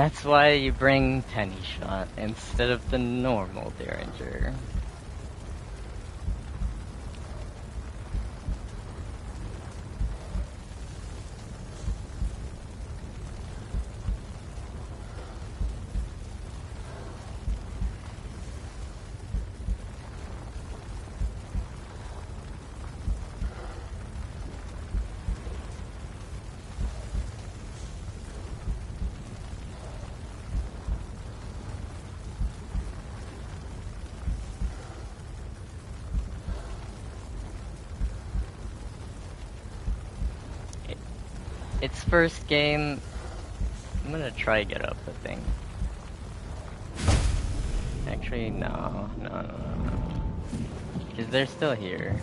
That's why you bring penny shot instead of the normal Derringer. Its first game, I'm gonna try get up, I think. Actually, no. Because they're still here.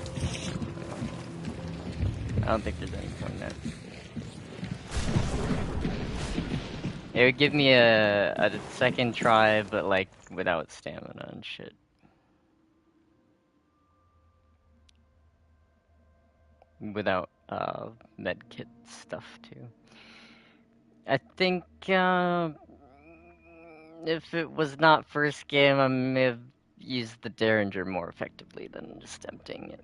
I don't think there's any point in that. It would give me a second try, but like without stamina and shit. Without medkit stuff too. I think if it was not first game, I may have used the Derringer more effectively than just emptying it.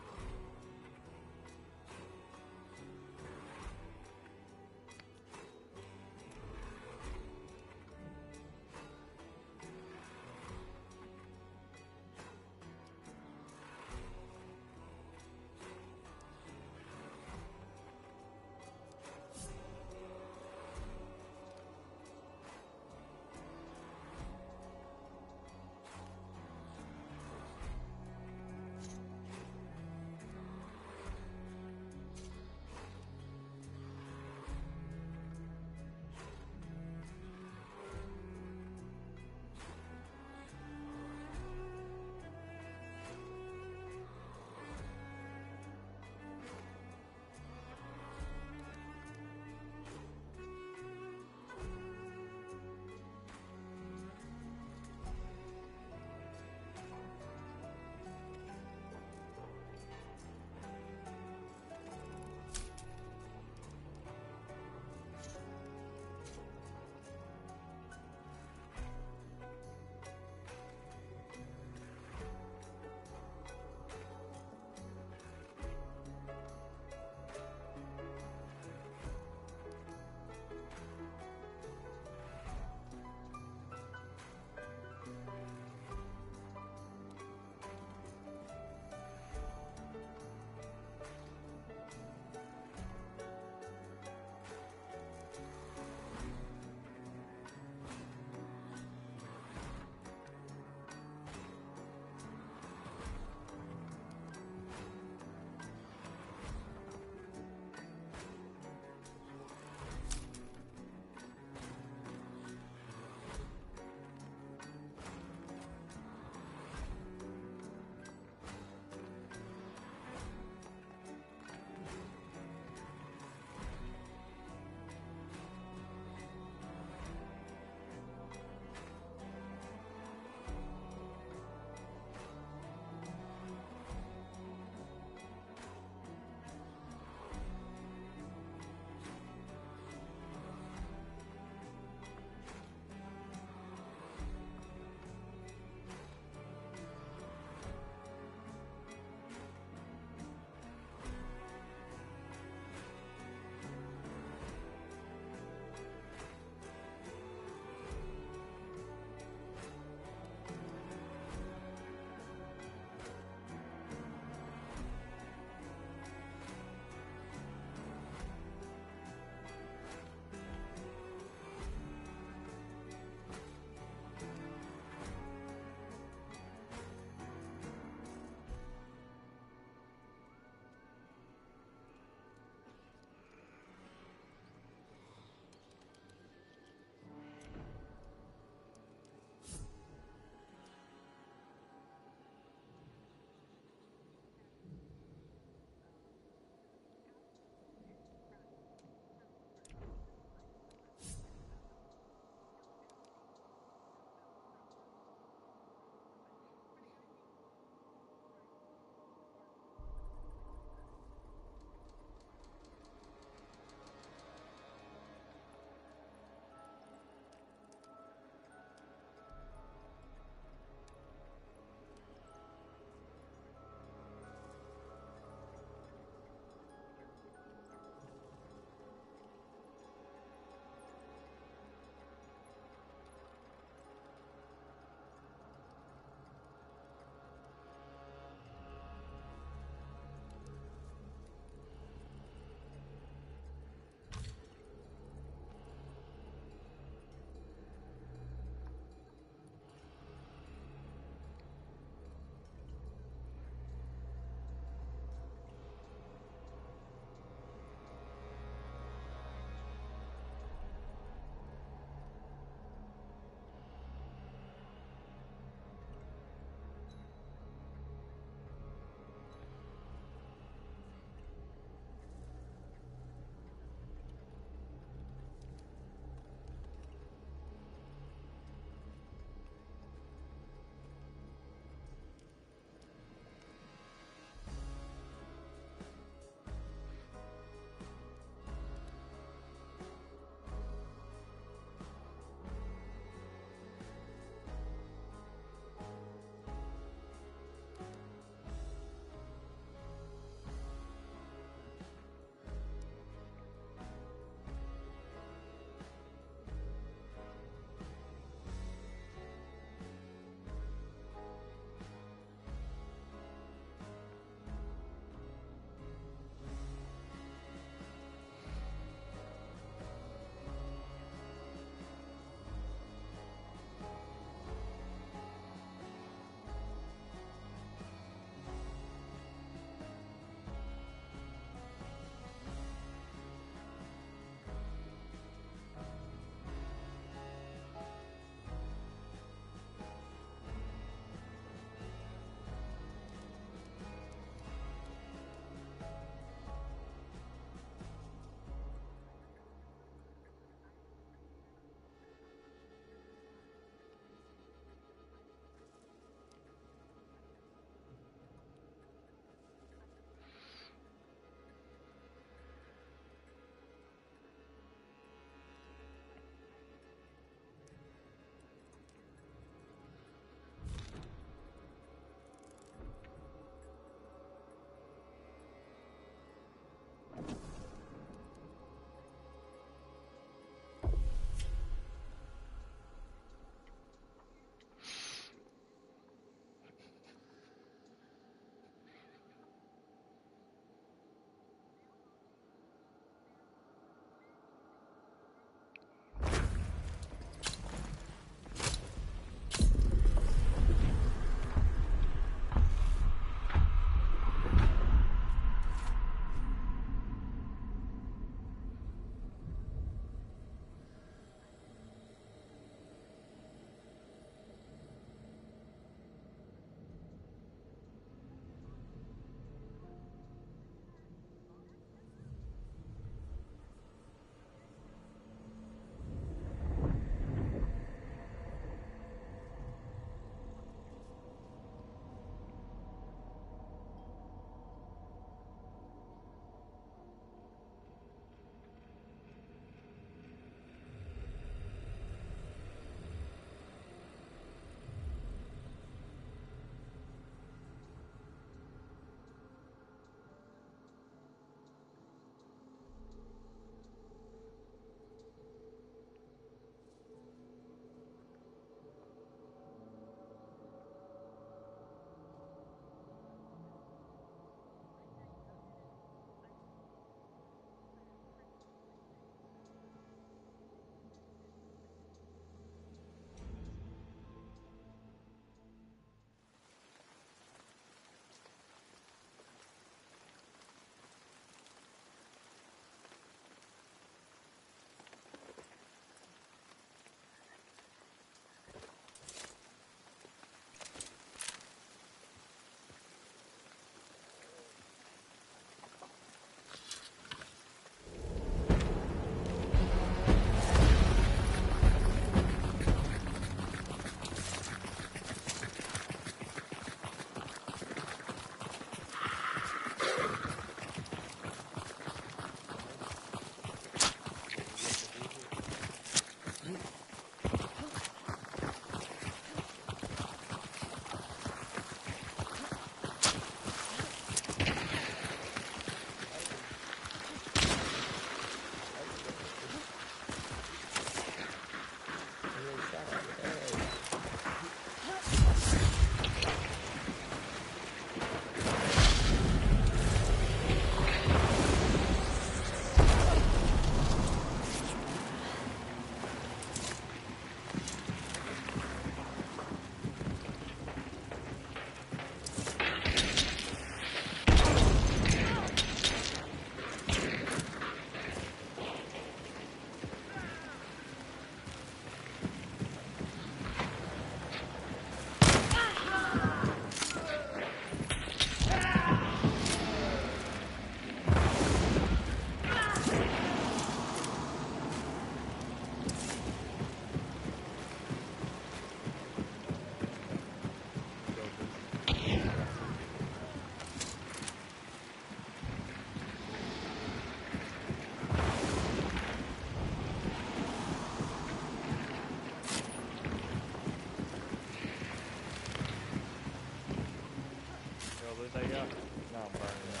take out? No, I'm burning it.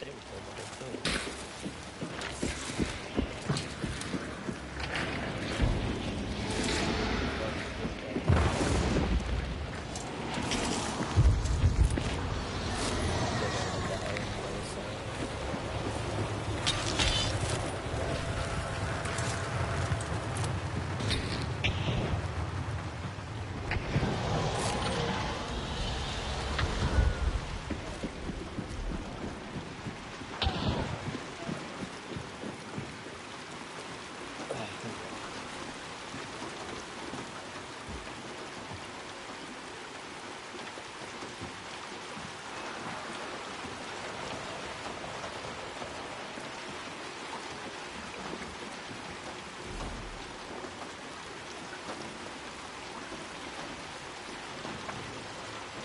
They would kill the whole thing.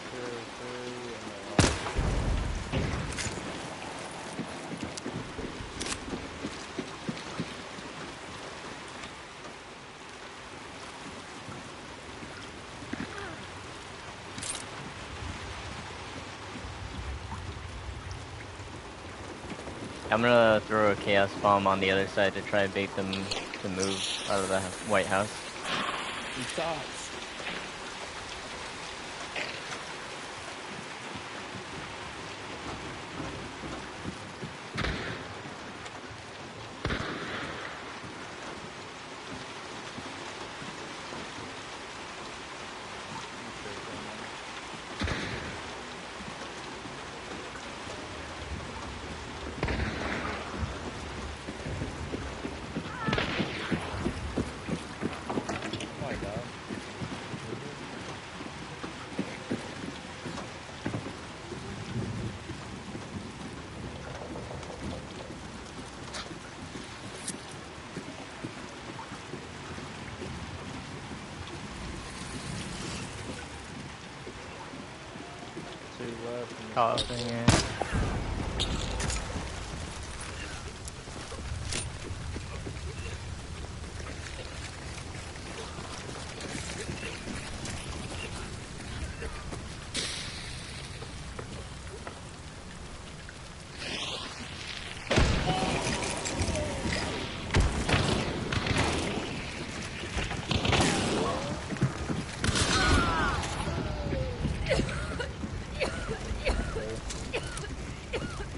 They're gonna die on the other side. I'm gonna throw a chaos bomb on the other side to try and bait them to move out of the White House. He thoughts. Oh my god. Two left in the Coughing, yeah.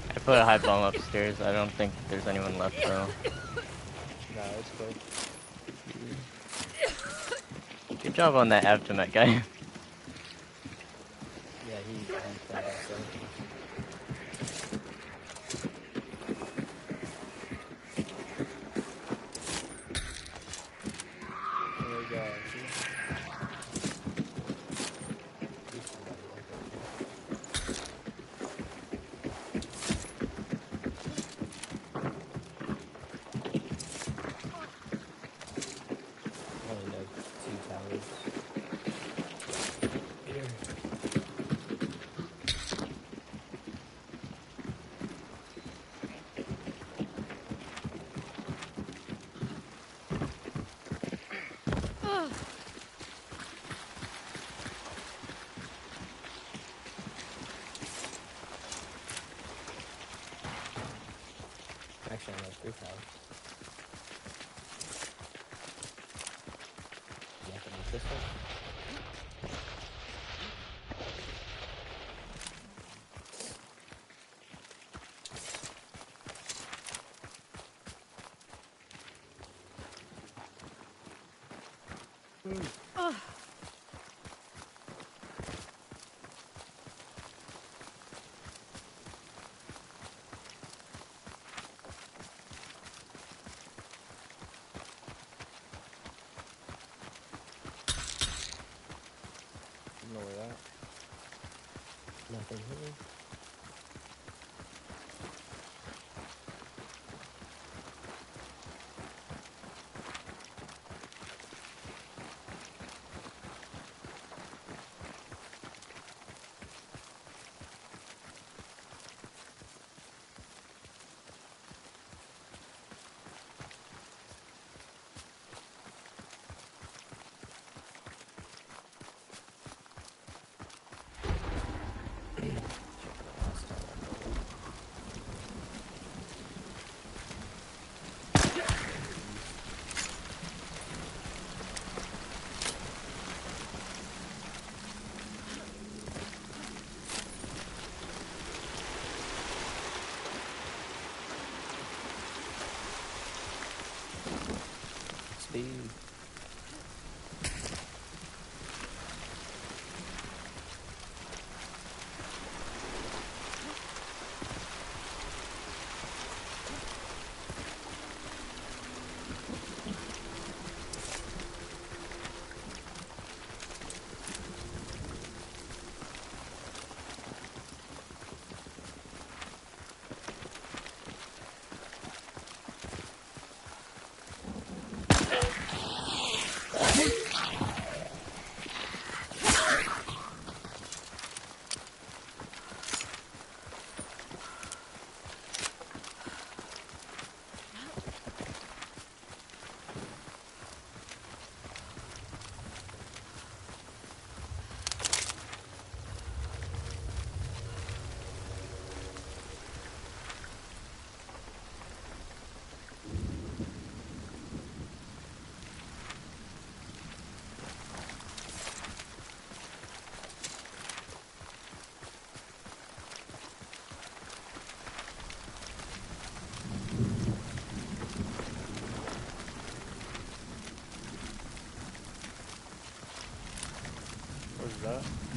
I put a high bomb upstairs. I don't think there's anyone left though. No, it's clear. Good job on that Avtomet guy. Yeah, he killed himself. Oh my god. There's somebody like up here. I only know 2 towers. Here. Actually, I know 3 towers. Nothing with this one. Ignore that. Nothing here. pee. Where's that?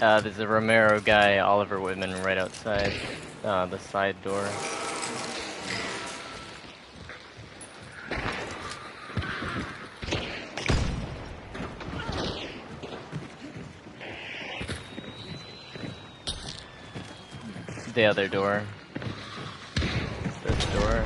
There's a Romero guy, Oliver Whitman, right outside the side door. The other door. This door.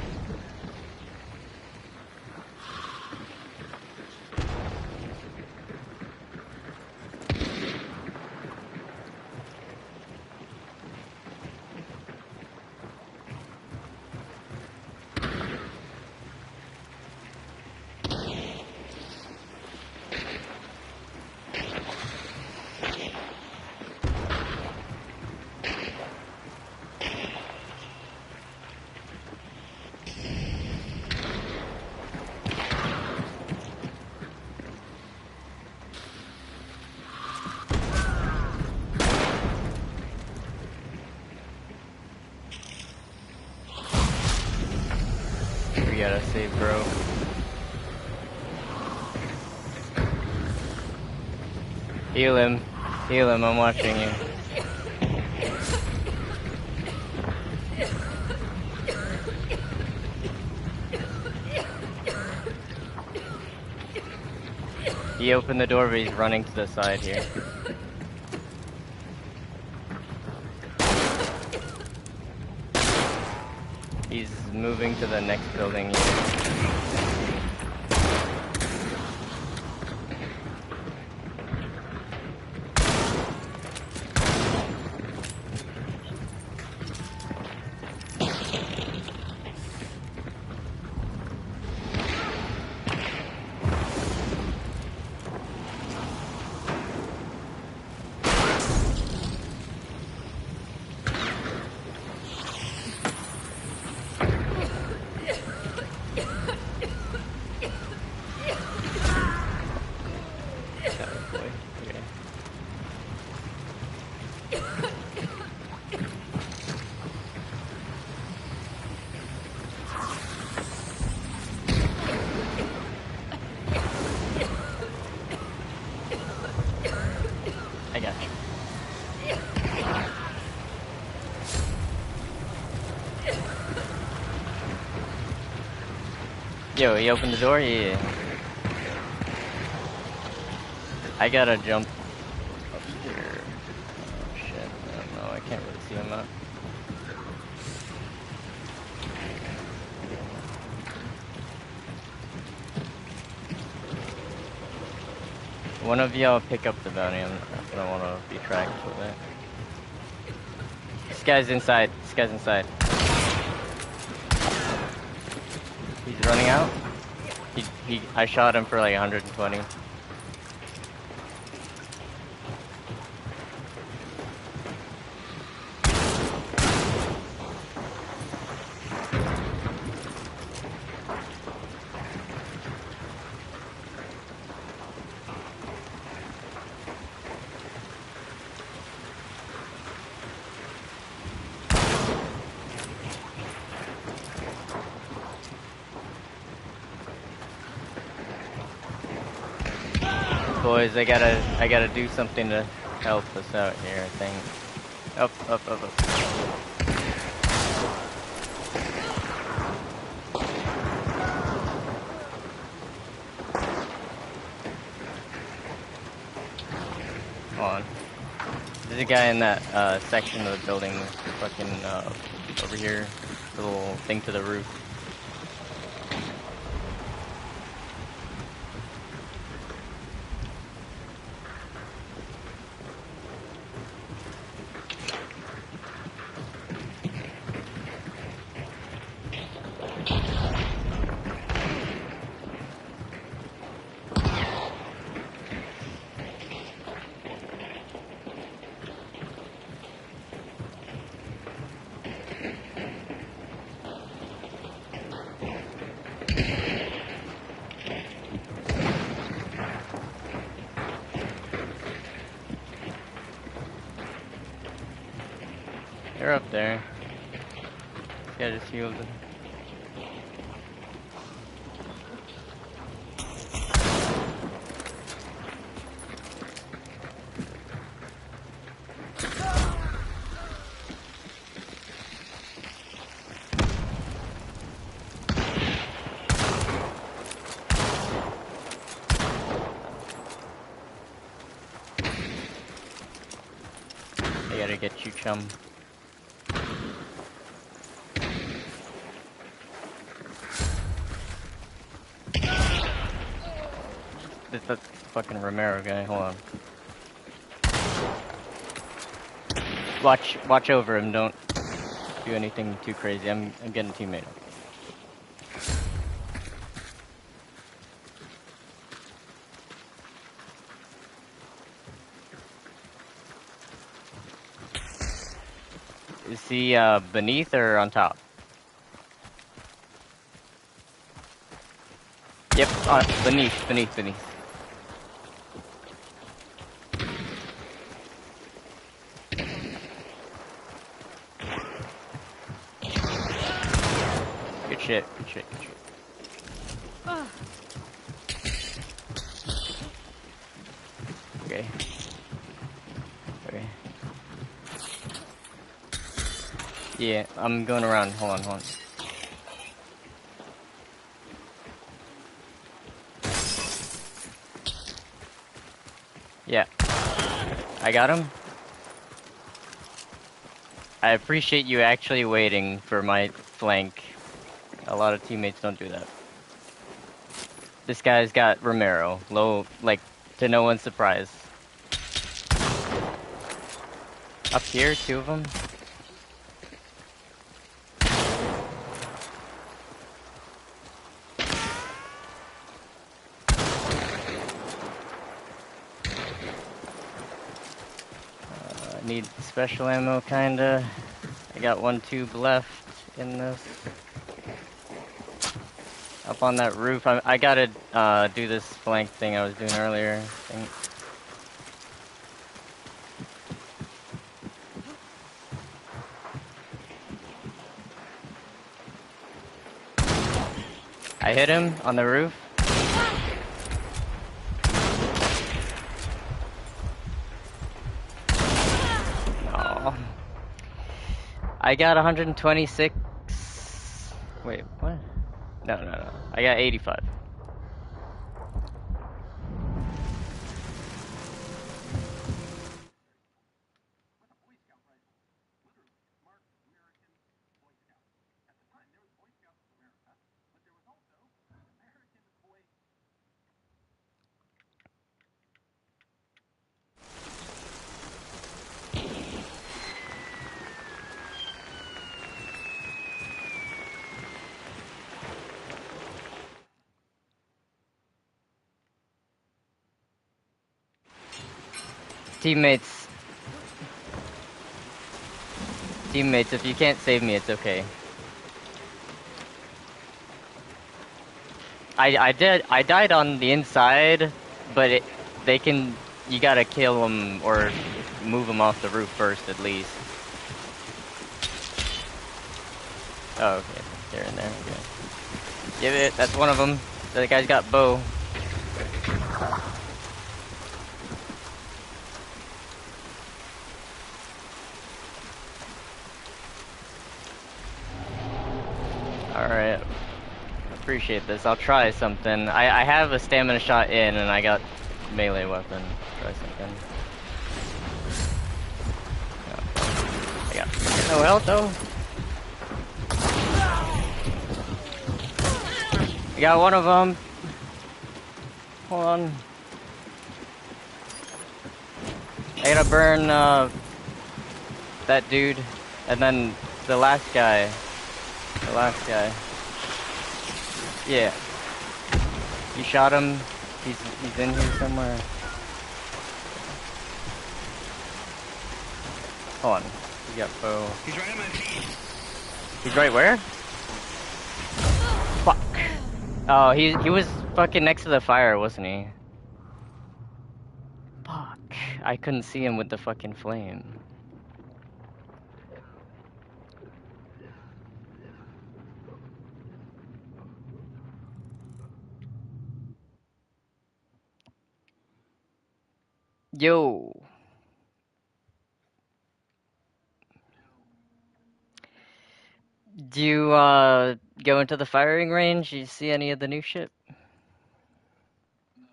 We gotta save bro. Heal him. Heal him, I'm watching you. He opened the door, but he's running to the side here. He's moving to the next building here. I got you. Yo, he opened the door? Yeah. I gotta jump up here. Oh shit, I don't know, I can't really see him up. One of y'all pick up the bounty, I don't want to be tracked with it. This guy's inside, this guy's inside. He's running out. I shot him for like 120. Boys, I gotta do something to help us out here, I think. Up. Hold on. There's a guy in that section of the building, fucking over here, little thing to the roof. They're up there. Yeah, just healed them. gotta get you, chum. That's fucking Romero guy. Hold on. Watch over him. Don't do anything too crazy. I'm getting a teammate. Is he beneath or on top? Yep, beneath. Good shit. Okay. Yeah, I'm going around. Hold on. Yeah. I got him. I appreciate you actually waiting for my flank. A lot of teammates don't do that. This guy's got Romero. Low, like, to no one's surprise. Up here, two of them. Need special ammo, kinda. I got 1 tube left in this. Up on that roof. I gotta do this flank thing I was doing earlier. I hit him on the roof. Oh. I got 126. Wait, what? No. I got 85. Teammates, if you can't save me, it's okay. I died on the inside, but you gotta kill them or move them off the roof first at least. Oh, okay, they're in there, okay. Give it, that's one of them. That guy's got bow. Alright. Appreciate this. I'll try something. I have a stamina shot in and I got melee weapon. Try something. Oh. I got no health though. I got one of them. Hold on. I gotta burn that dude and then the last guy. Yeah. You shot him. He's in here somewhere. Hold on. You got bow. He's right on my feet. He's right where? Fuck. Oh, he was fucking next to the fire, wasn't he? Fuck. I couldn't see him with the fucking flame. Yo. Do you go into the firing range? You see any of the new shit? I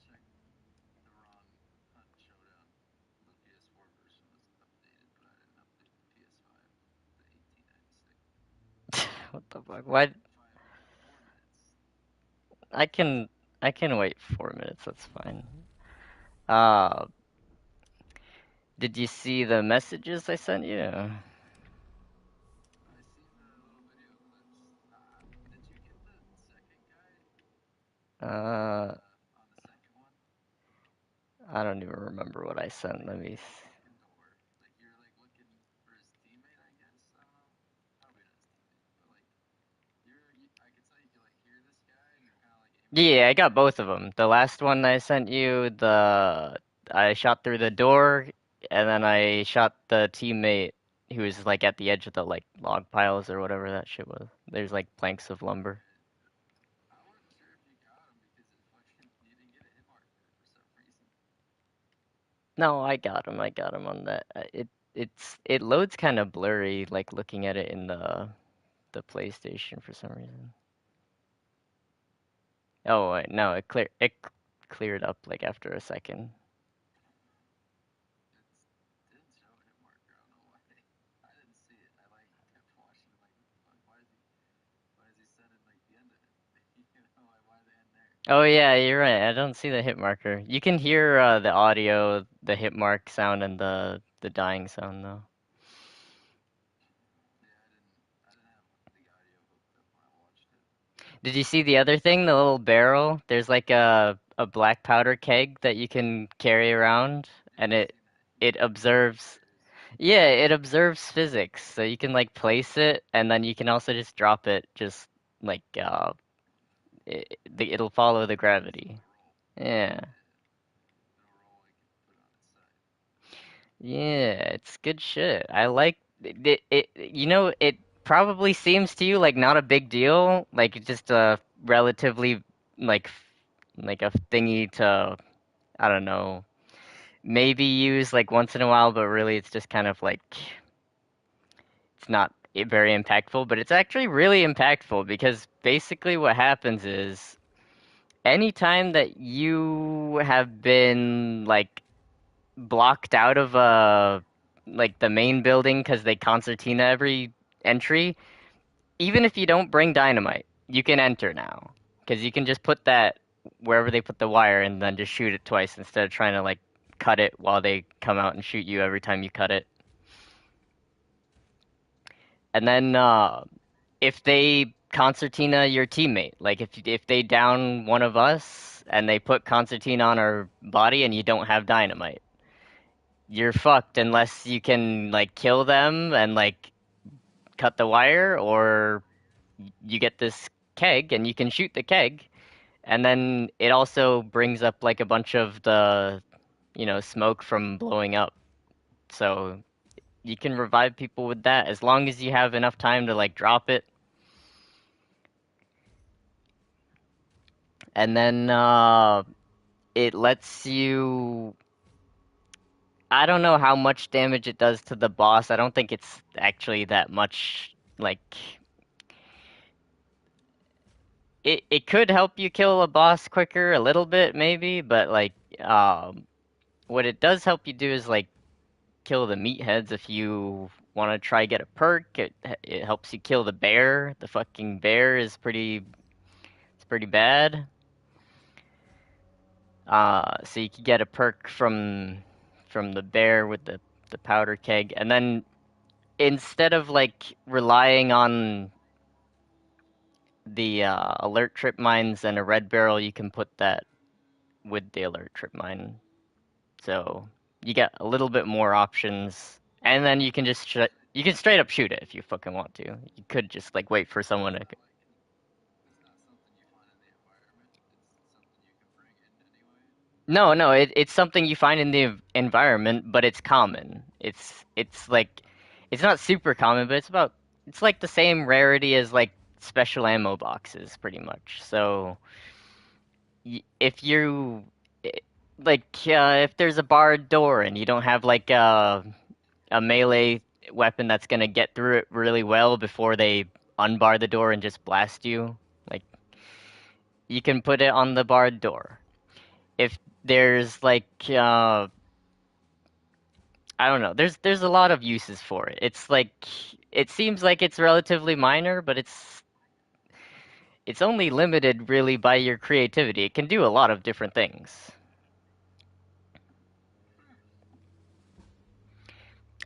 checked the wrong hunt showdown. the fuck? Why? I can I can wait 4 minutes. That's fine. Uh, did you see the messages I sent you? Uh, I don't even remember what I sent. Let me. Yeah, I got both of them. The last one I sent you, the I shot through the door, and then I shot the teammate who was like at the edge of the like log piles or whatever that shit was. There's like planks of lumber. No, I got him. I got him on that. It loads kind of blurry, like looking at it in the PlayStation for some reason. Oh wait, no, cleared up like after a second. Oh yeah, you're right. I don't see the hit marker. You can hear the audio, the hit mark sound, and the dying sound though. Did you see the other thing? The little barrel? There's like a black powder keg that you can carry around, and it observes. Yeah, it observes physics. So you can like place it, and then you can also just drop it, just like it'll follow the gravity. Yeah. Yeah, it's good shit. I like it probably seems to you like not a big deal, like it's just a relatively like like a thingy to I don't know, maybe use like once in a while, but really it's just kind of like it's not very impactful, but it's actually really impactful because basically what happens is anytime that you have been like blocked out of like the main building because they concertina every entry. Even if you don't bring dynamite, you can enter now because you can just put that wherever they put the wire and then just shoot it twice instead of trying to like cut it while they come out and shoot you every time you cut it. And then if they concertina your teammate, like if they down one of us and they put concertina on our body and you don't have dynamite, you're fucked unless you can like kill them and like cut the wire, or you get this keg and you can shoot the keg, and then it also brings up like a bunch of the smoke from blowing up. So you can revive people with that as long as you have enough time to like drop it, and then it lets you. I don't know how much damage it does to the boss. I don't think it's actually that much. Like it could help you kill a boss quicker a little bit maybe, but like what it does help you do is like kill the meatheads if you want to try get a perk. It helps you kill the bear. The fucking bear is pretty bad. So you could get a perk from the bear with the powder keg, and then instead of like relying on the alert trip mines and a red barrel, you can put that with the alert trip mine. So you get a little bit more options, and then you can just you can straight up shoot it if you fucking want to. You could just like wait for someone to. No, no, it's something you find in the environment, but it's common. It's like it's not super common, but it's like the same rarity as like special ammo boxes, pretty much. So if you like if there's a barred door and you don't have like a melee weapon that's gonna get through it really well before they unbar the door and just blast you. Like you can put it on the barred door. If there's like I don't know, there's a lot of uses for it. It's like it seems like it's relatively minor, but it's only limited really by your creativity. It can do a lot of different things.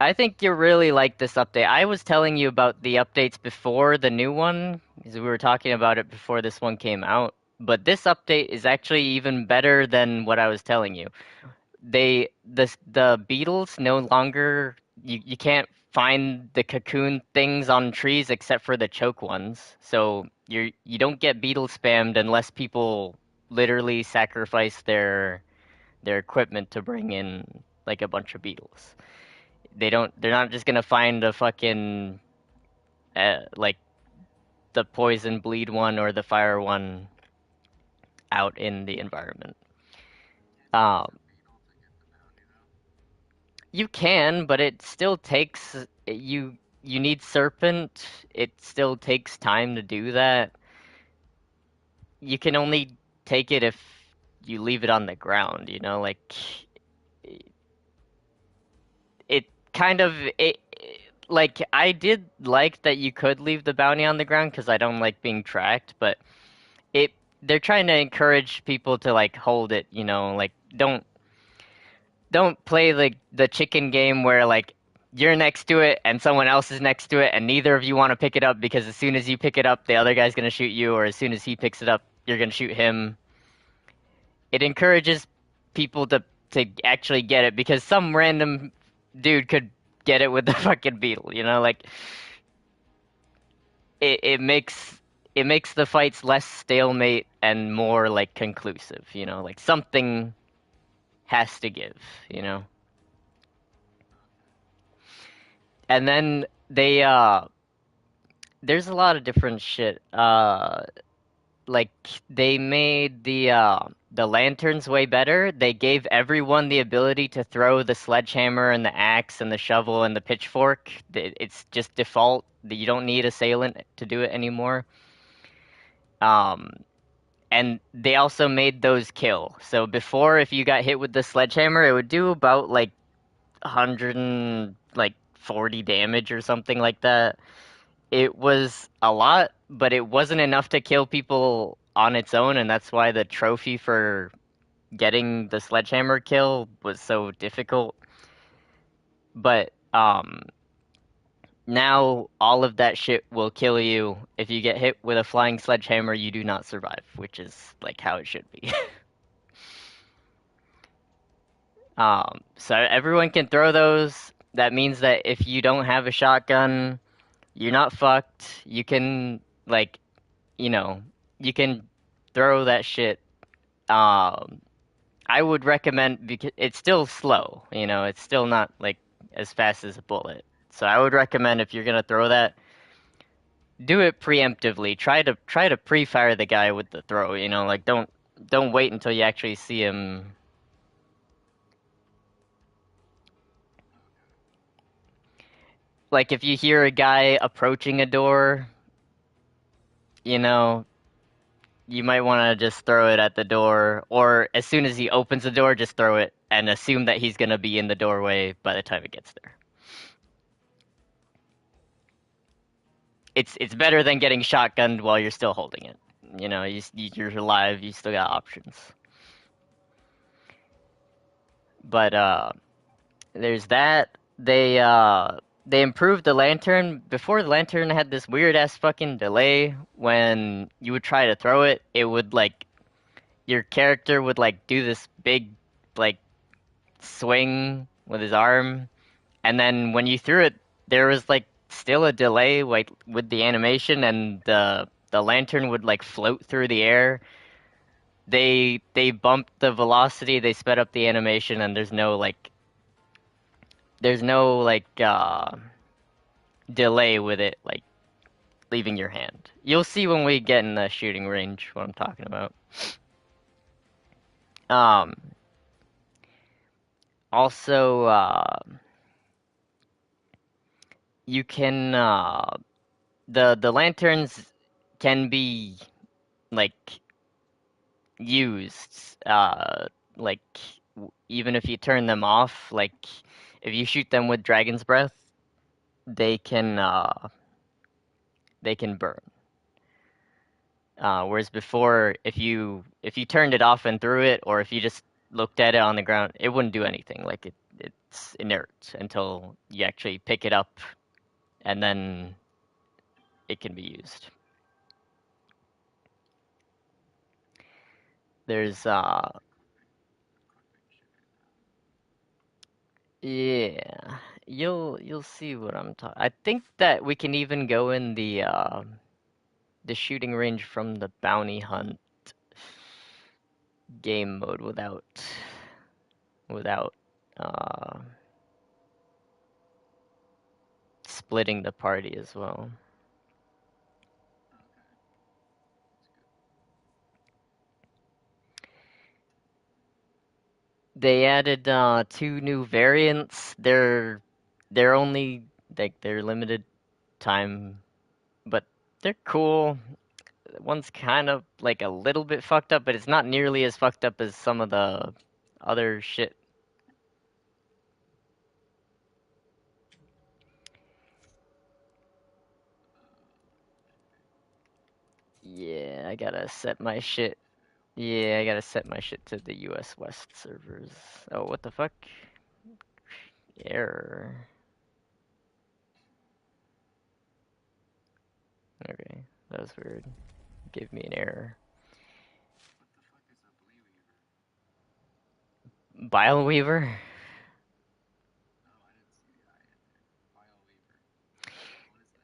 I think you really like this update. I was telling you about the updates before the new one, because we were talking about it before this one came out. But this update is actually even better than what I was telling you. The beetles no longer you can't find the cocoon things on trees except for the choke ones. So you don't get beetle spammed unless people literally sacrifice their equipment to bring in like a bunch of beetles. They're not just gonna find a fucking like the poison bleed one or the fire one out in the environment. Um, you can, but it still takes you need serpent. It still takes time to do that. You can only take it if you leave it on the ground, you know, like it kind of it like I did like that you could leave the bounty on the ground because I don't like being tracked, but it they're trying to encourage people to like hold it, you know, like don't play the chicken game where like you're next to it and someone else is next to it and neither of you want to pick it up because as soon as you pick it up the other guy's going to shoot you or as soon as he picks it up you're going to shoot him. It encourages people to actually get it because some random dude could get it with the fucking beetle, you know, like it makes the fights less stalemate and more like conclusive, you know, like something has to give, you know. And then there's a lot of different shit. Like they made the lanterns way better. They gave everyone the ability to throw the sledgehammer and the axe and the shovel and the pitchfork. It's just default. You don't need assailant to do it anymore. Um, and they also made those kill. So before, if you got hit with the sledgehammer, it would do about like 100 and like 40 damage or something like that. It was a lot, but it wasn't enough to kill people on its own, and that's why the trophy for getting the sledgehammer kill was so difficult. But now all of that shit will kill you. If you get hit with a flying sledgehammer, you do not survive, which is like how it should be. So everyone can throw those. That means that if you don't have a shotgun, you're not fucked. You can like, you know, you can throw that shit. Um, I would recommend because it's still slow, you know, it's still not like as fast as a bullet. So I would recommend if you're gonna throw that, do it preemptively. Try to pre-fire the guy with the throw, you know, like don't wait until you actually see him. Like if you hear a guy approaching a door, you know, you might want to just throw it at the door, or as soon as he opens the door, just throw it and assume that he's gonna be in the doorway by the time it gets there. It's better than getting shotgunned while you're still holding it. You know, you're alive, you still got options. But there's that. They improved the lantern. Before the lantern had this weird ass fucking delay when you would try to throw it. It would like your character would like do this big like swing with his arm, and then when you threw it, there was like still a delay like with the animation, and the lantern would like float through the air. They bumped the velocity, they sped up the animation, and there's no like delay with it like leaving your hand. You'll see when we get in the shooting range what I'm talking about. Um, also, you can the lanterns can be like used like even if you turn them off, like if you shoot them with dragon's breath, they can they can burn. Whereas before, if you turned it off and threw it, or if you just looked at it on the ground, it wouldn't do anything. Like it's inert until you actually pick it up, and then it can be used. There's yeah, you'll see what I'm talking. I think that we can even go in the shooting range from the bounty hunt game mode without uh splitting the party as well. They added two new variants. They're only like they're limited time, but they're cool. One's kind of like a little bit fucked up, but it's not nearly as fucked up as some of the other shit. Yeah, I gotta set my shit. Yeah, I gotta set my shit to the US West servers. Oh, what the fuck? Error. Okay, that was weird. Gave me an error. Bileweaver?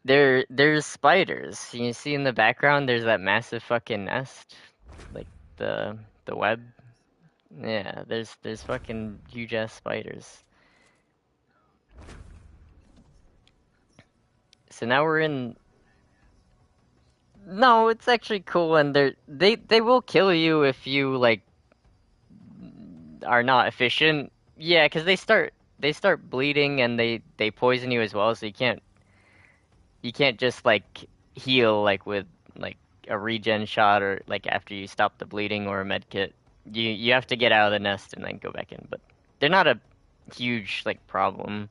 There's spiders. You see in the background there's that massive fucking nest. Like the web. Yeah, there's fucking huge ass spiders. So now we're in. No, it's actually cool, and they will kill you if you like are not efficient. Yeah, 'cause they start bleeding and they poison you as well, so you can't just like heal like with like a regen shot or like after you stop the bleeding or a med kit. You have to get out of the nest and then go back in, but they're not a huge like problem.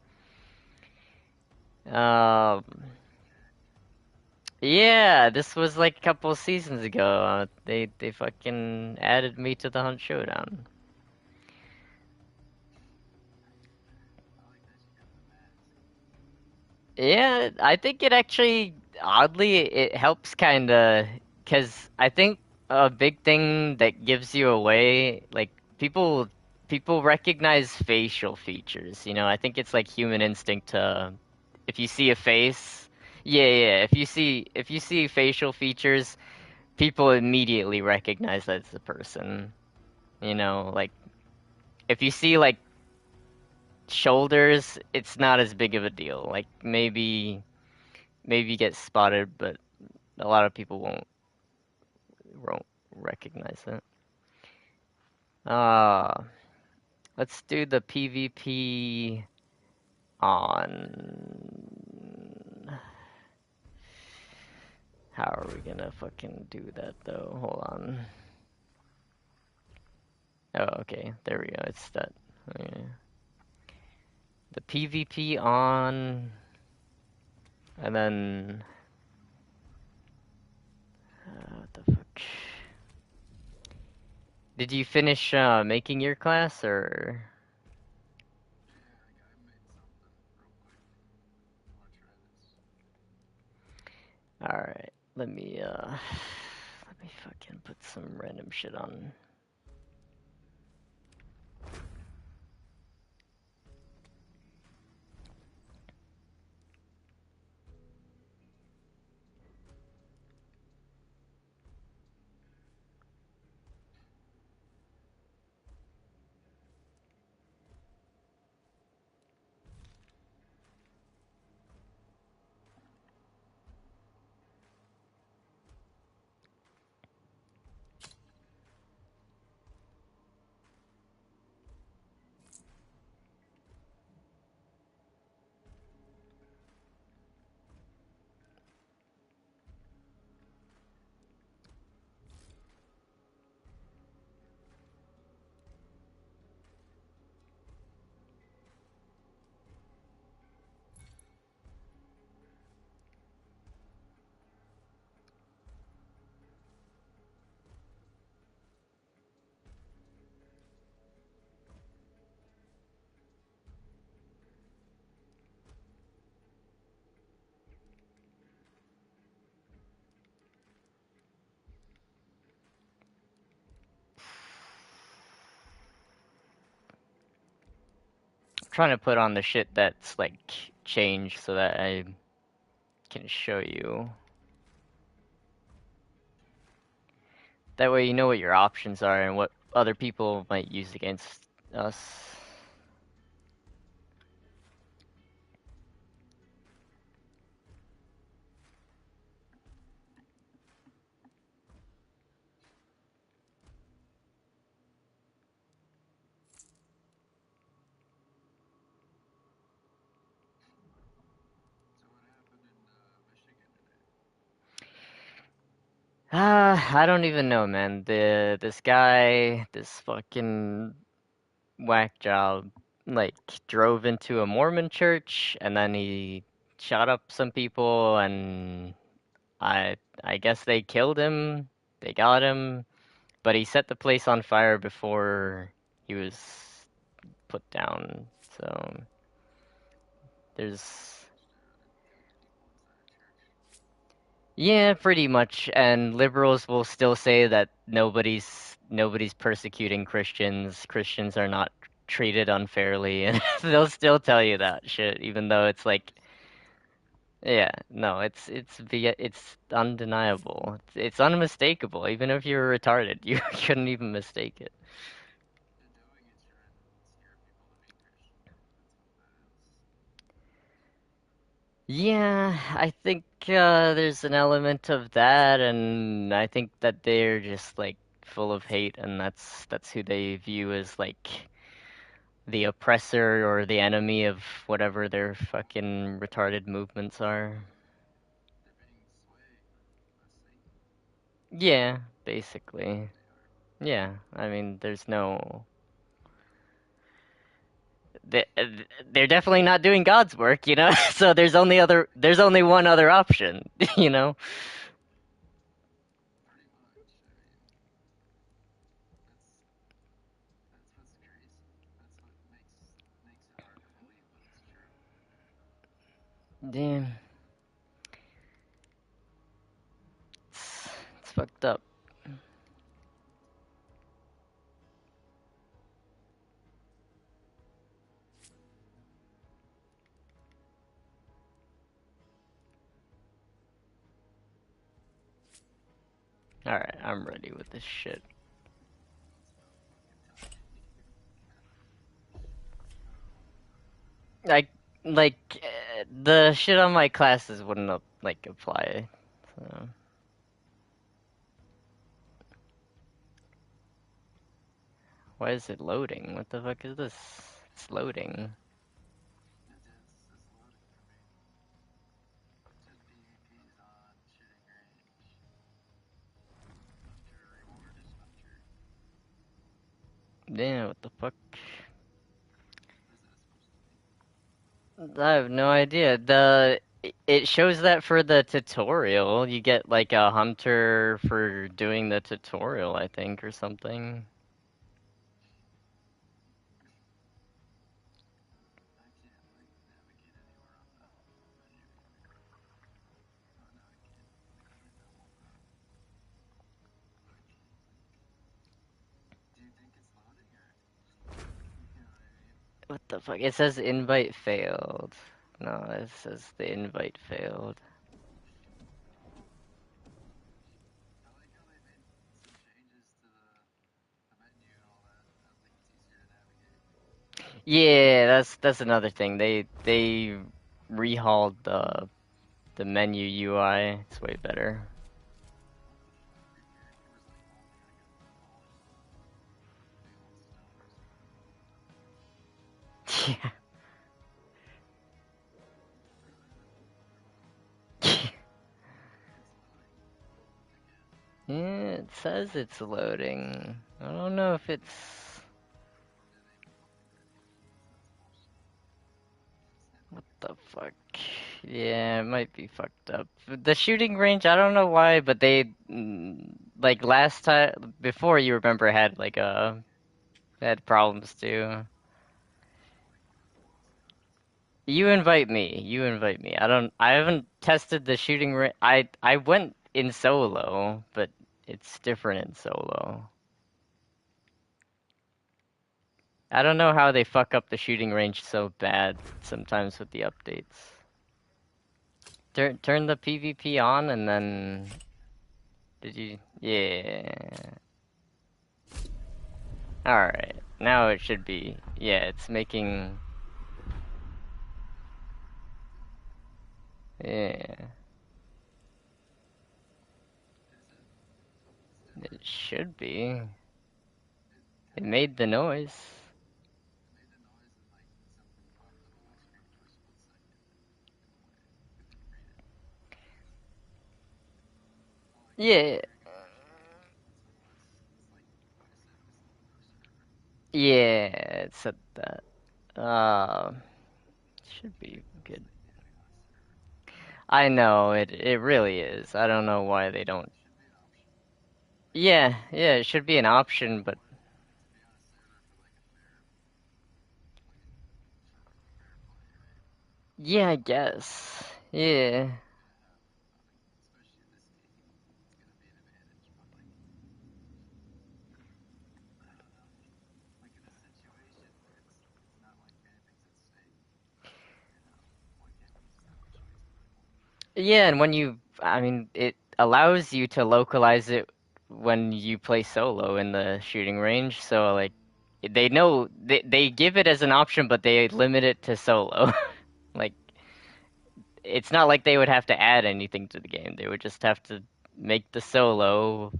Um, yeah, this was like a couple seasons ago. They fucking added me to the Hunt Showdown. Yeah, I think it actually oddly it helps kind of because I think a big thing that gives you away like people recognize facial features. You know, I think it's like human instinct to if you see a face, yeah. If you see facial features, people immediately recognize that it's a person. You know, like if you see like shoulders, it's not as big of a deal. Like maybe get spotted, but a lot of people won't recognize it. Uh, let's do the PvP on. How are we gonna fucking do that though? Hold on. Oh, okay. There we go. It's that. Okay. The PvP on, and then what the fuck? Did you finish making your class or? All right. Let me fucking put some random shit on. trying to put on the shit that's like changed so that I can show you. That way you know what your options are and what other people might use against us. I don't even know, man. This guy, this fucking whack job, like drove into a Mormon church and then he shot up some people and I guess they killed him. They got him, but he set the place on fire before he was put down. So there's yeah, pretty much. And liberals will still say that nobody's persecuting Christians. Christians are not treated unfairly, and they'll still tell you that shit, even though it's like, yeah, no, it's undeniable. It's unmistakable. Even if you're retarded, you couldn't even mistake it. Yeah, I think there's an element of that, and I think that they're just like full of hate, and that's who they view as like the oppressor or the enemy of whatever their fucking retarded movements are. Yeah, basically. Yeah, I mean, there's no. they, they're definitely not doing God's work, you know. So there's only one other option, you know. Damn, it's fucked up. All right, I'm ready with this shit. Like, the shit on my classes wouldn't like apply. So. Why is it loading? What the fuck is this? It's loading. Damn, what the fuck? I have no idea. It shows that for the tutorial, you get like a hunter for doing the tutorial, I think, or something. What the fuck? It says invite failed. No, it says the invite failed. Yeah, that's another thing. They rehauled the menu UI. It's way better. Yeah. Yeah, it says it's loading. I don't know if it's what the fuck. Yeah, it might be fucked up. The shooting range, I don't know why, but like last time before you remember had like had problems too. You invite me. You invite me. I haven't tested the shooting range. I went in solo, but it's different in solo. I don't know how they fuck up the shooting range so bad sometimes with the updates. Turn the PvP on and then... Did you... Yeah. Alright. Now it should be... Yeah, it's making... Yeah. It should be. It made the noise. Yeah. Yeah, it said that. Should be good. I know, it really is. I don't know why they don't. Yeah, yeah, it should be an option, but yeah, I guess. Yeah. Yeah, and when you, I mean, it allows you to localize it when you play solo in the shooting range. So like, they know they give it as an option, but they limit it to solo. Like, it's not like they would have to add anything to the game. They would just have to make the solo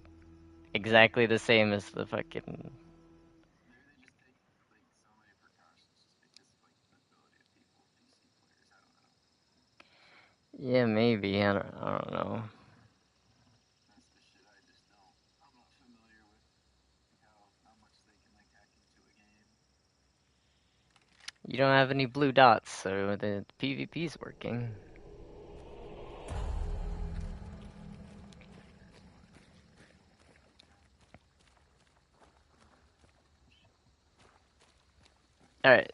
exactly the same as the fucking. Yeah, maybe. I don't know. You don't have any blue dots, so the PvP's working. Alright,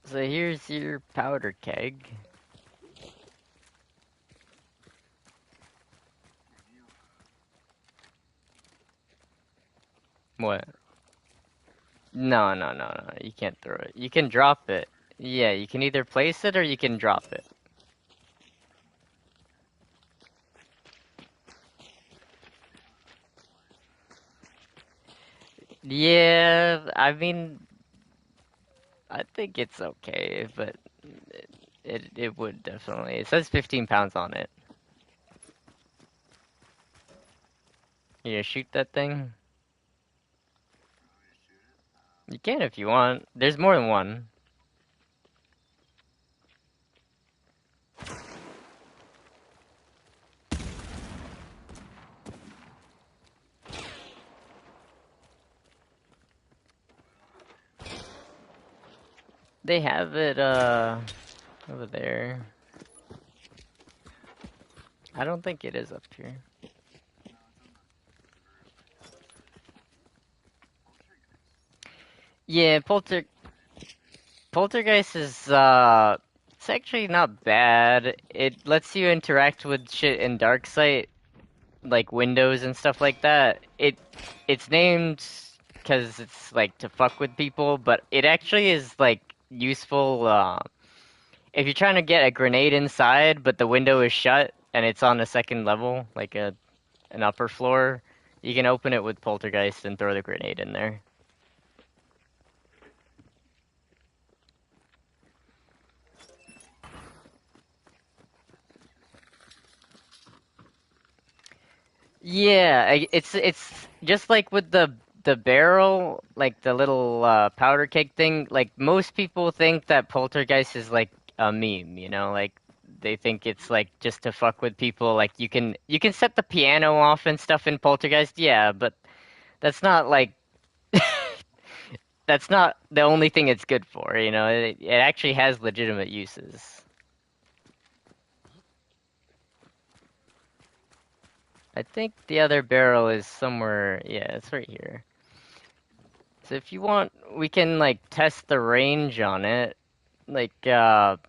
so here's your powder keg. What? No. You can't throw it. You can drop it. Yeah, you can either place it or you can drop it. Yeah, I mean, I think it's okay, but it would definitely. It says 15 pounds on it. You shoot that thing? You can if you want. There's more than one. They have it over there. I don't think it is up here. Yeah, Poltergeist is it's actually not bad. It lets you interact with shit in Darksight, like windows and stuff like that. It's named because it's like to fuck with people, but it actually is like useful if you're trying to get a grenade inside, but the window is shut and it's on the second level, like an upper floor. You can open it with Poltergeist and throw the grenade in there. Yeah, it's just like with the barrel, like the little powder keg thing. Like most people think that Poltergeist is like a meme, you know, like they think it's like just to fuck with people. Like you can set the piano off and stuff in Poltergeist, yeah, but that's not like that's not the only thing it's good for, you know. It actually has legitimate uses. I think the other barrel is somewhere, yeah, it's right here. So if you want, we can like test the range on it. Like, I'll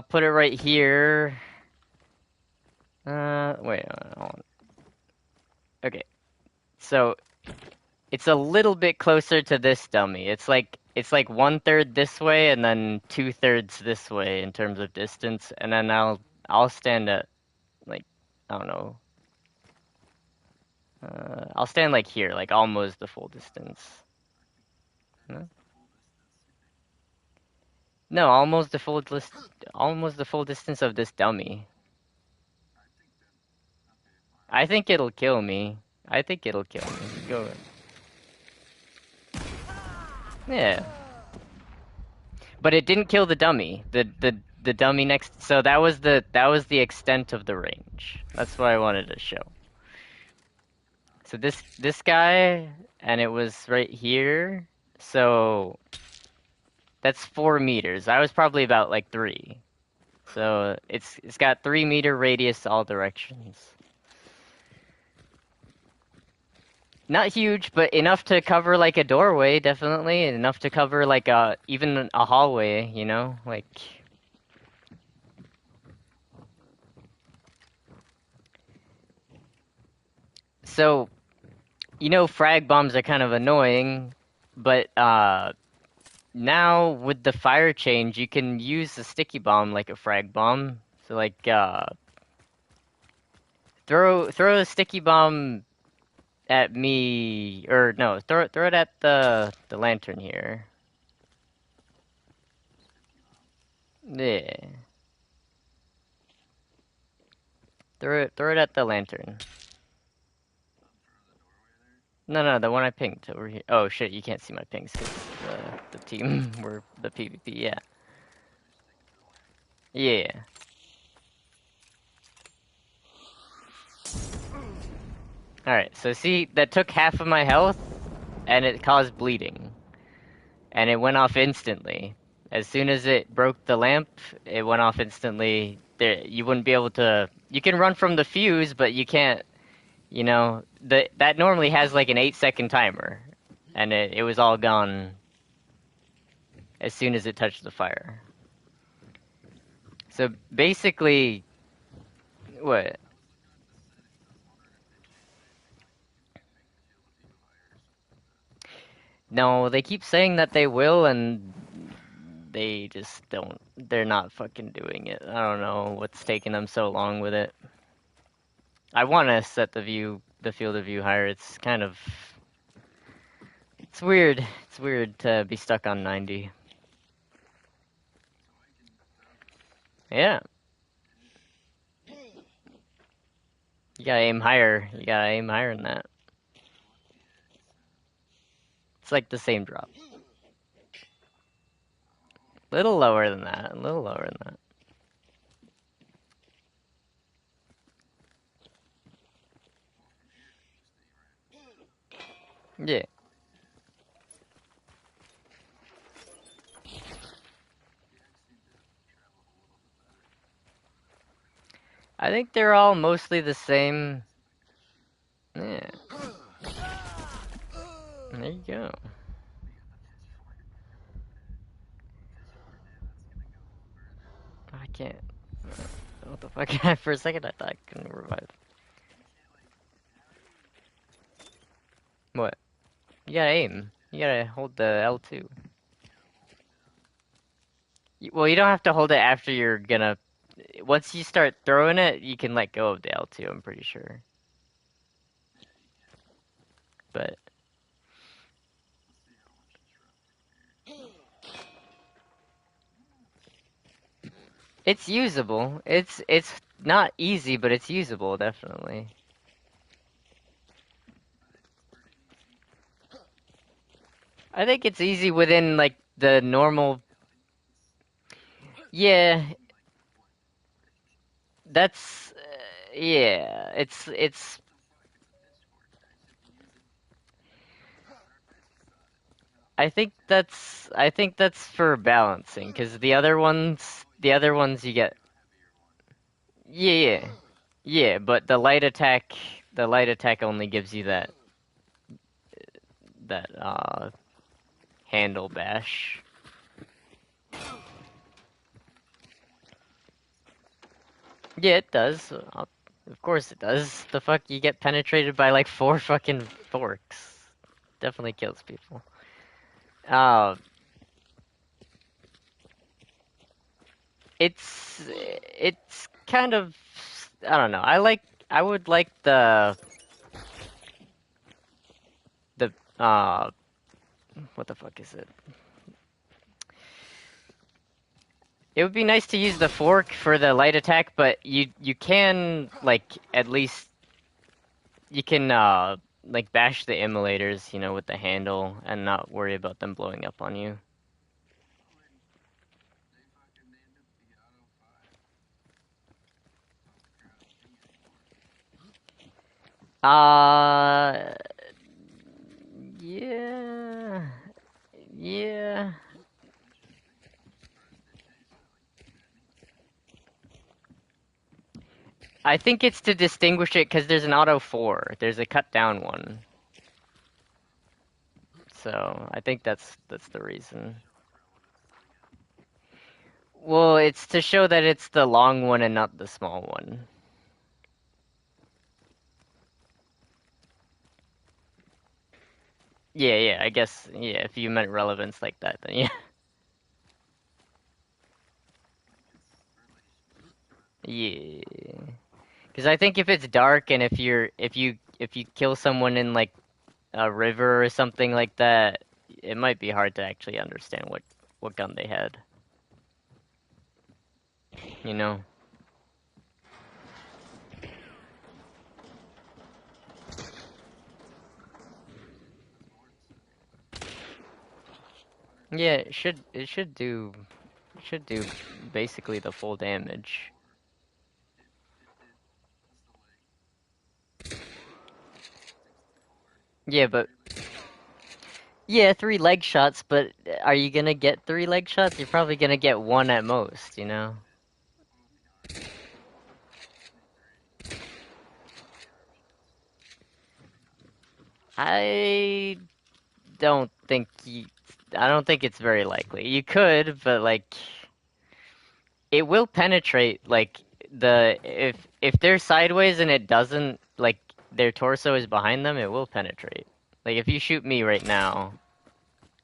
put it right here. Wait, hold on. Okay. So It's a little bit closer to this dummy. It's like 1/3 this way and then 2/3 this way in terms of distance, and then I'll stand at like I don't know. I'll stand like here, like almost the full distance. No, no, almost the full distance of this dummy. I think it'll kill me. I think it'll kill me. Go. Yeah. But it didn't kill the dummy. The dummy next. So that was the extent of the range. That's what I wanted to show. So this guy, and it was right here. So that's 4 meters. I was probably about like 3. So it's got 3 meter radius all directions. Not huge, but enough to cover like a doorway, definitely. Enough to cover like even a hallway, you know? Like so frag bombs are kind of annoying, but now with the fire change, you can use a sticky bomb like a frag bomb. So like throw a sticky bomb at me, or no, throw it at the lantern here. Yeah. Throw it at the lantern. No, no, the one I pinged over here. Oh shit, you can't see my pings because the team were the PvP. Yeah. Yeah. All right. So see, that took half of my health, and it caused bleeding, and it went off instantly. As soon as it broke the lamp, it went off instantly. There, you wouldn't be able to. You can run from the fuse, but you can't. That normally has like an 8-second timer, and it was all gone as soon as it touched the fire. So basically, what? No, they keep saying that they will, and they just don't. They're not fucking doing it. I don't know what's taking them so long with it. I want to set the field of view higher. It's weird. It's weird to be stuck on 90. Yeah, you gotta aim higher. You gotta aim higher than that. It's like the same drop. Little lower than that. A little lower than that. Yeah. I think they're all mostly the same. Yeah. There you go. I can't. What the fuck? For a second, I thought I couldn't revive. What? You gotta aim. You gotta hold the L2. Well, you don't have to hold it after you're gonna. Once you start throwing it, you can let go of the L2, I'm pretty sure. But it's usable. It's not easy, but it's usable, definitely. I think it's easy within like the normal. Yeah, that's yeah. It's. I think that's for balancing, because the other ones you get. Yeah, yeah, yeah. But the light attack only gives you that handle bash. Yeah, it does. Of course it does. The fuck, you get penetrated by like 4 fucking forks. definitely kills people. Uh, it's kind of, I don't know. I would like the what the fuck is it? It would be nice to use the fork for the light attack, but you can like at least you can like bash the immolators, you know, with the handle and not worry about them blowing up on you. Uh, yeah, yeah. I think it's to distinguish it because there's an auto 4. There's a cut down one. So I think that's the reason. Well, it's to show that it's the long one and not the small one. Yeah, yeah, I guess, yeah, if you meant relevance like that, then yeah. Yeah. Because I think if it's dark and if you kill someone in like a river or something like that, it might be hard to actually understand what gun they had. You know? Yeah, it should do basically the full damage. Yeah, but yeah, 3 leg shots, but are you gonna get 3 leg shots? You're probably gonna get one at most, you know? I don't think you, I don't think it's very likely. You could, but like it will penetrate like if they're sideways and it doesn't like their torso is behind them, it will penetrate. Like if you shoot me right now,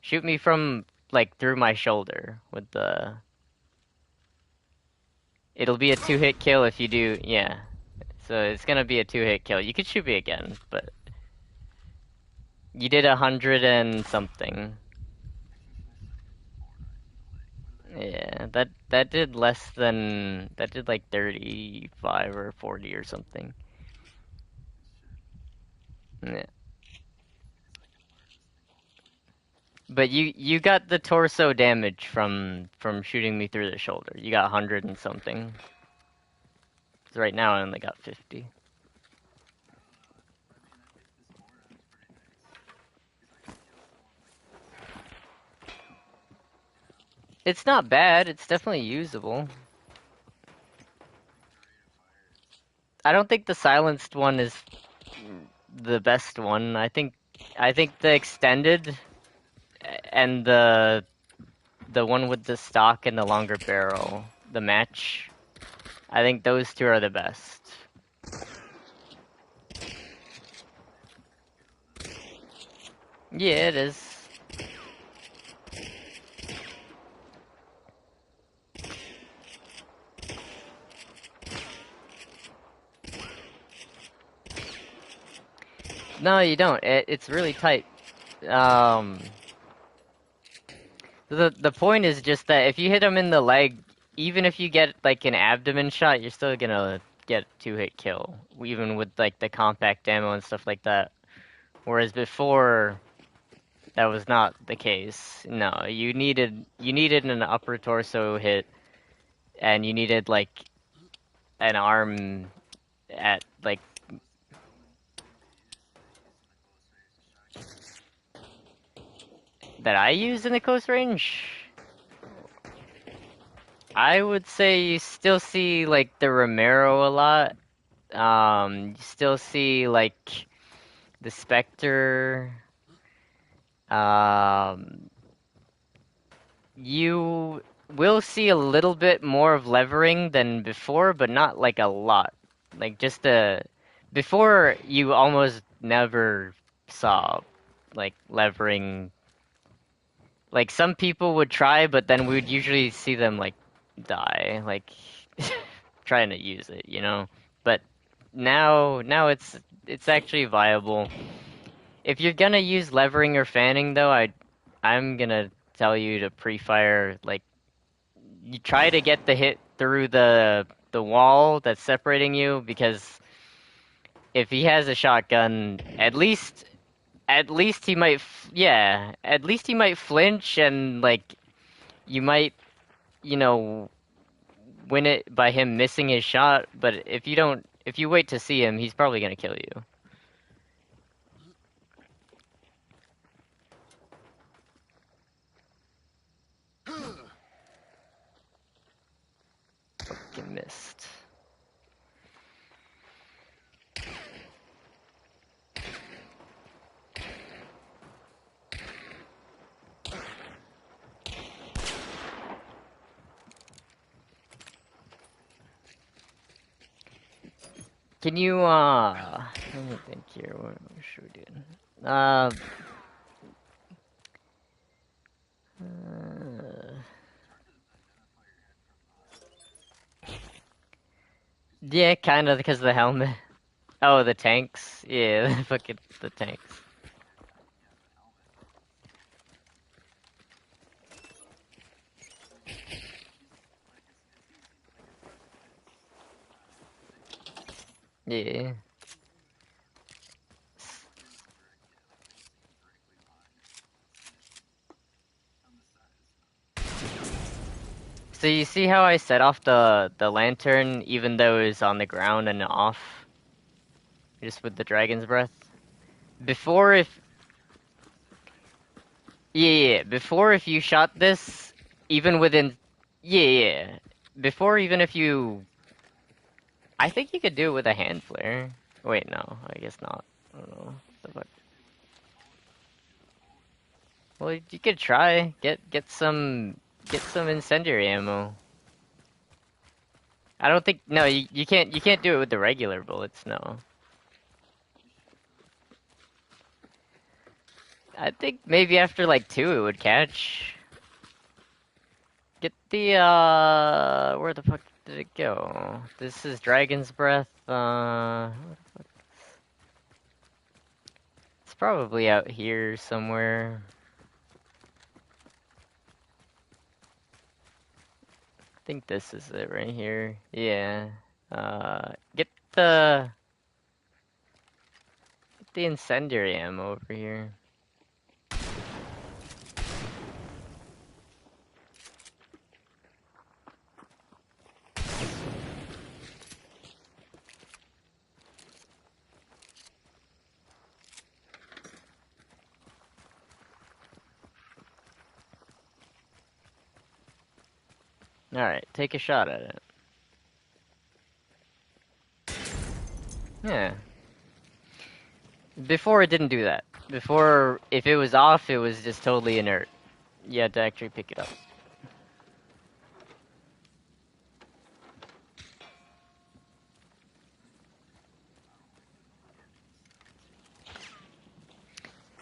shoot me from like through my shoulder with the it'll be a 2-hit kill if you do, yeah. So it's gonna be a 2-hit kill. You could shoot me again, but you did 100 and something. Yeah, that did less than that did like 35 or 40 or something. Yeah. But you got the torso damage from shooting me through the shoulder. You got 100 and something. 'Cause right now I only got 50. It's not bad. It's definitely usable. I don't think the silenced one is the best one. I think the extended and the one with the stock and the longer barrel, the match. I think those two are the best. Yeah, it is. No, you don't. It's really tight. Um, the point is just that if you hit him in the leg, even if you get like an abdomen shot, you're still gonna get 2-hit kill, even with like the compact ammo and stuff like that. Whereas before, that was not the case. No, you needed an upper torso hit, and you needed like an arm at like that I use in the close range. I would say you still see like the Romero a lot. You still see like the Spectre. Um, you will see a little bit more of levering than before, but not like a lot. Like just before you almost never saw like levering. Like some people would try, but then we would usually see them like die, like trying to use it, you know. But now it's actually viable. If you're gonna use levering or fanning, though, I'm gonna tell you to pre-fire. Like you try to get the hit through the wall that's separating you, because if he has a shotgun, at least he might, yeah, at least he might flinch, and like you might, you know, win it by him missing his shot. But if you wait to see him, he's probably gonna kill you. Fucking missed. Can you, let me think here, what should we do? Uh, yeah, kind of, because of the helmet. Oh, the tanks? Yeah, fucking the tanks. Yeah. So you see how I set off the lantern even though it was on the ground and off? Just with the dragon's breath? Before if before if you shot this, even within yeah. Before even if you I think you could do it with a hand flare. Wait, no, I guess not. I don't know. What the fuck? Well, you could try. Get some incendiary ammo. I don't think no, you can't do it with the regular bullets, no. I think maybe after like two it would catch. Get the where the fuck did it go? This is Dragon's Breath, it's probably out here somewhere. I think this is it right here. Yeah. Get the incendiary ammo over here. Alright, take a shot at it. Yeah. Before it didn't do that. Before, if it was off, it was just totally inert. You had to actually pick it up.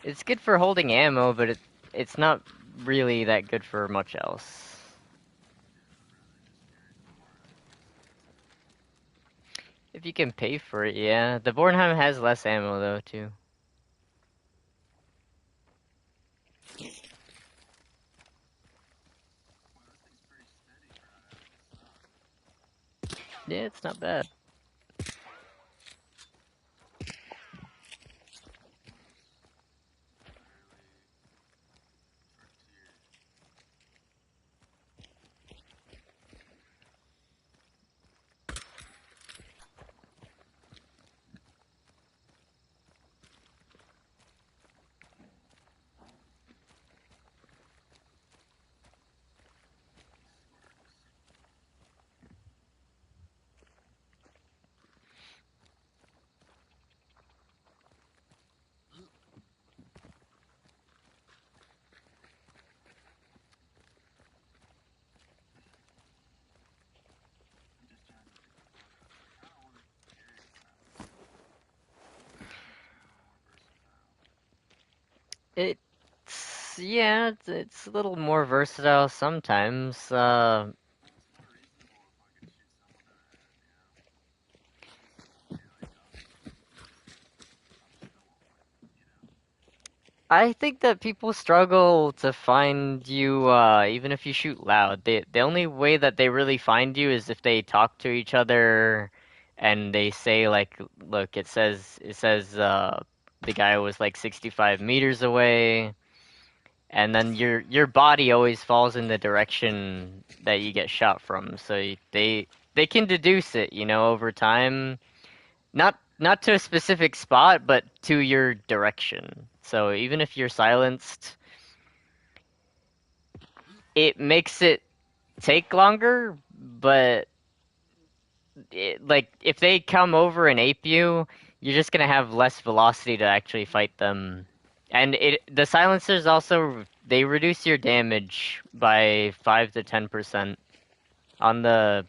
It's good for holding ammo, but it's not really that good for much else. If you can pay for it, yeah. The Bornheim has less ammo though, too. Yeah, it's not bad. Yeah, it's a little more versatile sometimes. I think that people struggle to find you, even if you shoot loud. The only way that they really find you is if they talk to each other and they say like, look, it says the guy was like 65 meters away, and then your body always falls in the direction that you get shot from. So they can deduce it, over time. Not to a specific spot, but to your direction. So even if you're silenced, it makes it take longer, but like if they come over and ape you, you're just gonna have less velocity to actually fight them. And the silencers also they reduce your damage by 5 to 10%. On the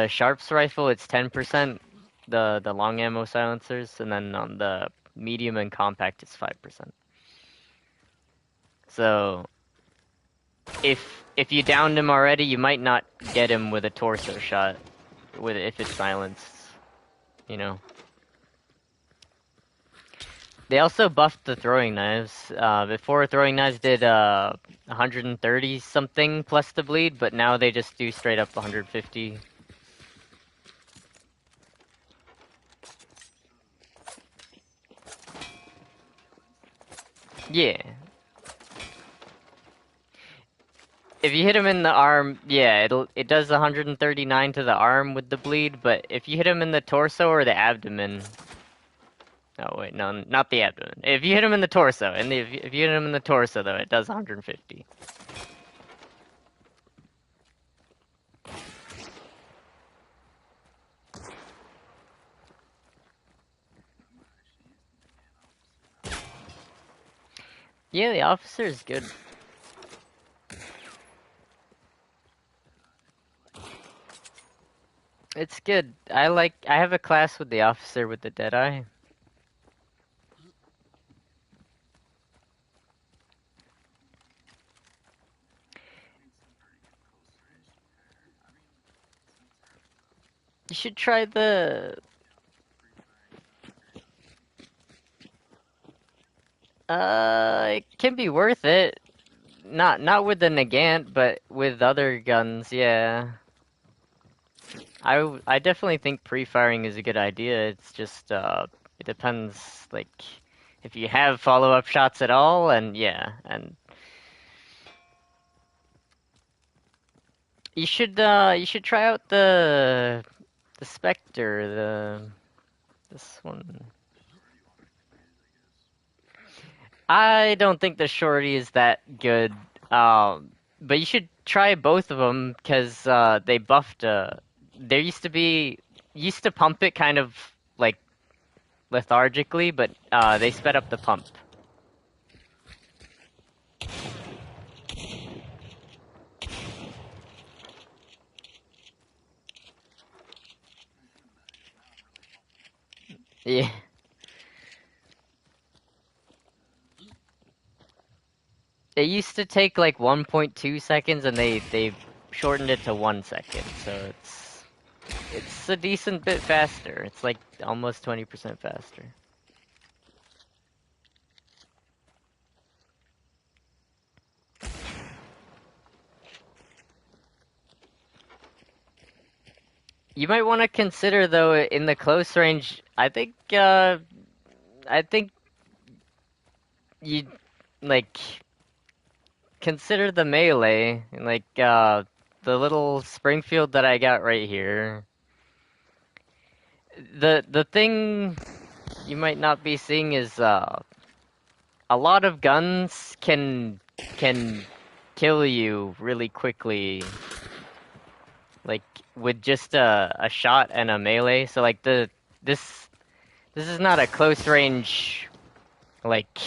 Sharps rifle, it's 10%, the long ammo silencers, and then on the medium and compact, it's 5%. So if you downed him already, you might not get him with a torso shot, with if it's silenced, you know. They also buffed the throwing knives. Before throwing knives did 130 something plus the bleed, but now they just do straight up 150. Yeah. If you hit him in the arm, yeah, it does 139 to the arm with the bleed, but if you hit him in the torso or the abdomen, oh wait, no, not the abdomen. If you hit him in the torso, and if you hit him in the torso though, it does 150. Yeah, the officer is good. It's good. I have a class with the officer with the dead eye. You should try the it can be worth it. Not with the Nagant, but with other guns, yeah. I definitely think pre-firing is a good idea. It's just it depends like if you have follow-up shots at all, and yeah, and you should try out the Spectre, this one. I don't think the shorty is that good. But you should try both of them because they buffed. There used to pump it kind of like lethargically, but they sped up the pump. Yeah, it used to take like 1.2 seconds, and they shortened it to 1 second, so it's a decent bit faster. It's like almost 20% faster. You might want to consider though in the close range. I think you like consider the melee, like the little Springfield that I got right here. The thing you might not be seeing is a lot of guns can kill you really quickly, like with just a shot and a melee. So like this this is not a close range like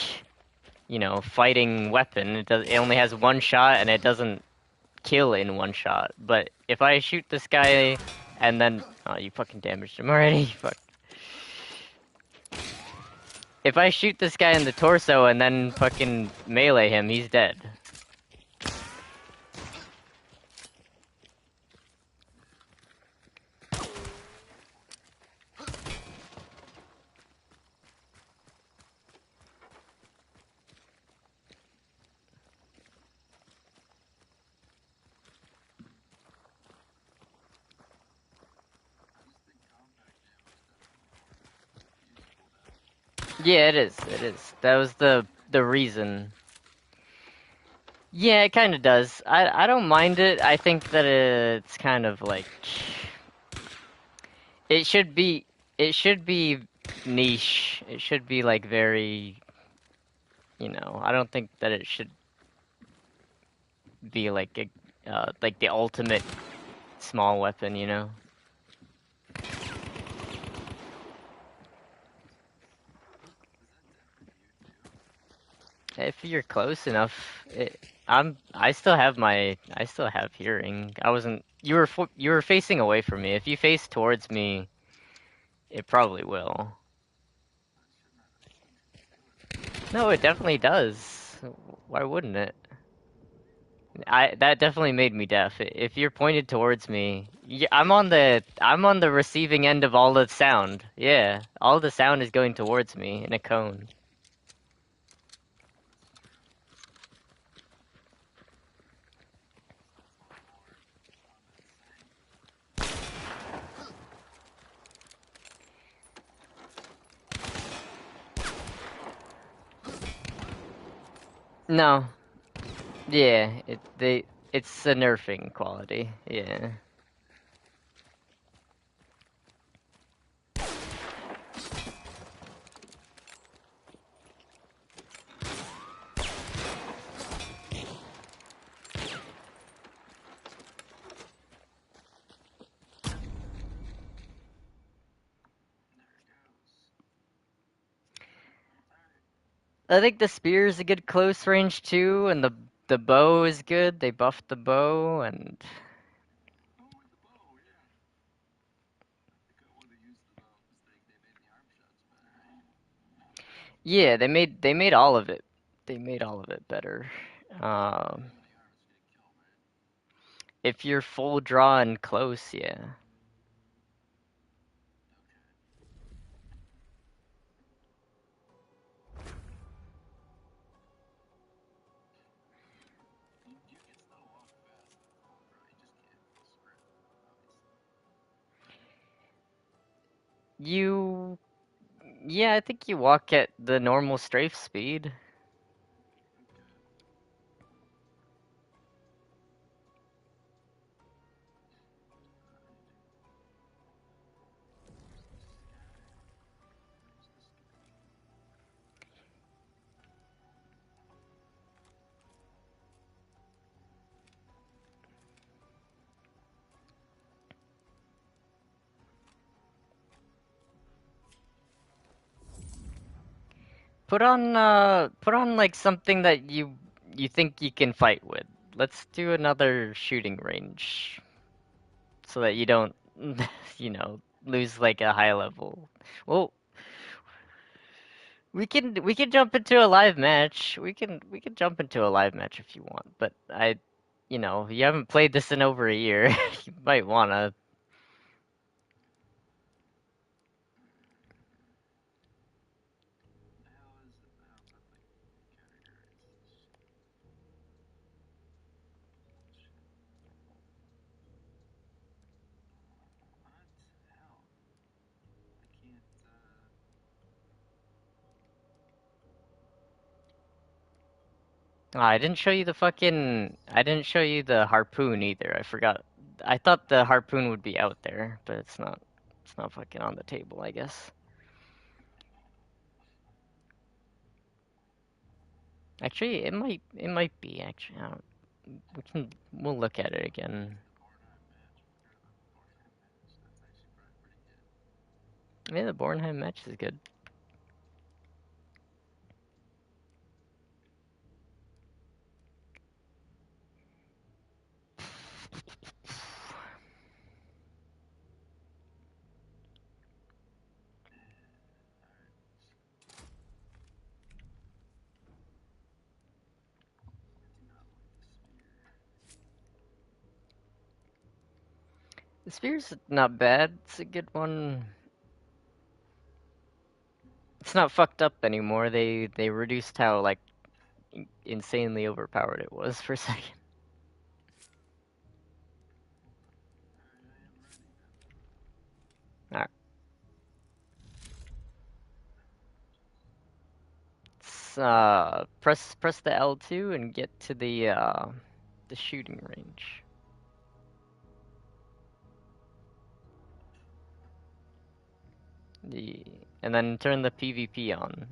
fighting weapon. It only has one shot and it doesn't kill in one shot. But if I shoot this guy and then you fucking damaged him already. Fuck. If I shoot this guy in the torso and then fucking melee him, he's dead. Yeah, it is. It is. That was the reason. Yeah, it kind of does. I don't mind it. I think that it's kind of like it should be it should be niche. It should be like very, I don't think that it should be like the ultimate small weapon, you know? If you're close enough, I still have hearing. I wasn't, you were facing away from me. If you face towards me, it probably will. No, it definitely does. Why wouldn't it? That definitely made me deaf. If you're pointed towards me, I'm on the receiving end of all the sound. Yeah, all the sound is going towards me in a cone. No, yeah, it's a nerfing quality. Yeah. I think the spear is a good close range too, and the bow is good. They buffed the bow, and yeah, they made all of it. They made all of it better. Um, if you're full draw and close, yeah. You, yeah, I think you walk at the normal strafe speed. Put on like something that you think you can fight with. Let's do another shooting range so that you don't, lose like a high level. Well, we can jump into a live match. We can jump into a live match if you want, but you haven't played this in over a year. You might wanna. I didn't show you the fucking. I didn't show you the harpoon either. I forgot. I thought the harpoon would be out there, but it's not. It's not fucking on the table, I guess. Actually, it might be. Actually, I don't, we'll look at it again. Yeah, the Bornheim match is good. The spear's not bad. It's a good one. It's not fucked up anymore. They reduced how like insanely overpowered it was for a second. Alright. Press the L2 and get to the shooting range. And then turn the PvP on.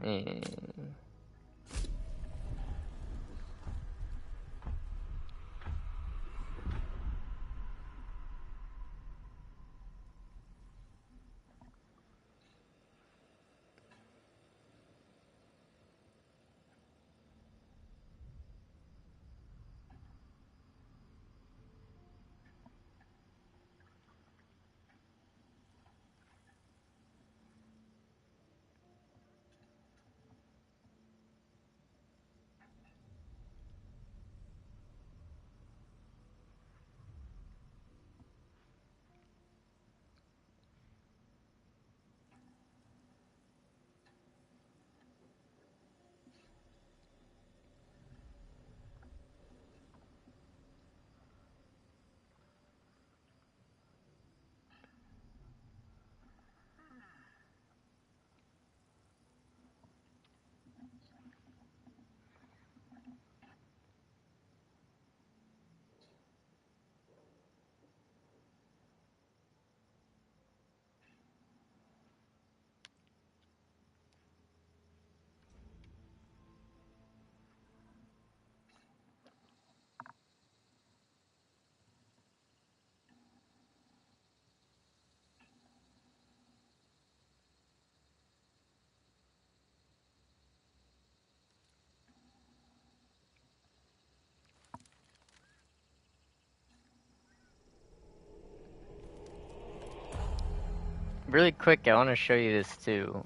Really quick, I want to show you this too.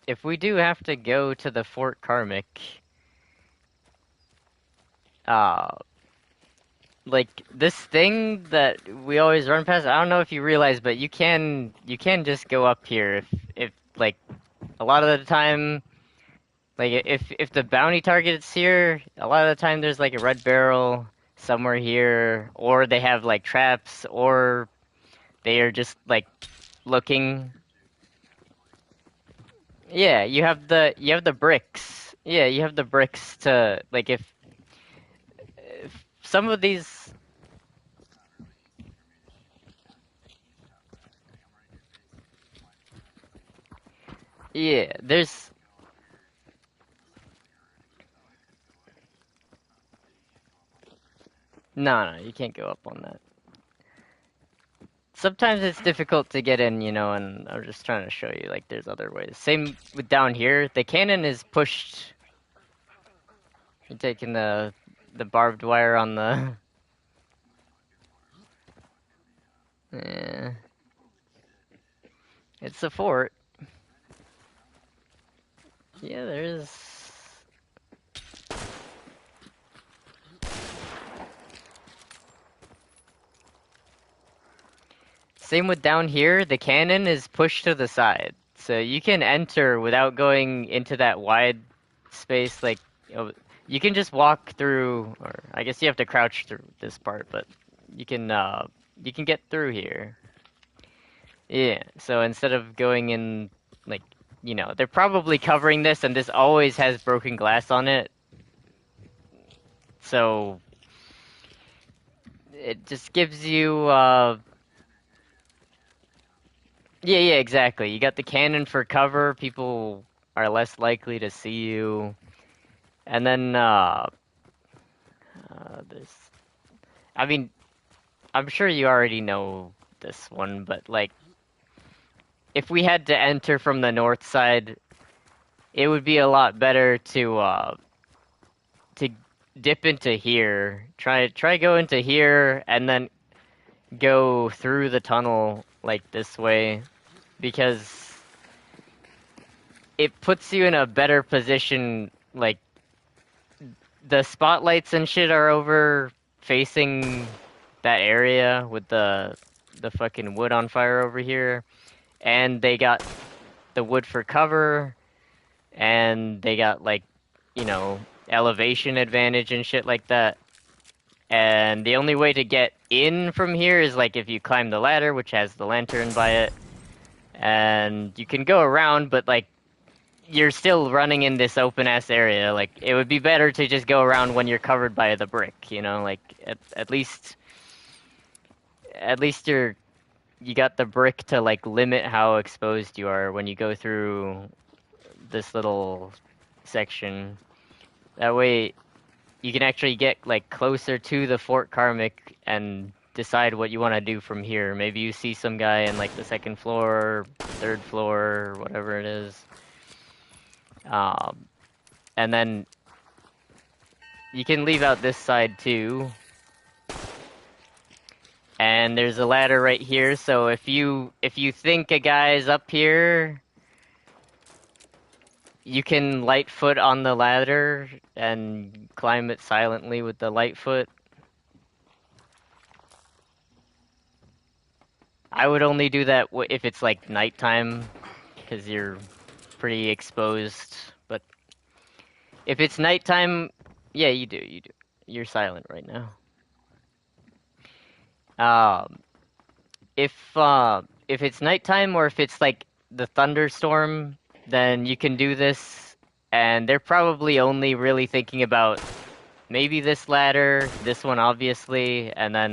If we do have to go to the Fort Karmic, uh, like this thing that we always run past, I don't know if you realize, but you can just go up here if like a lot of the time, like if the bounty target's here, a lot of the time there's like a red barrel somewhere here, or they have like traps, or they are just like looking. Yeah, you have the bricks. Yeah, you have the bricks to like if some of these. Yeah, there's no, you can't go up on that. Sometimes it's difficult to get in, and I'm just trying to show you like there's other ways. Same with down here. The cannon is pushed. You're taking the barbed wire on the. Yeah, it's a fort. Yeah, there's. Same with down here, the cannon is pushed to the side. So you can enter without going into that wide space. Like, you can just walk through, or I guess you have to crouch through this part, but you can get through here. Yeah, so instead of going in, like, they're probably covering this, and this always has broken glass on it. So it just gives you, yeah, exactly. You got the cannon for cover. People are less likely to see you. And then, there's, I mean, I'm sure you already know this one, but like, if we had to enter from the north side, it would be a lot better to dip into here. Try go into here and then go through the tunnel like this way, because it puts you in a better position. Like, the spotlights and shit are over facing that area with the the fucking wood on fire over here, and they got the wood for cover, and they got like, you know, elevation advantage and shit like that. And the only way to get in from here is like if you climb the ladder, which has the lantern by it, and you can go around, but like you're still running in this open ass area. Like it would be better to just go around when you're covered by the brick, you know, like at least you got the brick to like limit how exposed you are when you go through this little section. That way you can actually get like closer to the Fort Karmic and decide what you want to do from here. Maybe you see some guy in like the second floor, third floor, whatever it is. And then you can leave out this side too. And there's a ladder right here, so if you think a guy's up here, you can light foot on the ladder and climb it silently with the light foot. I would only do that if it's like nighttime, because you're pretty exposed. But if it's nighttime, yeah, you do. You're silent right now. Um, if it's nighttime or if it's like the thunderstorm, then you can do this, and they're probably only really thinking about maybe this ladder, this one obviously, and then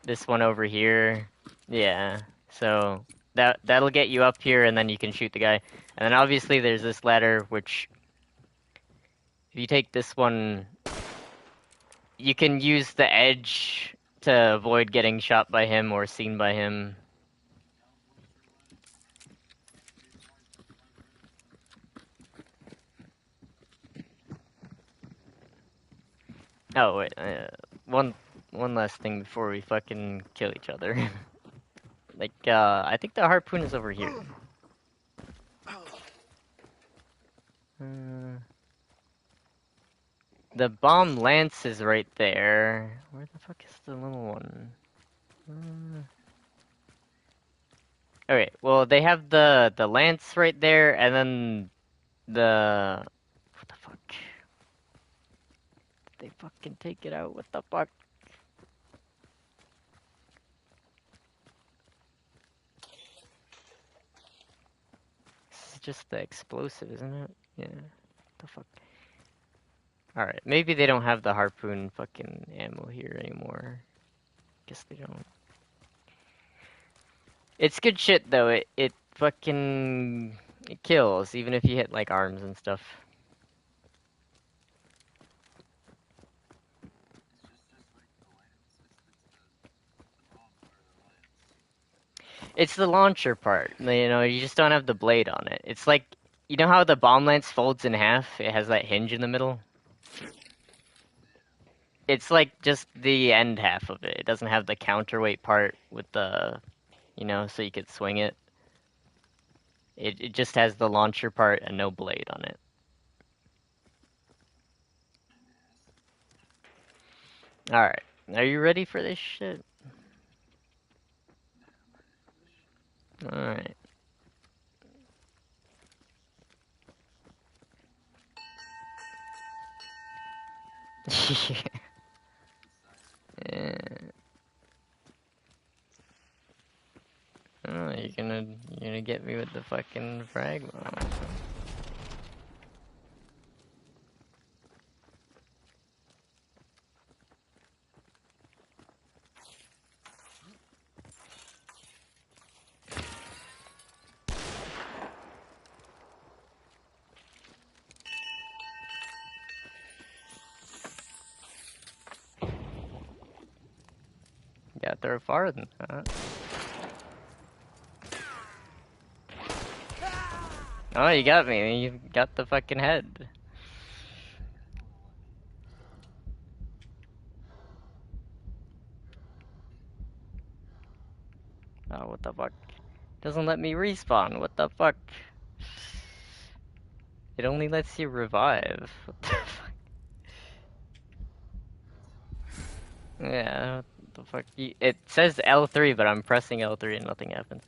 this one over here. Yeah, so that'll get you up here, and then you can shoot the guy. And then obviously there's this ladder, which if you take this one, you can use the edge to avoid getting shot by him or seen by him. Oh wait, one last thing before we fucking kill each other. Like, I think the harpoon is over here. The bomb lance is right there. Where the fuck is the little one? Okay, well they have the lance right there, and then the what the fuck? Did they fucking take it out? What the fuck? This is just the explosive, isn't it? Yeah. What the fuck? Alright, maybe they don't have the harpoon fucking ammo here anymore. Guess they don't. It's good shit though. It fucking it kills even if you hit like arms and stuff. It's the launcher part. You know, you just don't have the blade on it. It's like, you know how the bomb lance folds in half? It has that hinge in the middle. It's like just the end half of it. It doesn't have the counterweight part with the, you know, so you could swing it. It just has the launcher part and no blade on it. Alright, are you ready for this shit? Alright. Yeah. Oh, you're gonna get me with the fucking frag bomb. Got there far than that. Oh, you got me. You got the fucking head. Oh, what the fuck? Doesn't let me respawn. What the fuck? It only lets you revive. What the fuck? Yeah, The fuck? It says L3, but I'm pressing L3 and nothing happens.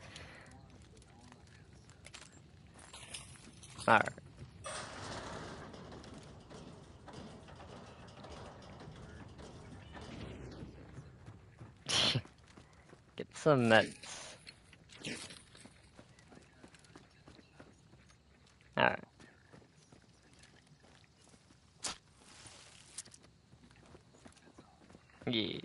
Alright. Get some meds. Alright. Yeah.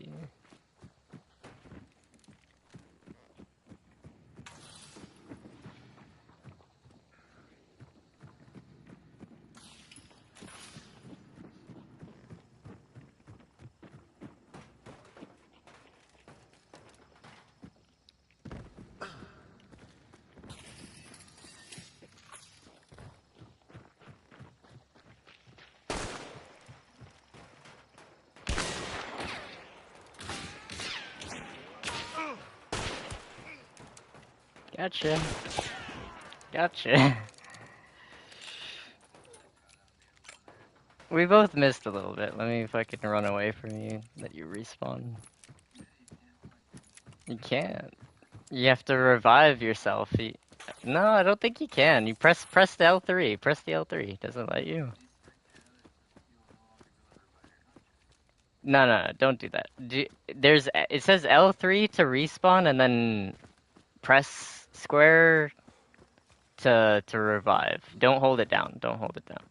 Gotcha. Gotcha. We both missed a little bit. Let me fucking run away from you. Let you respawn. You can't. You have to revive yourself. No, I don't think you can. You press the L3. Press the L3. It doesn't let you. No, don't do that. It says L3 to respawn and then press square to revive. Don't hold it down. Don't hold it down.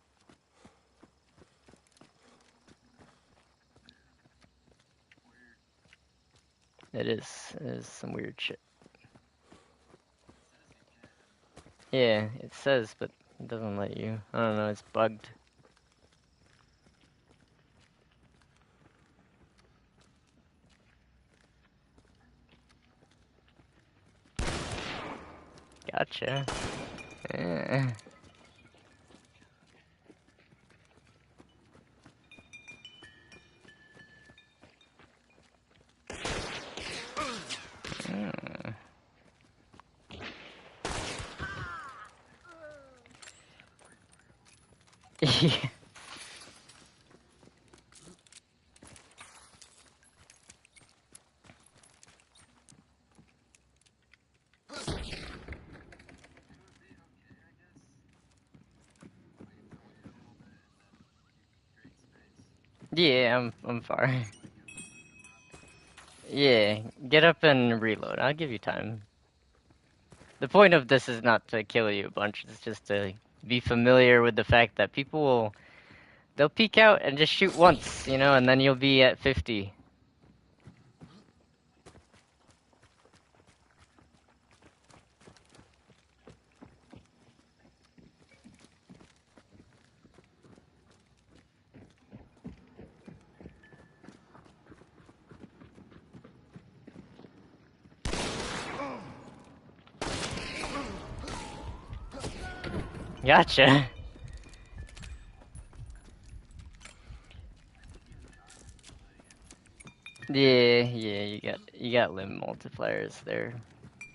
It is some weird shit. Yeah, it says, but it doesn't let you. I don't know, it's bugged. Gotcha. Yeah. Mm. Yeah. Yeah, I'm far. Yeah, get up and reload. I'll give you time. The point of this is not to kill you a bunch, it's just to be familiar with the fact that they'll peek out and just shoot once, and then you'll be at 50. Gotcha. Yeah, you got limb multipliers there.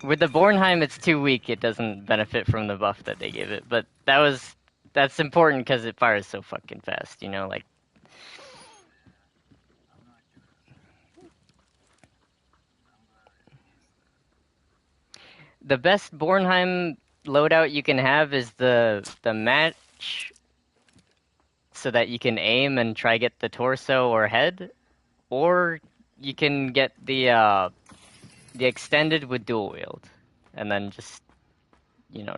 With the Bornheim, it's too weak. It doesn't benefit from the buff that they give it. But that's important because it fires so fucking fast. Like the best Bornheim loadout you can have is the match, so that you can aim and try get the torso or head, or you can get the extended with dual wield, and then just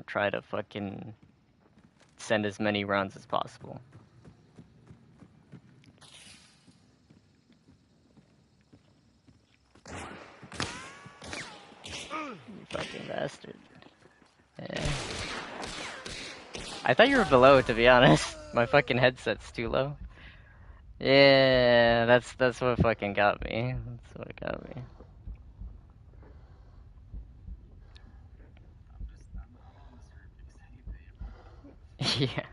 try to fucking send as many rounds as possible. You fucking bastard. Yeah. I thought you were below, to be honest. My fucking headset's too low. Yeah, that's what fucking got me. That's what got me. Yeah.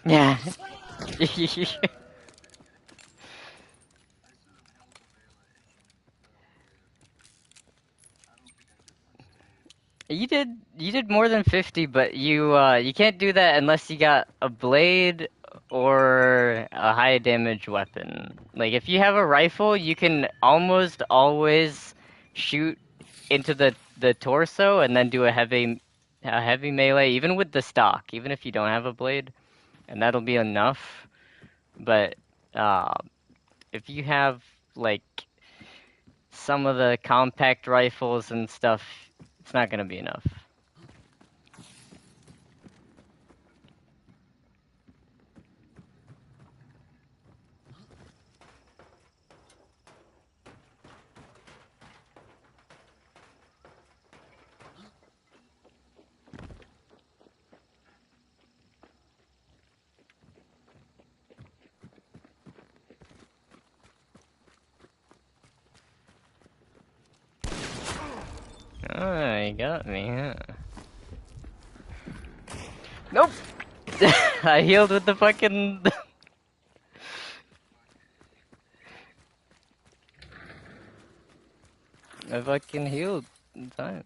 Yeah. You did more than 50, but you can't do that unless you got a blade or a high damage weapon. Like if you have a rifle, you can almost always shoot into the torso and then do a heavy melee even with the stock, even if you don't have a blade, and that'll be enough. But uh if you have like some of the compact rifles and stuff, it's not gonna be enough. Oh, you got me, huh? Nope! I healed with the fucking... I fucking healed in time.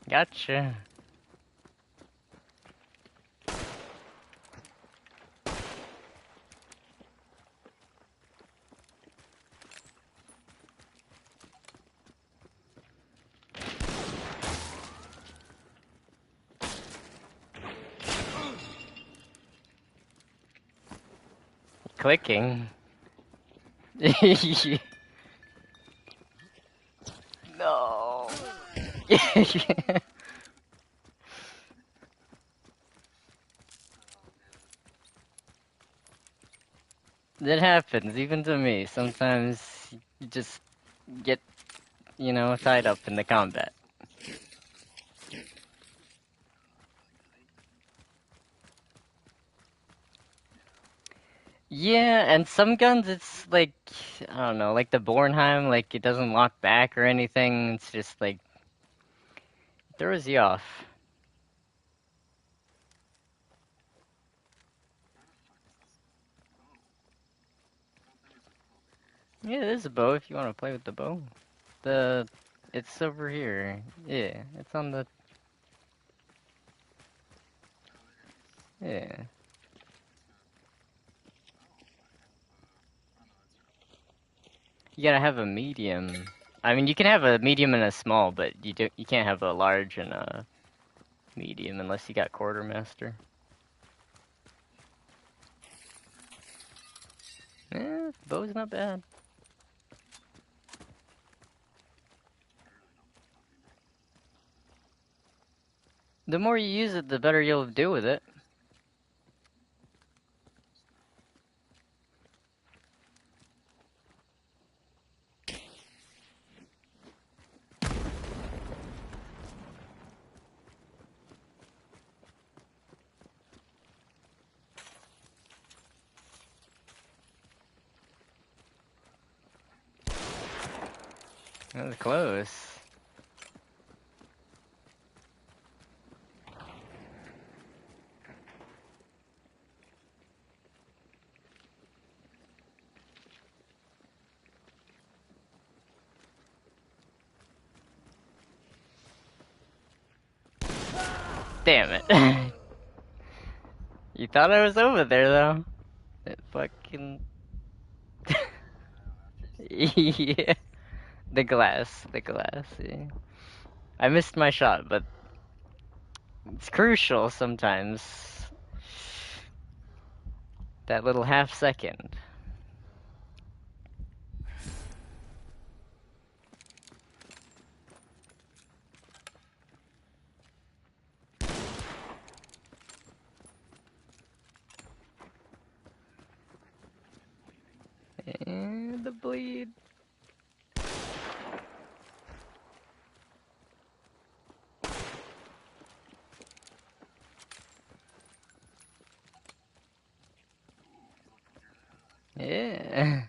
Gotcha. Clicking. No. That happens, even to me. Sometimes you just get, tied up in the combat. Yeah, and some guns, it's like, I don't know, like the Bornheim, like it doesn't lock back or anything. It's just like, throws you off. Yeah, there's a bow if you want to play with the bow. The, it's over here. Yeah, it's on the, yeah. You gotta have a medium. I mean, you can have a medium and a small, but you can't have a large and a medium unless you got quartermaster. Bow's not bad. The more you use it, the better you'll do with it. That was close. Damn it. You thought I was over there, though. It fucking... Yeah. The glass, yeah. I missed my shot, but it's crucial sometimes. That little half second. And the bleed. Yeah.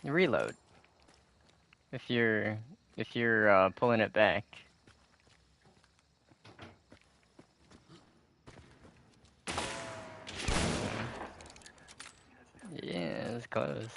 Reload. If you're pulling it back. Yeah, it's close.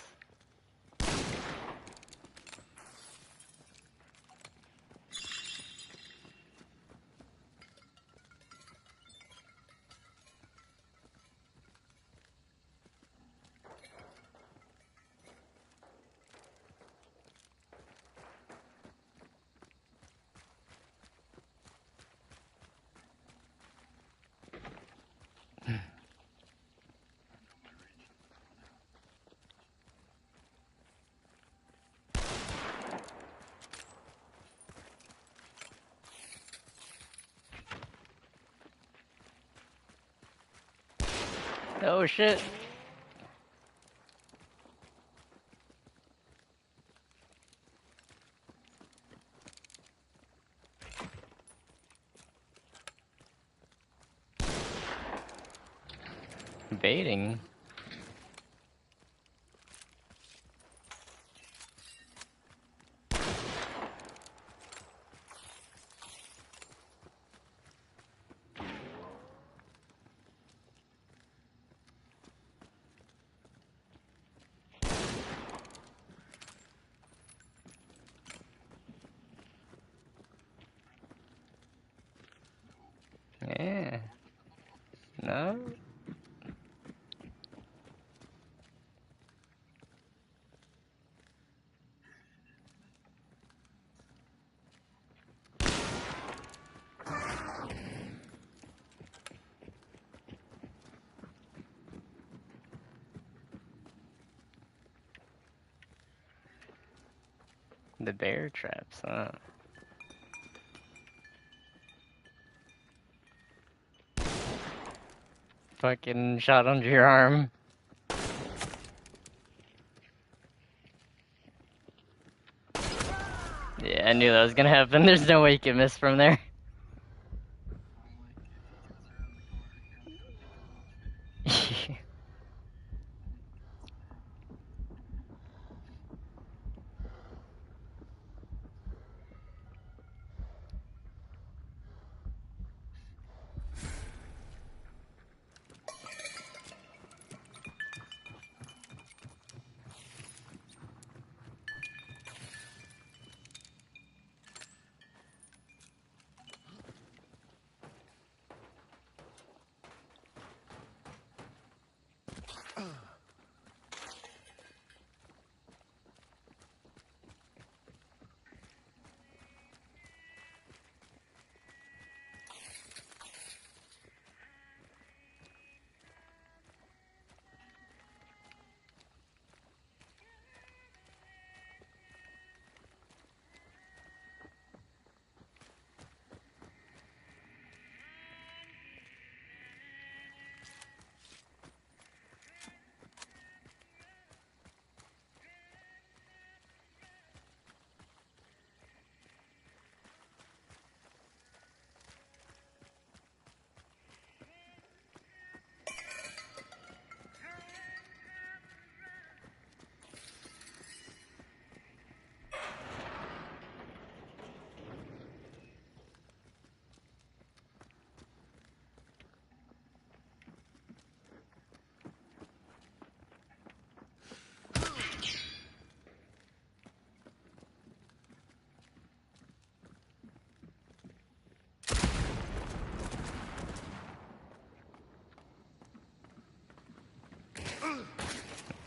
Oh shit. Baiting. Yeah. No? The bear traps, huh? Fucking shot under your arm. Yeah, I knew that was gonna happen. There's no way you can miss from there.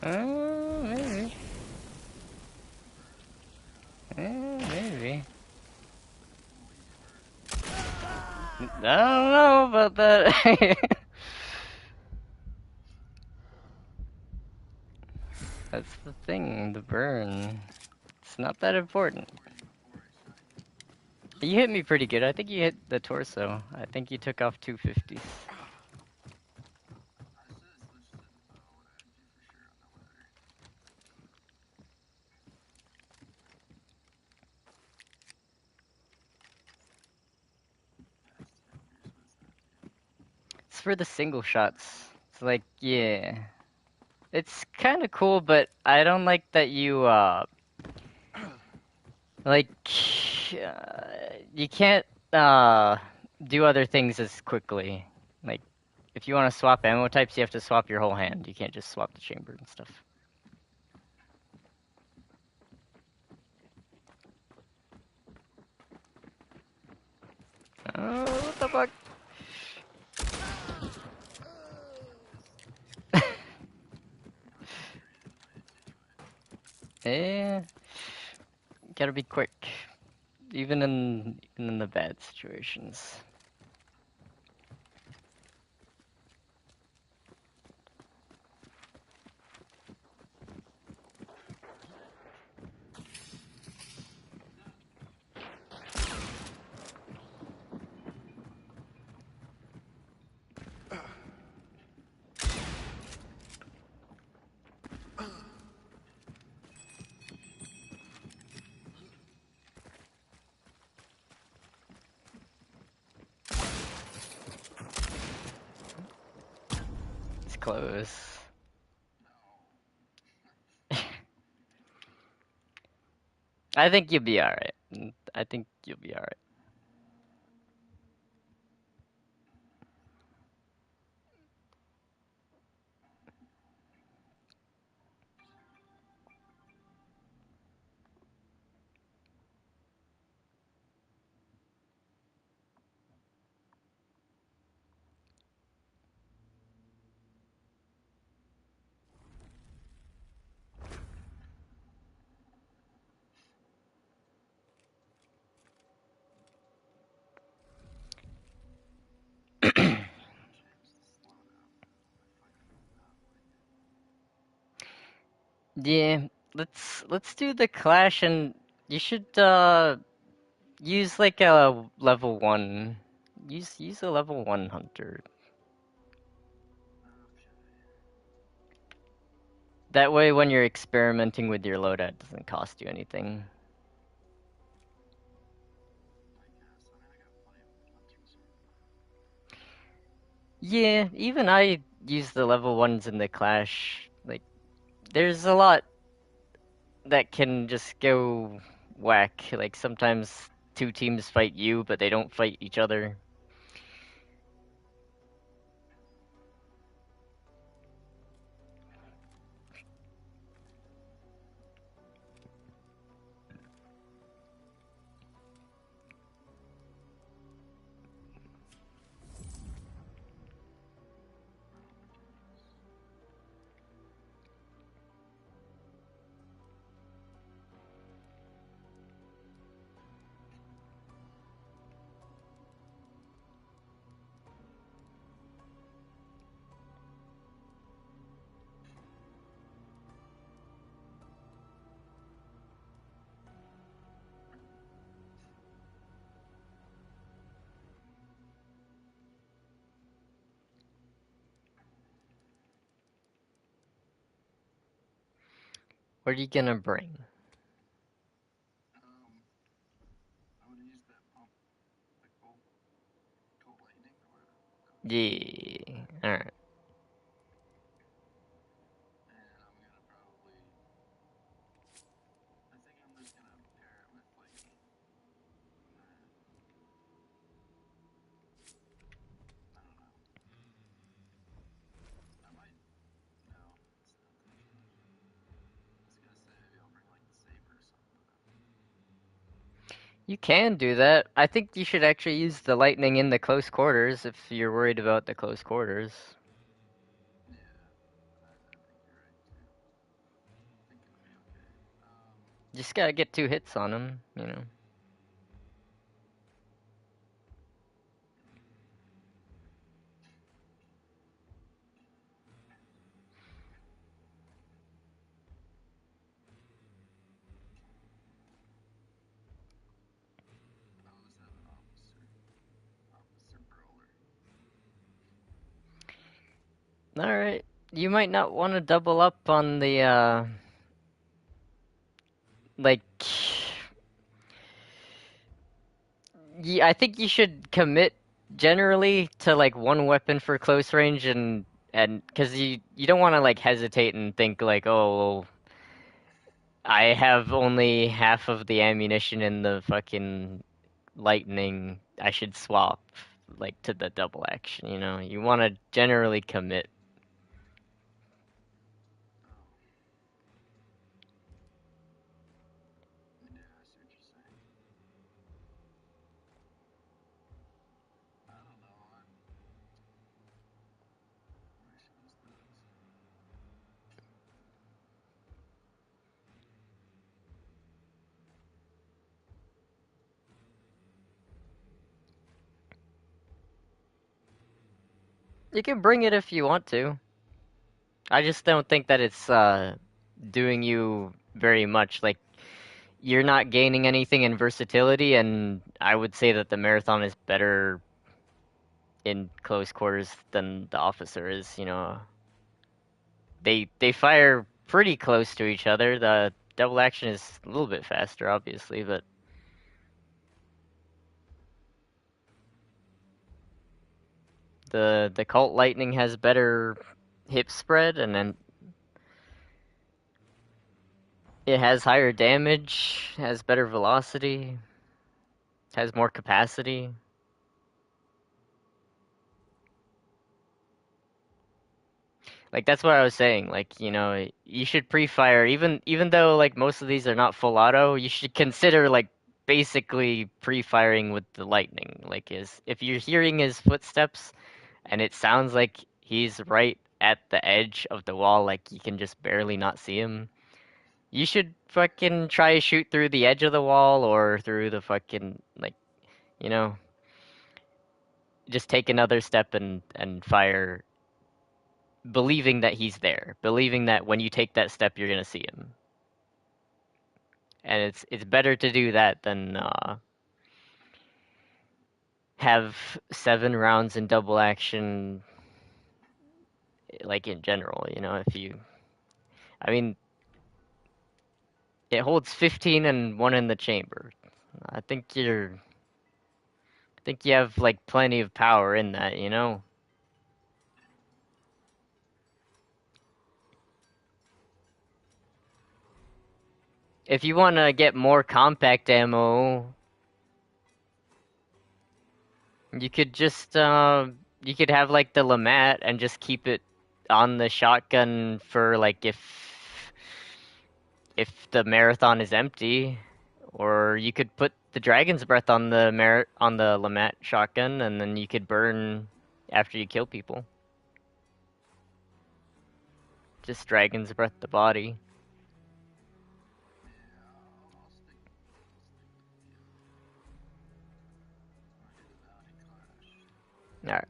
Maybe. Maybe. I don't know about that. That's the thing, the burn. It's not that important. You hit me pretty good. I think you hit the torso. I think you took off 250s. It's for the single shots. It's like, yeah. It's kind of cool, but I don't like that you, like, you can't, do other things as quickly. Like, if you want to swap ammo types, you have to swap your whole hand. You can't just swap the chamber and stuff. Oh, what the fuck? Yeah, gotta be quick, even in the bad situations. It's close. I think you'll be alright. I think you'll be alright. Yeah, let's do the clash, and you should use like a level 1. Use a level 1 hunter. That way when you're experimenting with your loadout, it doesn't cost you anything. Yeah, even I use the level 1s in the clash. Like, there's a lot that can just go whack. Like, sometimes two teams fight you, but they don't fight each other. What are you gonna bring? Yeah, alright. You can do that. I think you should actually use the lightning in the close quarters if you're worried about the close quarters. Just gotta get 2 hits on him, you know. Alright. You might not want to double up on the, like... Yeah, I think you should commit generally to like one weapon for close range and because you don't want to like hesitate and think like, oh, well, I have only half of the ammunition in the fucking lightning. I should swap like to the double action, you know? You want to generally commit. You can bring it if you want to. I just don't think that it's doing you very much. Like you're not gaining anything in versatility, and I would say that the marathon is better in close quarters than the officer is. You know, they fire pretty close to each other. The double action is a little bit faster, obviously, but the Cult Lightning has better hip spread, and then it has higher damage, has better velocity, has more capacity. Like that's what I was saying. Like, you know, you should pre-fire even though like most of these are not full auto, you should consider like basically pre-firing with the lightning. Like is if you're hearing his footsteps and it sounds like he's right at the edge of the wall, like you can just barely not see him. You should fucking try to shoot through the edge of the wall or through the fucking like, you know, just take another step and fire believing that he's there, believing that when you take that step you're gonna see him. And it's better to do that than have 7 rounds in double action, like in general. You know, if you, I mean, it holds 15 and one in the chamber. I think I think you have like plenty of power in that. You know, if you want to get more compact ammo, you could just you could have like the Lamat and just keep it on the shotgun for like if the marathon is empty, or you could put the Dragon's Breath on the on the Lamat shotgun, and then you could burn after you kill people. Just Dragon's Breath the body. Alright.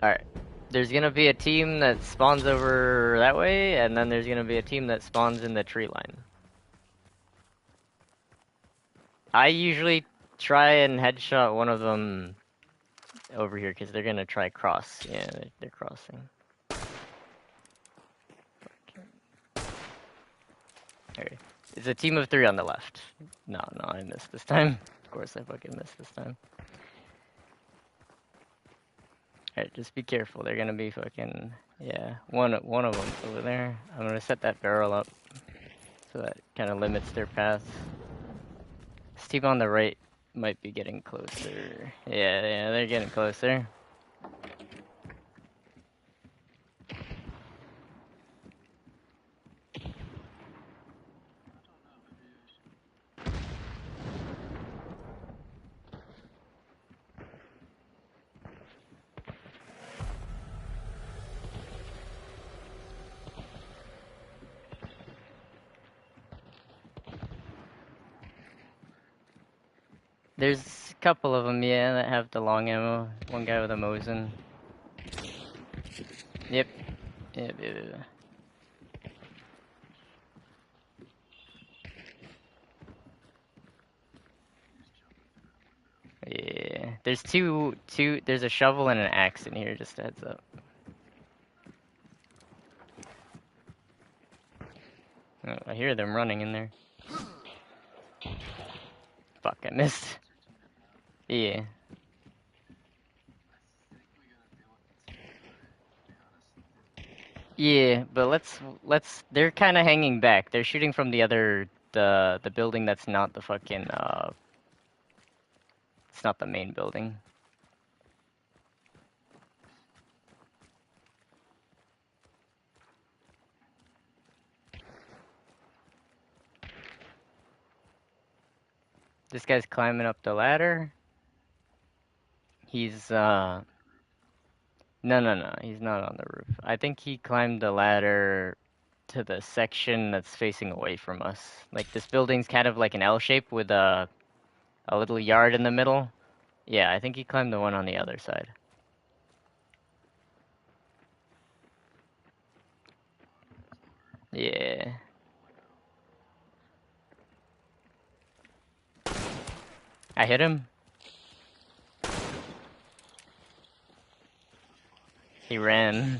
Alright. There's gonna be a team that spawns over that way, and then there's gonna be a team that spawns in the tree line. I usually try and headshot one of them over here, because they're gonna try cross. Yeah, they're crossing. Okay. It's a team of 3 on the left. No, I missed this time. Of course I fucking missed this time. Alright, just be careful. They're gonna be fucking... Yeah, one of them's over there. I'm gonna set that barrel up so that kind of limits their path. This team on the right might be getting closer. Yeah, they're getting closer. There's a couple of them, yeah, that have the long ammo. One guy with a Mosin. Yep. Yep. Yeah. There's two, there's a shovel and an axe in here, just a heads up. Oh, I hear them running in there. Fuck, I missed. Yeah. Yeah, but let's they're kind of hanging back. They're shooting from the other the building that's not the fucking it's not the main building. This guy's climbing up the ladder. He's no, he's not on the roof. I think he climbed the ladder to the section that's facing away from us. Like this building's kind of like an L shape with a little yard in the middle. Yeah, I think he climbed the one on the other side. Yeah. I hit him. He ran.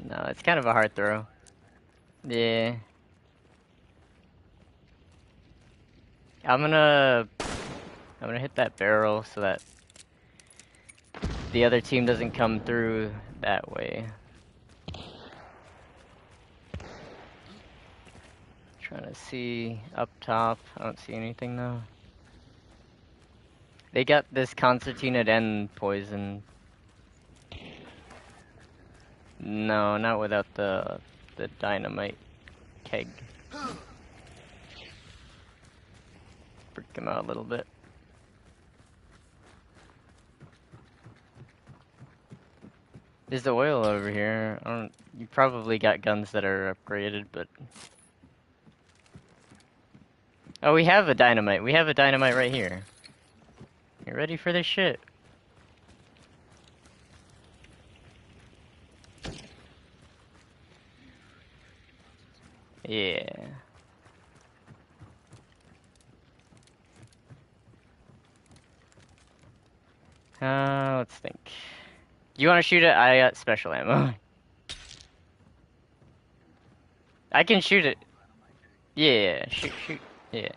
No, it's kind of a hard throw. Yeah. I'm gonna hit that barrel so that the other team doesn't come through that way. Trying to see up top. I don't see anything though. They got this concertina den poison. No, not without the dynamite keg. Freak him out a little bit. There's the oil over here. You probably got guns that are upgraded, but... Oh, we have a dynamite. We have a dynamite right here. You ready for this shit? Yeah. Let's think. You want to shoot it? I got special ammo. I can shoot it. Yeah, shoot. Yeah.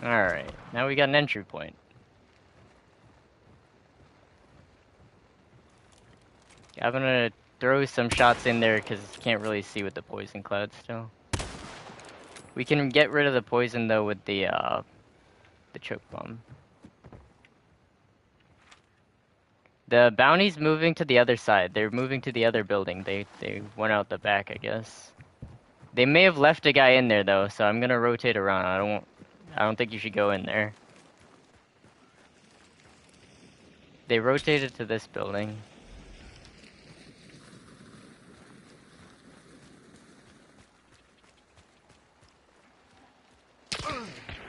Alright, now we got an entry point. I'm gonna throw some shots in there because you can't really see with the poison cloud still. We can get rid of the poison though with the choke bomb. The bounty's moving to the other side. They're moving to the other building. They went out the back, I guess. They may have left a guy in there though, so I'm gonna rotate around. I don't think you should go in there. They rotated to this building.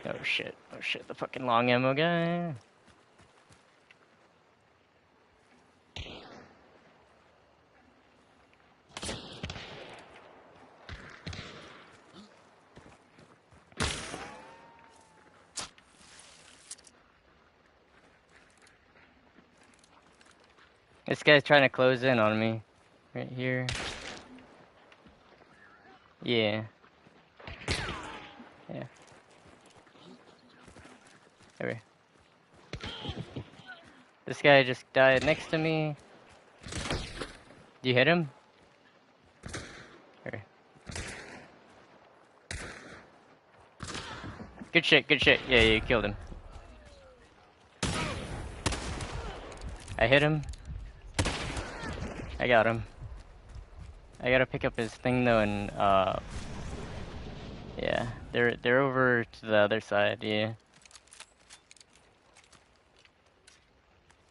Oh shit, the fucking long ammo guy. This guy's trying to close in on me. Right here. Yeah. Yeah. Over. This guy just died next to me. You hit him? Here. Good shit, good shit. Yeah, you killed him. I hit him. I got him. I gotta pick up his thing though, and yeah, they're over to the other side. Yeah,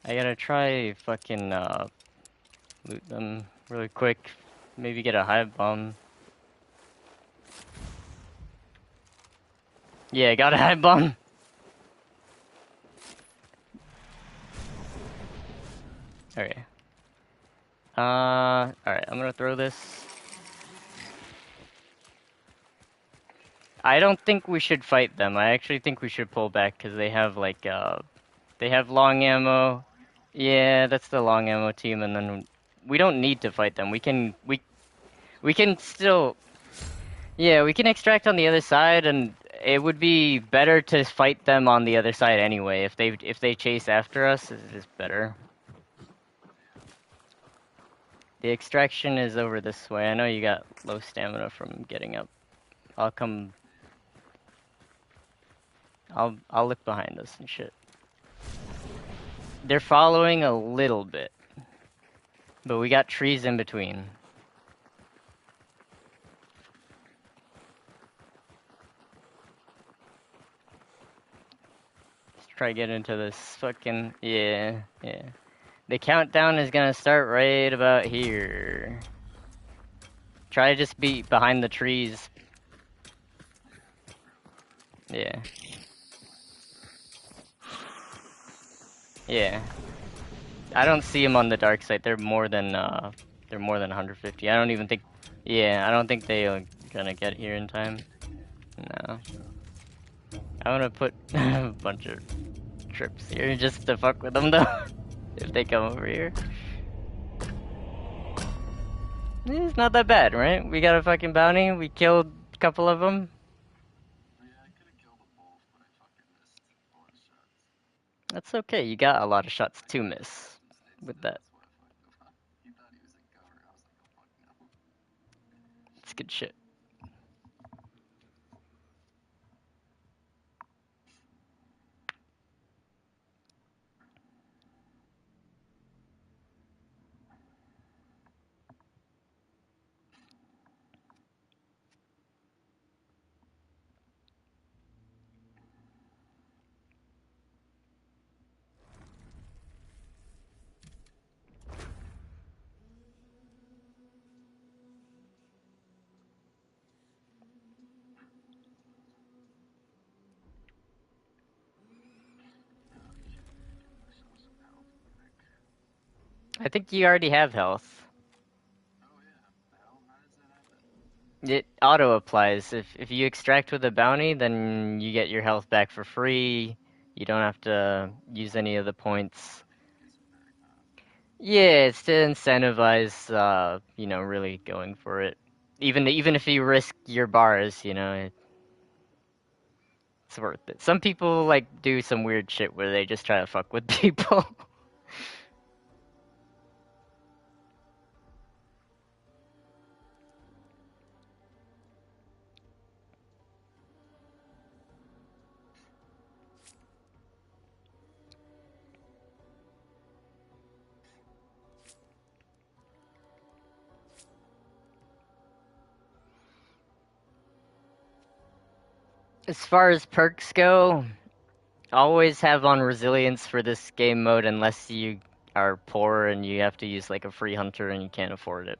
I gotta try fucking loot them really quick. Maybe get a hive bomb. Yeah, got a hive bomb. Okay. Alright, I'm gonna throw this. I don't think we should fight them. I actually think we should pull back because they have like they have long ammo. Yeah, that's the long ammo team, and then we don't need to fight them. We can still, yeah, we can extract on the other side, and it would be better to fight them on the other side anyway. If they chase after us, it's just better. The extraction is over this way. I know you got low stamina from getting up. I'll come. I'll look behind us and shit. They're following a little bit, but we got trees in between. Let's try to get into this fucking, yeah. The countdown is gonna start right about here. Try to just be behind the trees. Yeah. Yeah. I don't see them on the dark side. They're more than 150. I don't even think, yeah, I don't think they're gonna get here in time. No. I'm gonna put a bunch of trips here just to fuck with them though. If they come over here. It's not that bad, right? We got a fucking bounty. We killed a couple of them. That's okay. You got a lot of shots to miss with that. It's good shit. I think you already have health. It auto applies. If you extract with a bounty, then you get your health back for free. You don't have to use any of the points. Yeah, it's to incentivize, really going for it. Even if you risk your bars, it's worth it. Some people like do some weird shit where they just try to fuck with people. As far as perks go, always have on resilience for this game mode unless you are poor and you have to use like a free hunter and you can't afford it.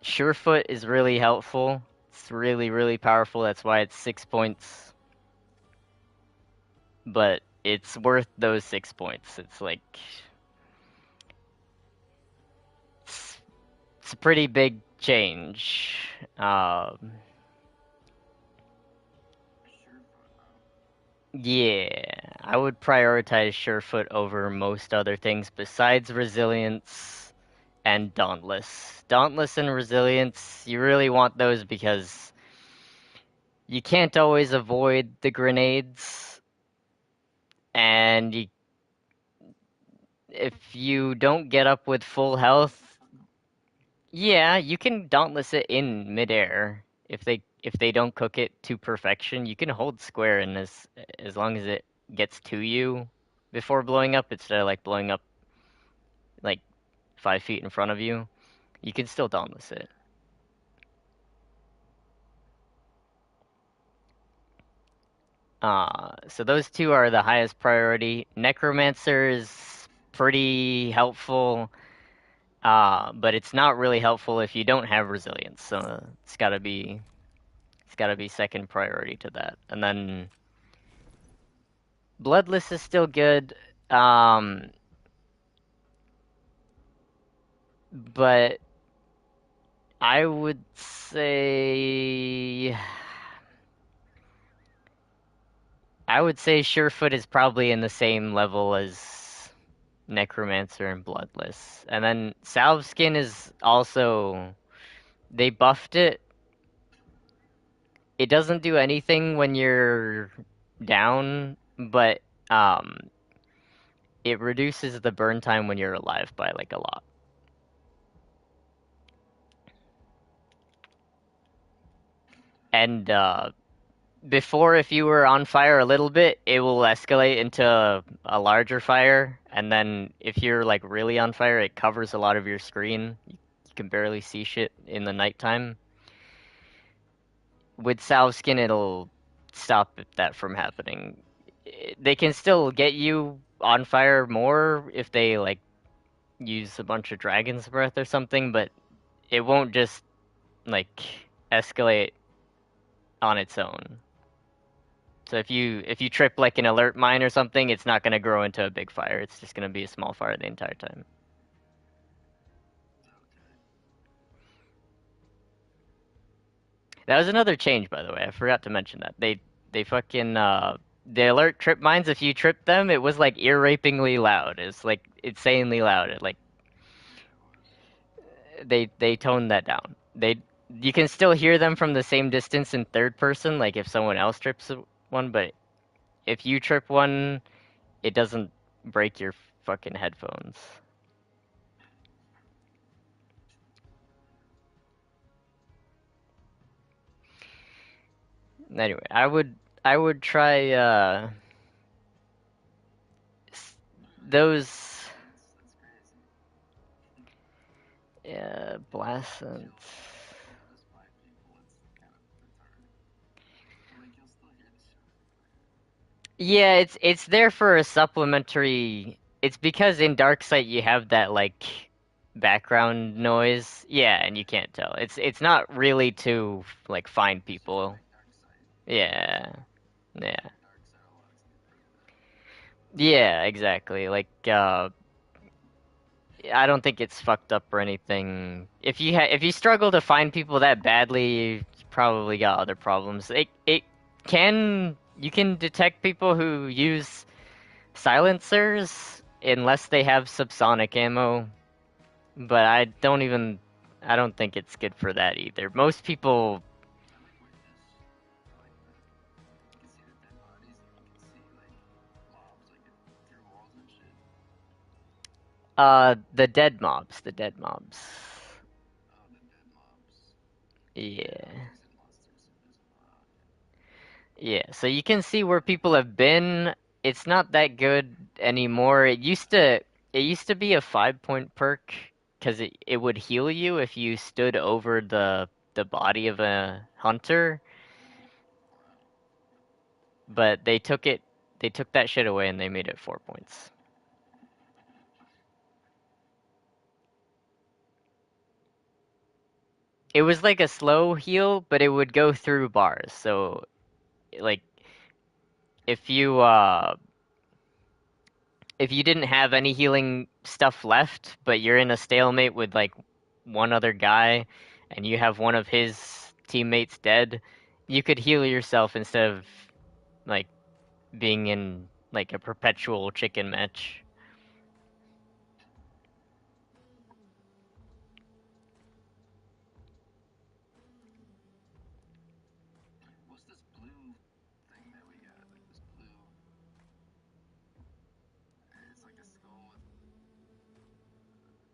Surefoot is really helpful. It's really, really powerful. That's why it's 6 points. But it's worth those 6 points. It's like it's a pretty big change. Yeah, I would prioritize Surefoot over most other things besides Resilience and Dauntless. Dauntless and Resilience, you really want those because you can't always avoid the grenades, and if you don't get up with full health, yeah, you can Dauntless it in midair. If they don't cook it to perfection, you can hold square and as long as it gets to you before blowing up instead of like blowing up like 5 feet in front of you, you can still Dauntless it. So those two are the highest priority. Necromancer is pretty helpful, but it's not really helpful if you don't have resilience. So it's gotta be second priority to that. And then Bloodless is still good, um, but I would say Surefoot is probably in the same level as Necromancer and Bloodless. And then Salve Skin is also they buffed it. It doesn't do anything when you're down, but um it reduces the burn time when you're alive by like a lot. And before, if you were on fire a little bit, it will escalate into a larger fire, and then if you're like really on fire, it covers a lot of your screen. You can barely see shit in the nighttime. With Salve Skin, it'll stop that from happening. They can still get you on fire more if they like use a bunch of Dragon's Breath or something, but it won't just like escalate on its own. So if you trip like an alert mine or something, it's not gonna grow into a big fire. It's just gonna be a small fire the entire time. That was another change, by the way. I forgot to mention that. They fucking the alert trip mines, if you trip them, it was like ear-rapingly loud. It's like insanely loud. Like they toned that down. You can still hear them from the same distance in third person, like if someone else trips one, but if you trip one, it doesn't break your fucking headphones. Anyway, I would try those Blasphemous. Yeah, it's there for a supplementary. It's because in Darksight you have that like background noise. Yeah, and you can't tell. It's not really to like find people. Yeah. Yeah. Yeah, exactly. Like I don't think it's fucked up or anything. If you struggle to find people that badly, you probably got other problems. It can you can detect people who use silencers unless they have subsonic ammo, but I don't think it's good for that either. Most people the dead mobs. Yeah. Yeah, so you can see where people have been. It's not that good anymore. It used to be a 5 point perk because it would heal you if you stood over the body of a hunter, but they took that shit away and they made it 4 points. It was like a slow heal, but it would go through bars. So like if you uh if you didn't have any healing stuff left, but you're in a stalemate with like one other guy and you have one of his teammates dead, you could heal yourself instead of like being in like a perpetual chicken match. What's this blue thing that we got? Like this blue. It's like a skull with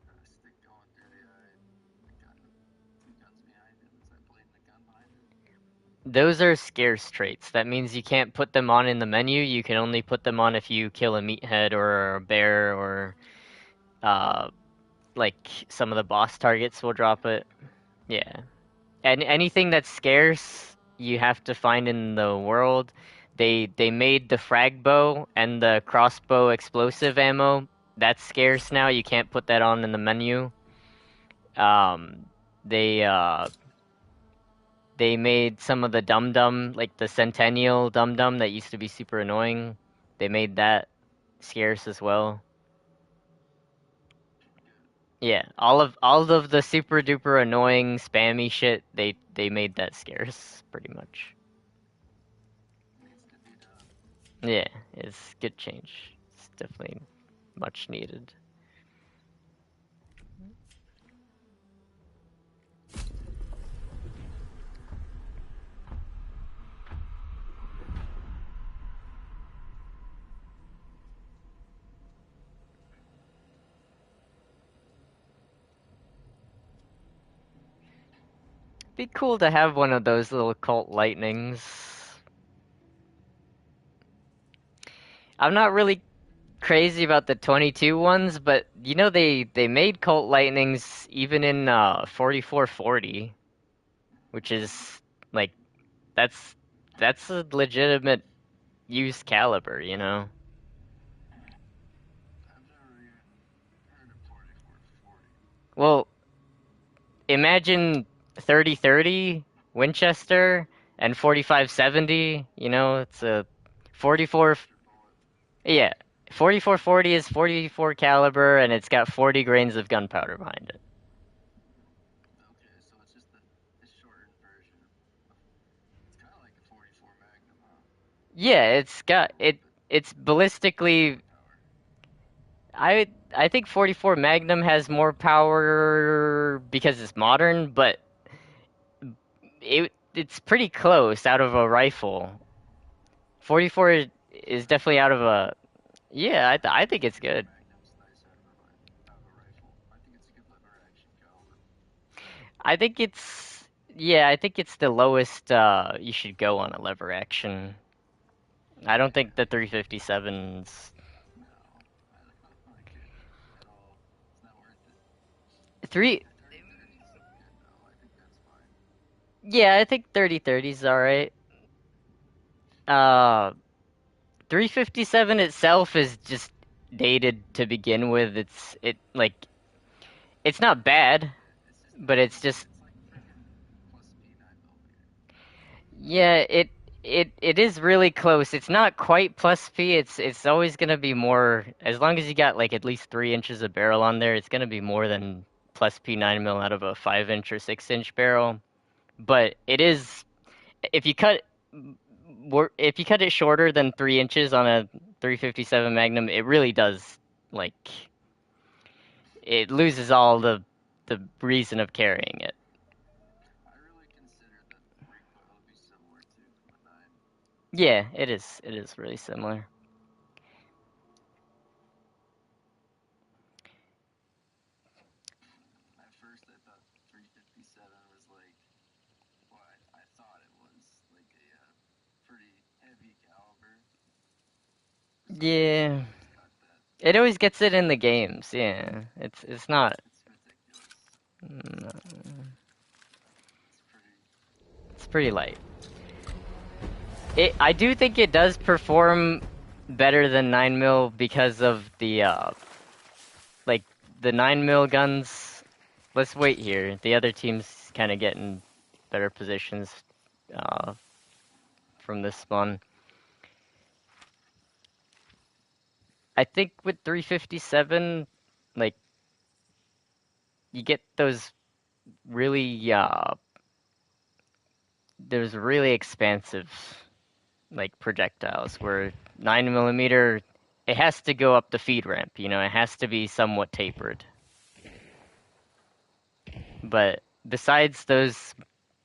a stick going through the eye. A gun, two guns behind it. Is that blade and a gun behind it? Those are scarce traits. That means you can't put them on in the menu. You can only put them on if you kill a meathead or a bear or uh like some of the boss targets will drop it. Yeah. And anything that's scarce, you have to find in the world. They made the frag bow and the crossbow explosive ammo. That's scarce now. You can't put that on in the menu. Um, they uh they made some of the dum dum, like the Centennial dum dum that used to be super annoying. They made that scarce as well. Yeah, all of the super duper annoying spammy shit, they made that scarce pretty much. Needs to be done. Yeah, it's good change. It's definitely much needed. Be cool to have one of those little cult lightnings. I'm not really crazy about the 22 ones, but you know they made cult lightnings even in 4440, which is like that's that's a legitimate use caliber, you know. I've never even heard of 4440. Well, imagine 3030 Winchester and 4570, you know, it's a 44. Extra bullet. Yeah, 4440 is 44 caliber and it's got 40 grains of gunpowder behind it. Okay, so it's just the shortened version. It's kind of like a 44 Magnum, huh? Yeah, it's got it. But It's more ballistically. gunpowder. I think 44 Magnum has more power because it's modern, but it's pretty close out of a rifle. 44 is definitely out of a. Yeah, I think it's 44 good. Magnum's nice out of a rifle. I think it's a good lever action caliber. I think it's yeah, I think it's the lowest you should go on a lever action. I don't think the 357's No, I don't like it at all. It's not worth it. three. The 3030's good though. I think that's fine. Yeah, I think 3030's all right. Uh, 357 itself is just dated to begin with. It's not bad, It's just but it's just it's like freaking plus P 9 millimeter. yeah, it is really close. It's not quite plus P. It's always gonna be more as long as you got like at least 3 inches of barrel on there. It's gonna be more than plus P 9 mil out of a 5 inch or 6 inch barrel. But it is if you cut if you cut it shorter than 3 inches on a 357 Magnum, it really does like it loses all the reason of carrying it. I really consider the recoil to be similar to the 9. Yeah, it is. It is really similar. At first, I thought 357 was like, well, I thought it was like a pretty heavy caliber. For some reason, Yeah, I always thought that. it always gets it in the games. Yeah, it's not. It's ridiculous. mm, It's pretty. It's pretty light. I do think it does perform better than 9 mil because of the like the 9 mil guns. Let's wait here. The other team's kind of getting better positions uh, from this spawn. I think with 357, like you get really those really expansive like projectiles where 9mm, it has to go up the feed ramp, you know, it has to be somewhat tapered. But besides those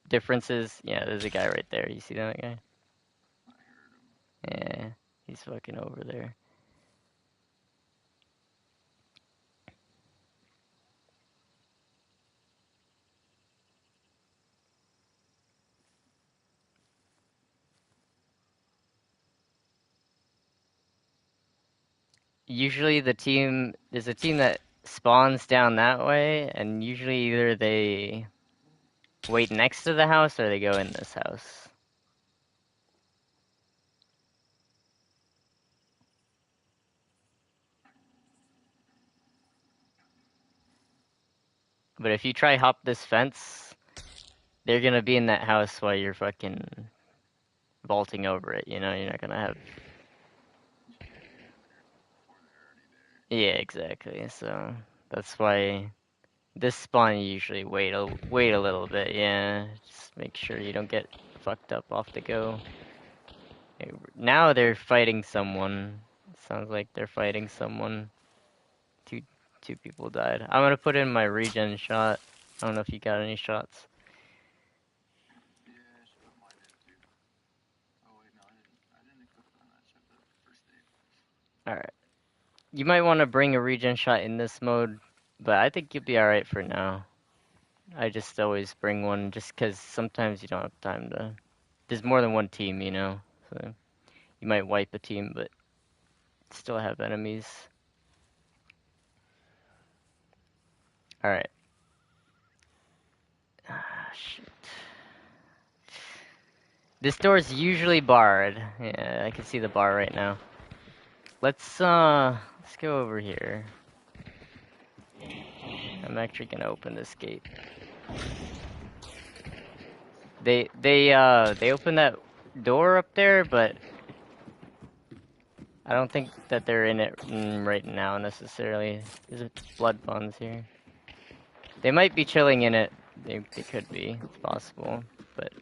differences, yeah, there's a guy right there. You see that guy? Yeah, he's fucking over there. Usually there's a team that spawns down that way, and usually either they wait next to the house or they go in this house. But if you try hop this fence, they're gonna be in that house while you're fucking vaulting over it, you know, you're not gonna have... Yeah, exactly, so that's why this spawn you usually wait a little bit, yeah. Just make sure you don't get fucked up off the go. Now they're fighting someone. Sounds like they're fighting someone. Two two people died. I'm gonna put in my regen shot. I don't know if you got any shots. Yeah, I should put mine in too. Oh wait, no, I didn't equip it on that. I should have the first aid. Alright. You might want to bring a regen shot in this mode, but I think you'll be alright for now. I just always bring one just because sometimes you don't have time to... There's more than one team, you know? So you might wipe a team, but still have enemies. Alright. Ah, shit. This door's usually barred. Yeah, I can see the bar right now. Let's go over here. I'm actually gonna open this gate. They opened that door up there, but I don't think that they're in it right now necessarily. There's blood bonds here. They might be chilling in it. They could be. It's possible, but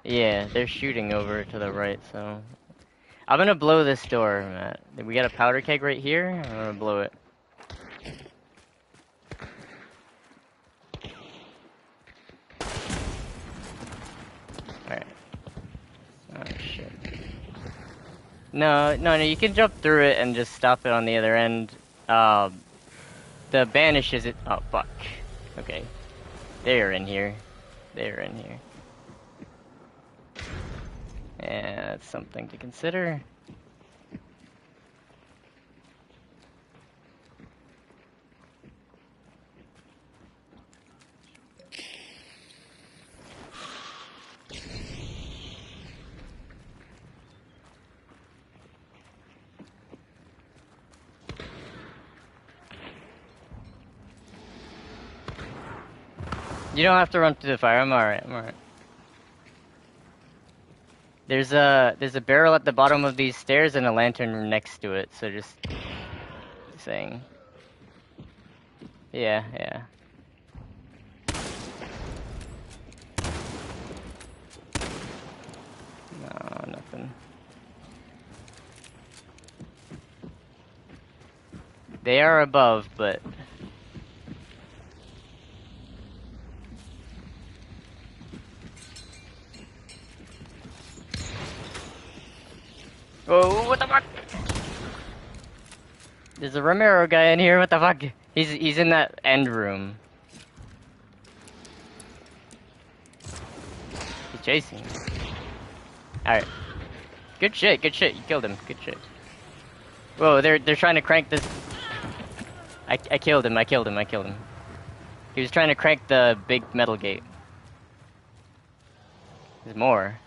yeah, they're shooting over to the right. So I'm gonna blow this door, Matt. We got a powder keg right here. I'm gonna blow it. Alright. Oh shit. No, you can jump through it and just stop it on the other end. The banish is it. Oh fuck. Okay. They're in here. They're in here. Yeah, that's something to consider. You don't have to run through the fire. I'm alright. I'm alright. There's a barrel at the bottom of these stairs and a lantern next to it. So just saying. Yeah, yeah. No, nothing. They are above, but oh, what the fuck? There's a Romero guy in here. What the fuck? He's in that end room. He's chasing. Alright. Good shit, good shit. You killed him. Good shit. Whoa, they're trying to crank this. I killed him. He was trying to crank the big metal gate. There's more.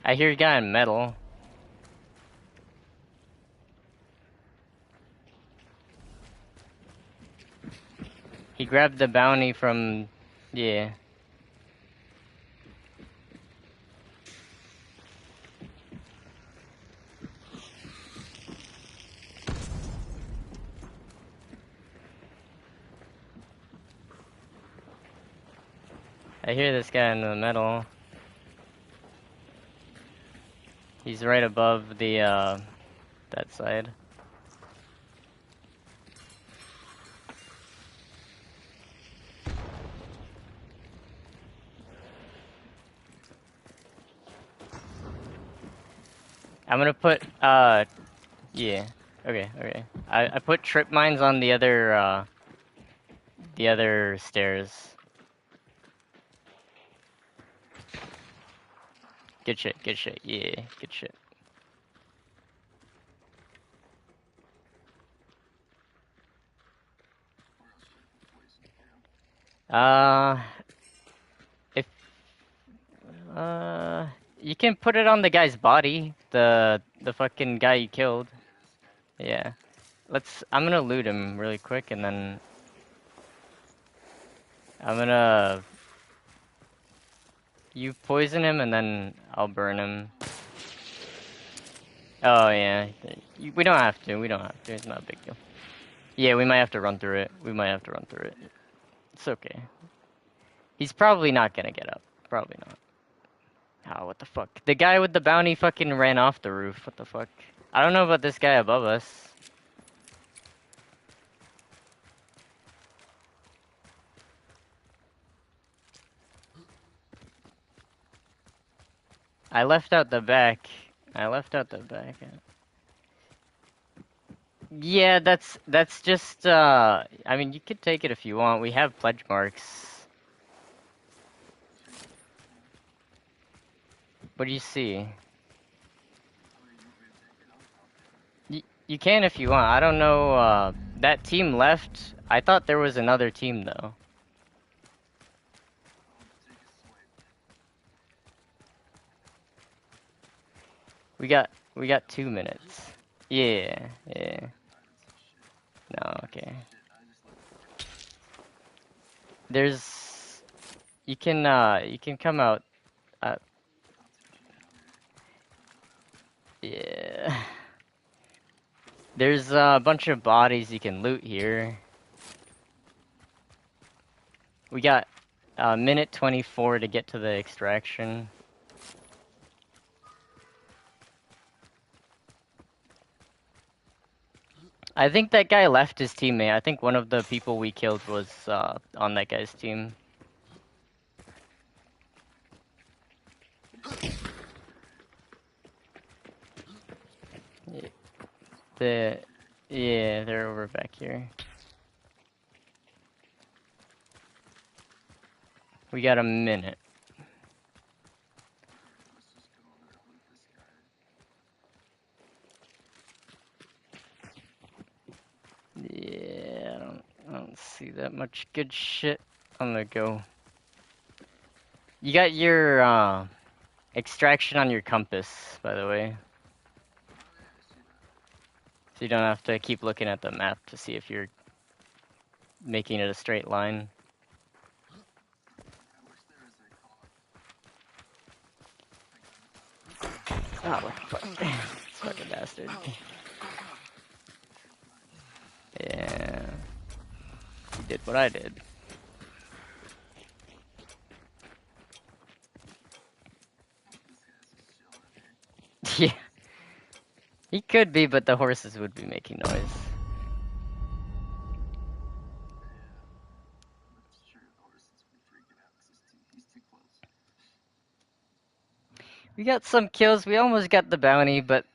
I hear a guy in metal. He grabbed the bounty from... Yeah. I hear this guy in the metal. He's right above the, that side. I'm gonna put, yeah. Okay, okay. I put trip mines on the other stairs. Good shit, yeah, good shit. Where else should I put poison too? If, you can put it on the guy's body, the fucking guy you killed. Yeah, this guy. I'm gonna loot him really quick, and then I'm gonna, you poison him, and then I'll burn him. Oh yeah, we don't have to, it's not a big deal. Yeah, we might have to run through it, It's okay. He's probably not gonna get up, probably not. Oh, what the fuck? The guy with the bounty fucking ran off the roof, what the fuck? I don't know about this guy above us. I left out the back. Yeah, that's just, I mean, you could take it if you want. We have pledge marks. What do you see? Oh, you want me to take it? I'll take it. You can if you want. I don't know, that team left. I thought there was another team, though. I'll take a swipe. We got 2 minutes. Yeah. Diamonds and shit. No, okay. Shit, I just left the There's, you can come out. I'll take it out here. Yeah. There's a bunch of bodies you can loot here. We got a minute 24 to get to the extraction. I think that guy left his teammate. I think one of the people we killed was on that guy's team. Yeah, they're over back here. We got a minute. Let's just go over and loot this guy. Yeah, I don't see that much good shit. I'm gonna go. You got your extraction on your compass, by the way. Oh yeah, I see that. So you don't have to keep looking at the map to see if you're making it a straight line. I wish there was a call. Oh, what the fuck? This fucking bastard. Yeah. You did what I did. This guy's just chilling here. Yeah. He could be, but the horses would be making noise. Yeah. That's true. The horses would be freaking out because he's too close. We got some kills. We almost got the bounty, but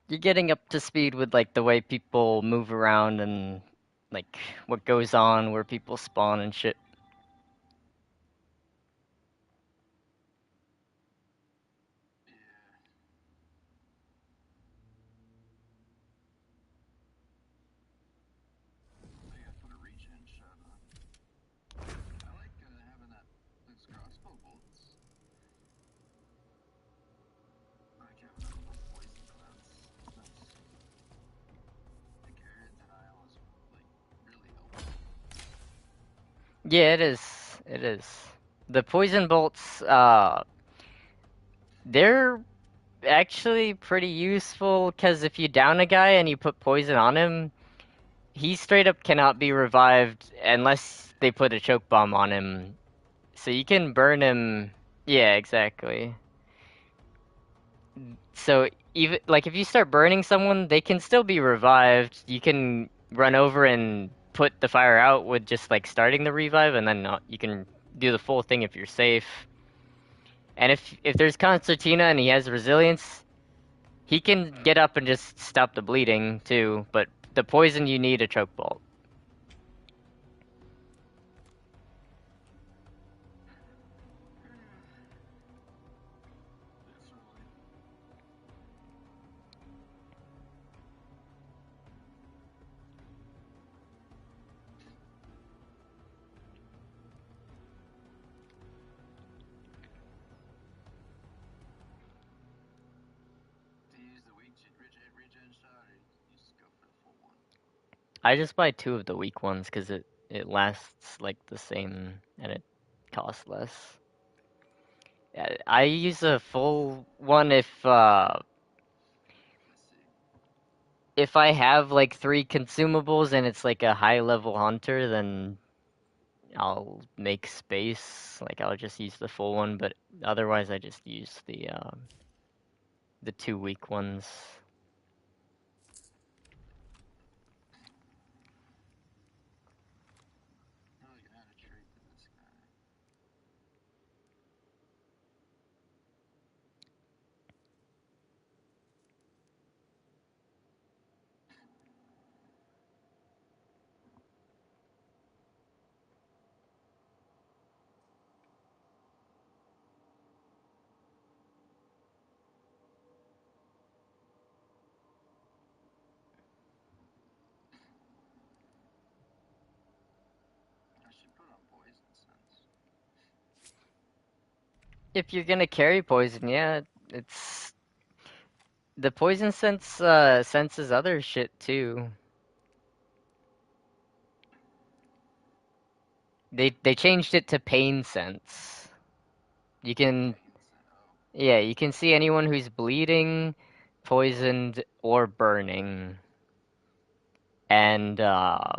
you're getting up to speed with like the way people move around and like what goes on, where people spawn and shit. Yeah. I gotta put a regen shot on. I like having those crossbow bolts. I like having that little poison clouds. Nice. Like area denial is like really helpful. Yeah, it is. It is. The poison bolts, they're actually pretty useful because if you down a guy and you put poison on him, he straight up cannot be revived unless they put a choke bomb on him. So you can burn him. Yeah, exactly. So even like if you start burning someone, they can still be revived. You can run over and put the fire out with just like starting the revive, and then not, you can do the full thing if you're safe. And if there's Concertina and he has resilience, he can get up and just stop the bleeding too. But the poison, you need a choke bolt. Definitely. Do you use the regen shot, or you just go for the full one? I just buy two of the weak ones because it lasts like the same and it costs less. I use a full one Let's see. if I have like three consumables and it's like a high level hunter, then I'll make space. Like I'll just use the full one, but otherwise I just use the two weak ones. I was gonna add a trait to this guy. I should put on poison sense. If you're gonna carry poison, yeah, it's the poison senses other shit too. They changed it to pain sense. You can Pain sense. Oh, Yeah, you can see anyone who's bleeding, poisoned, or burning. And die.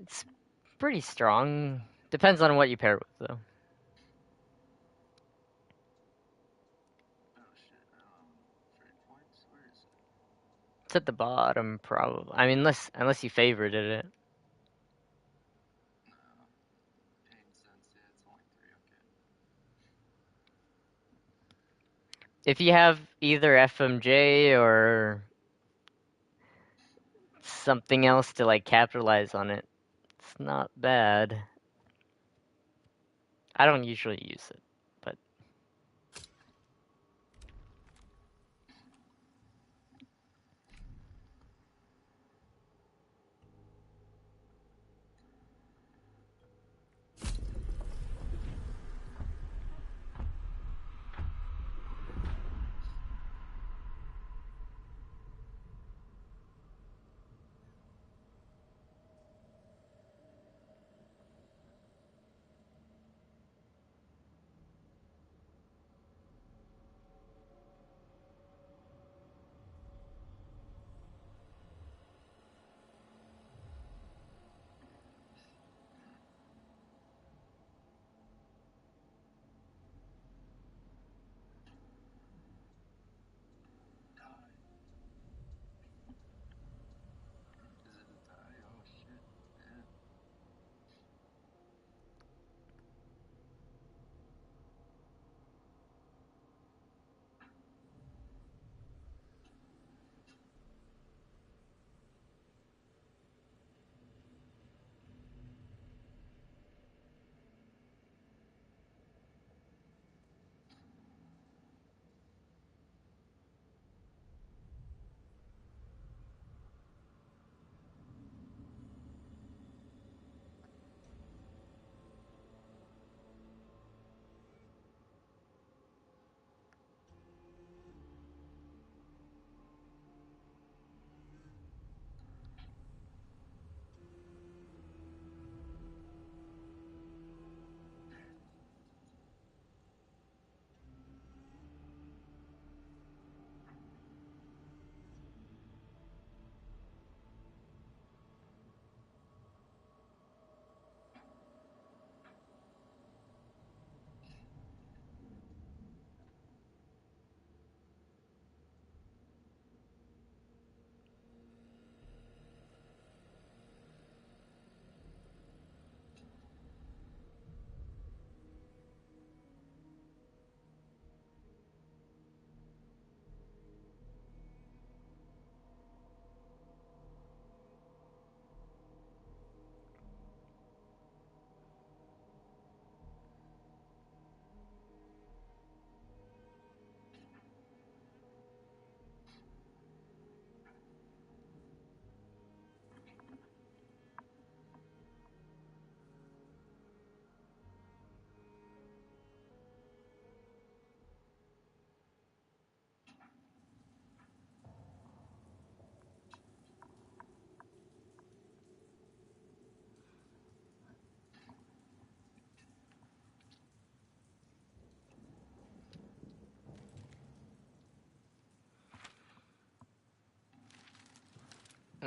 it's pretty strong. Depends on what you pair it with though. Oh shit. Trait points. Where is it? It's at the bottom probably. I mean unless you favorited it. No. Pain sense. Yeah, it's only 3. Okay. If you have either FMJ or something else to like capitalize on it, it's not bad. I don't usually use it, but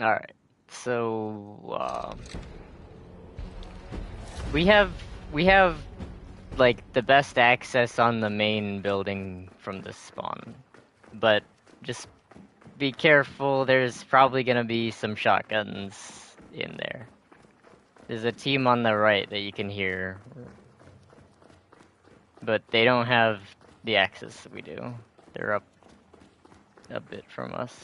All right. So we have like the best access on the main building from the spawn, but just be careful. There's probably gonna be some shotguns in there. There's a team on the right that you can hear, but they don't have the access that we do. They're up a bit from us.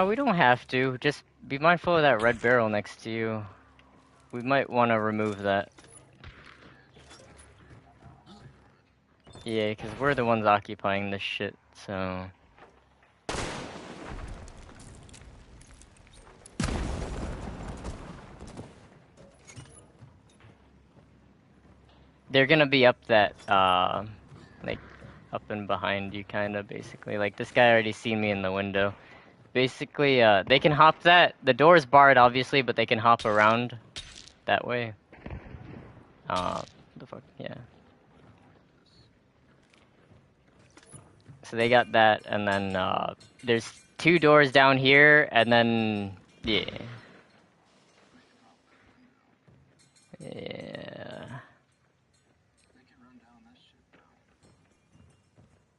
We don't have to. Just be mindful of that red barrel next to you. We might want to remove that. Yeah, because we're the ones occupying this shit, so... They're gonna be up that, like, up and behind you, kinda, basically. Like, this guy already seen me in the window. Basically, they can hop that. The door's barred, obviously, but they can hop around that way. The fuck, yeah. So they got that, and then, there's 2 doors down here, and then, yeah. Yeah. They can run down this shit though.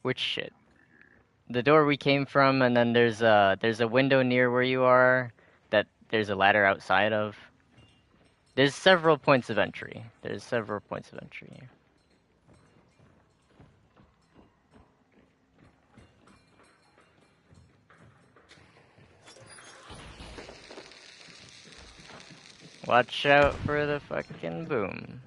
Which shit? Down through here. The door we came from, and then there's a window near where you are that there's a ladder outside of. There's several points of entry. There's several points of entry here. Watch out for the fucking boom.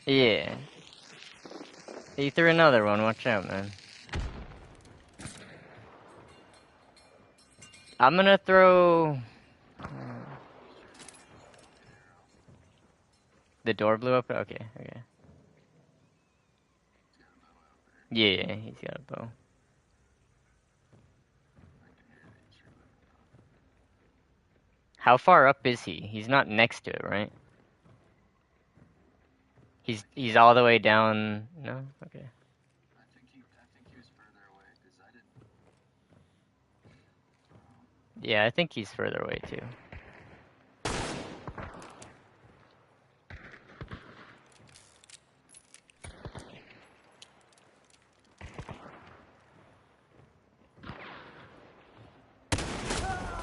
Yeah. He threw another one. Watch out, man. I'm gonna throw... The door blew up? Okay, okay. Yeah, he's got a bow. How far up is he? He's not next to it, right? He's all the way down. No? Okay. I think he was further away because I didn't. Yeah, I think he's further away too.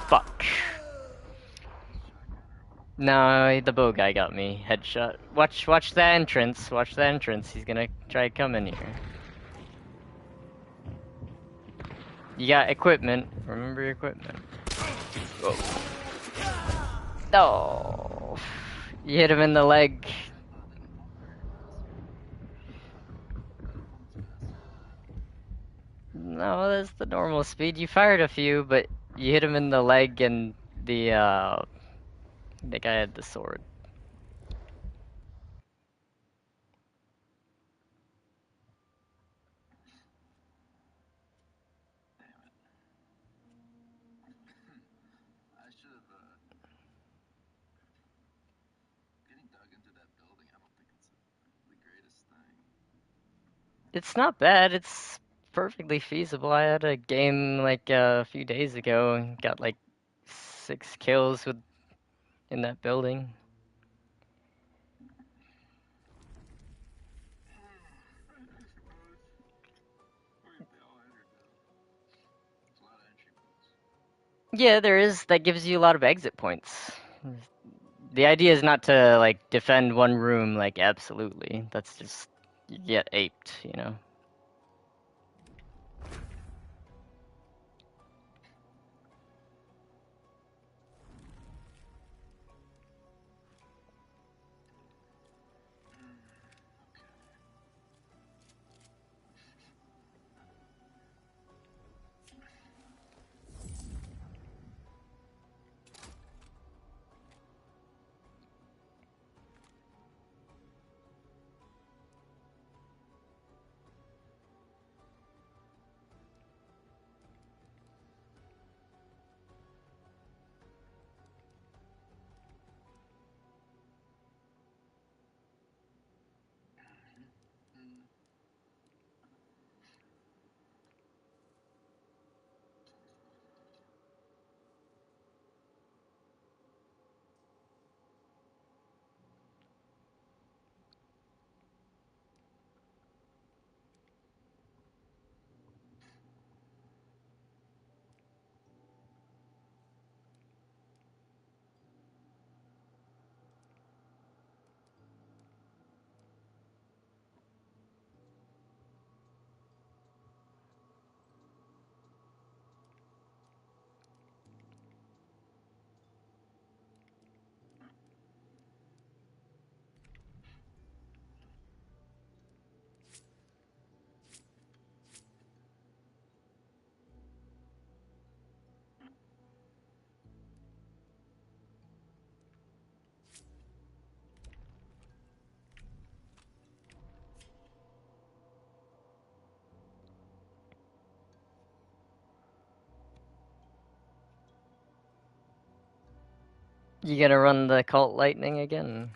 Fuck. No, the bow guy got me. Headshot. Watch the entrance. Watch the entrance. He's gonna try to come in here. You got equipment. Remember your equipment. Whoa. No. You hit him in the leg. No, that's the normal speed. You fired a few, but you hit him in the leg, and the guy had the sword. Damn it. I should have. Getting dug into that building, I don't think it's the greatest thing. It's not bad. It's perfectly feasible. I had a game like a few days ago and got like 6 kills in that building. I suppose. Wait, they all entered though. There's a lot of entry points. Yeah, there is. That gives you a lot of exit points. The idea is not to like defend one room like absolutely. That's just you get aped, you know. You gonna run the Cult Lightning again?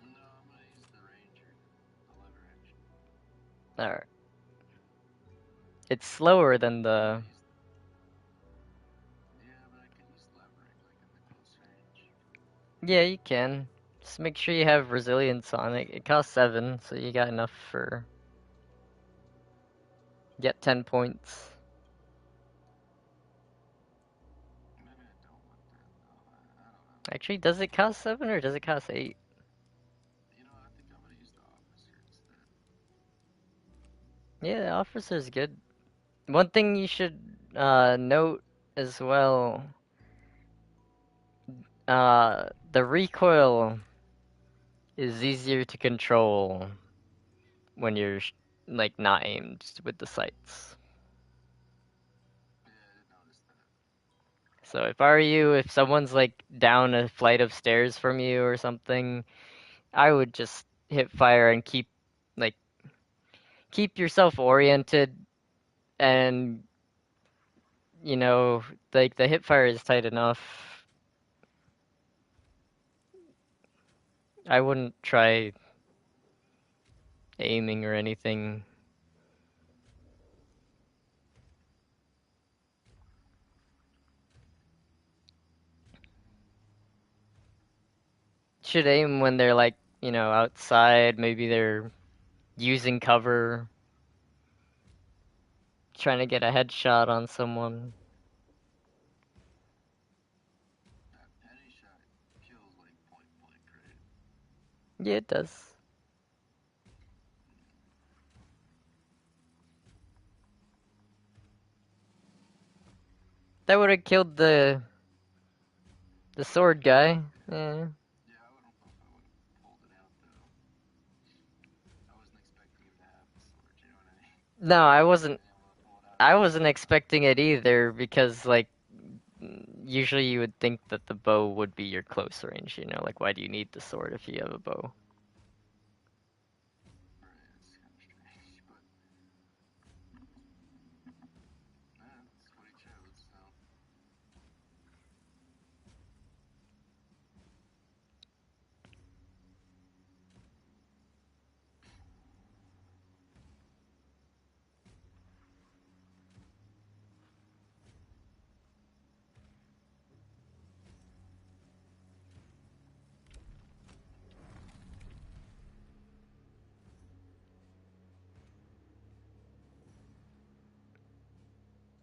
No, I'm gonna use the Ranger, the lever action. Alright. It's slower than I the... use, yeah, but I can use levering like in the close range. Yeah, you can. Just make sure you have resilience on it. It costs 7, so you got enough for... Get 10 points. Maybe I don't want that though. I don't know. Actually, does it cost 7 or does it cost 8? You know, I think I'm gonna use the officer instead. Yeah, the officer's good. One thing you should note as well, the recoil is easier to control when you're like not aimed with the sights. Yeah, I did notice that. So if I were you, if someone's like down a flight of stairs from you or something, I would just hit fire and like keep yourself oriented and like the hip fire is tight enough. I wouldn't try aiming or anything. Should aim when they're like, outside, maybe they're using cover, trying to get a headshot on someone. That penny shot kills like point blank, right? Yeah, it does. That would have killed the sword guy. Yeah. Yeah, I don't know if I would have pulled it out though. I wasn't expecting him to have the sword, you know what I mean? No, I I wasn't. wasn't able to pull it out in I time. wasn't expecting it either because like usually you would think that the bow would be your close range. Like why do you need the sword if you have a bow? Right, it's kind of strange, but that's what he chose, so.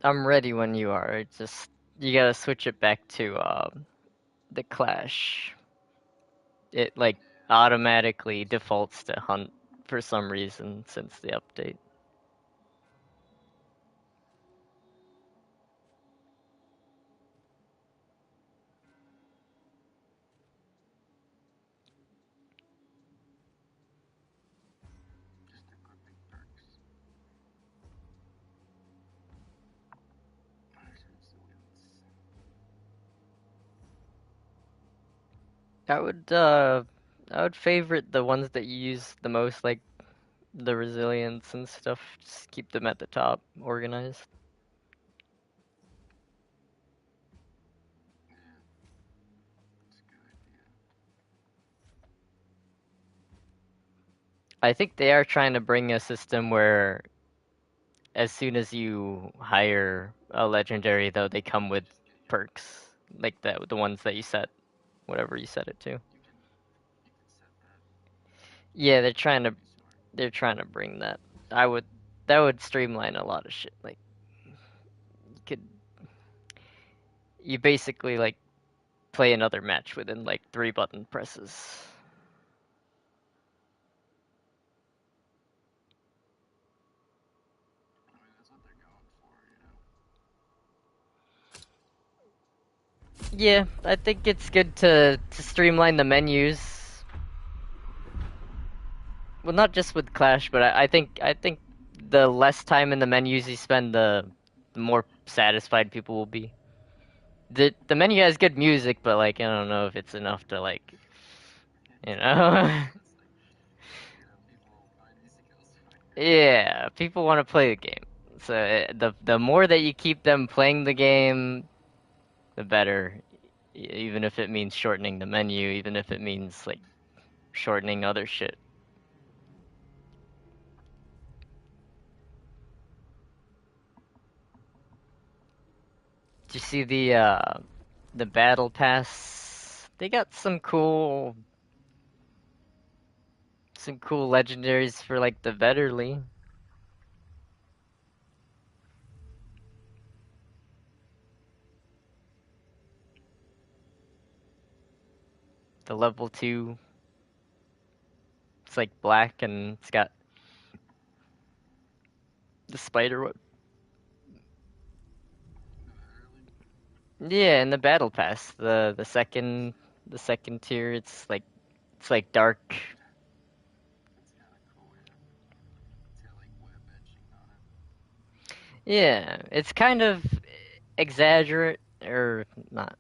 I'm ready when you are. It's just you gotta switch it back to the clash. It like Yeah, automatically defaults to hunt for some reason since the update. just equipping perks. There's resilience. I would favorite the ones that you use the most, like the resilience and stuff. Just keep them at the top, organized. Yeah, that's a good idea. I think they are trying to bring a system where as soon as you hire a legendary, though, they come You with just get your. perks, like the ones that you set, whatever you set it to. You can set that. Yeah, That'd be smart. they're trying to bring that. I would that would streamline a lot of shit. Like you could you basically like play another match within like 3 button presses. I mean, that's what they're going for, you know. Yeah, I think it's good to streamline the menus. Well, not just with Clash, but I think the less time in the menus you spend, the more satisfied people will be. The menu has good music, but like I don't know if it's enough to like you know. It's like, people find easy kills for you. Yeah, people want to play the game. So the more that you keep them playing the game, the better. even if it means shortening the menu, even if it means like shortening other shit. Did you see the battle pass? They got some cool legendaries for like the Vetterly. The level 2. It's like black and it's got the spider web. Yeah, and the battle pass, the second tier, it's like dark. It's kind of cool, yeah. It's got like web etching on it. Yeah, it's kind of exaggerate or not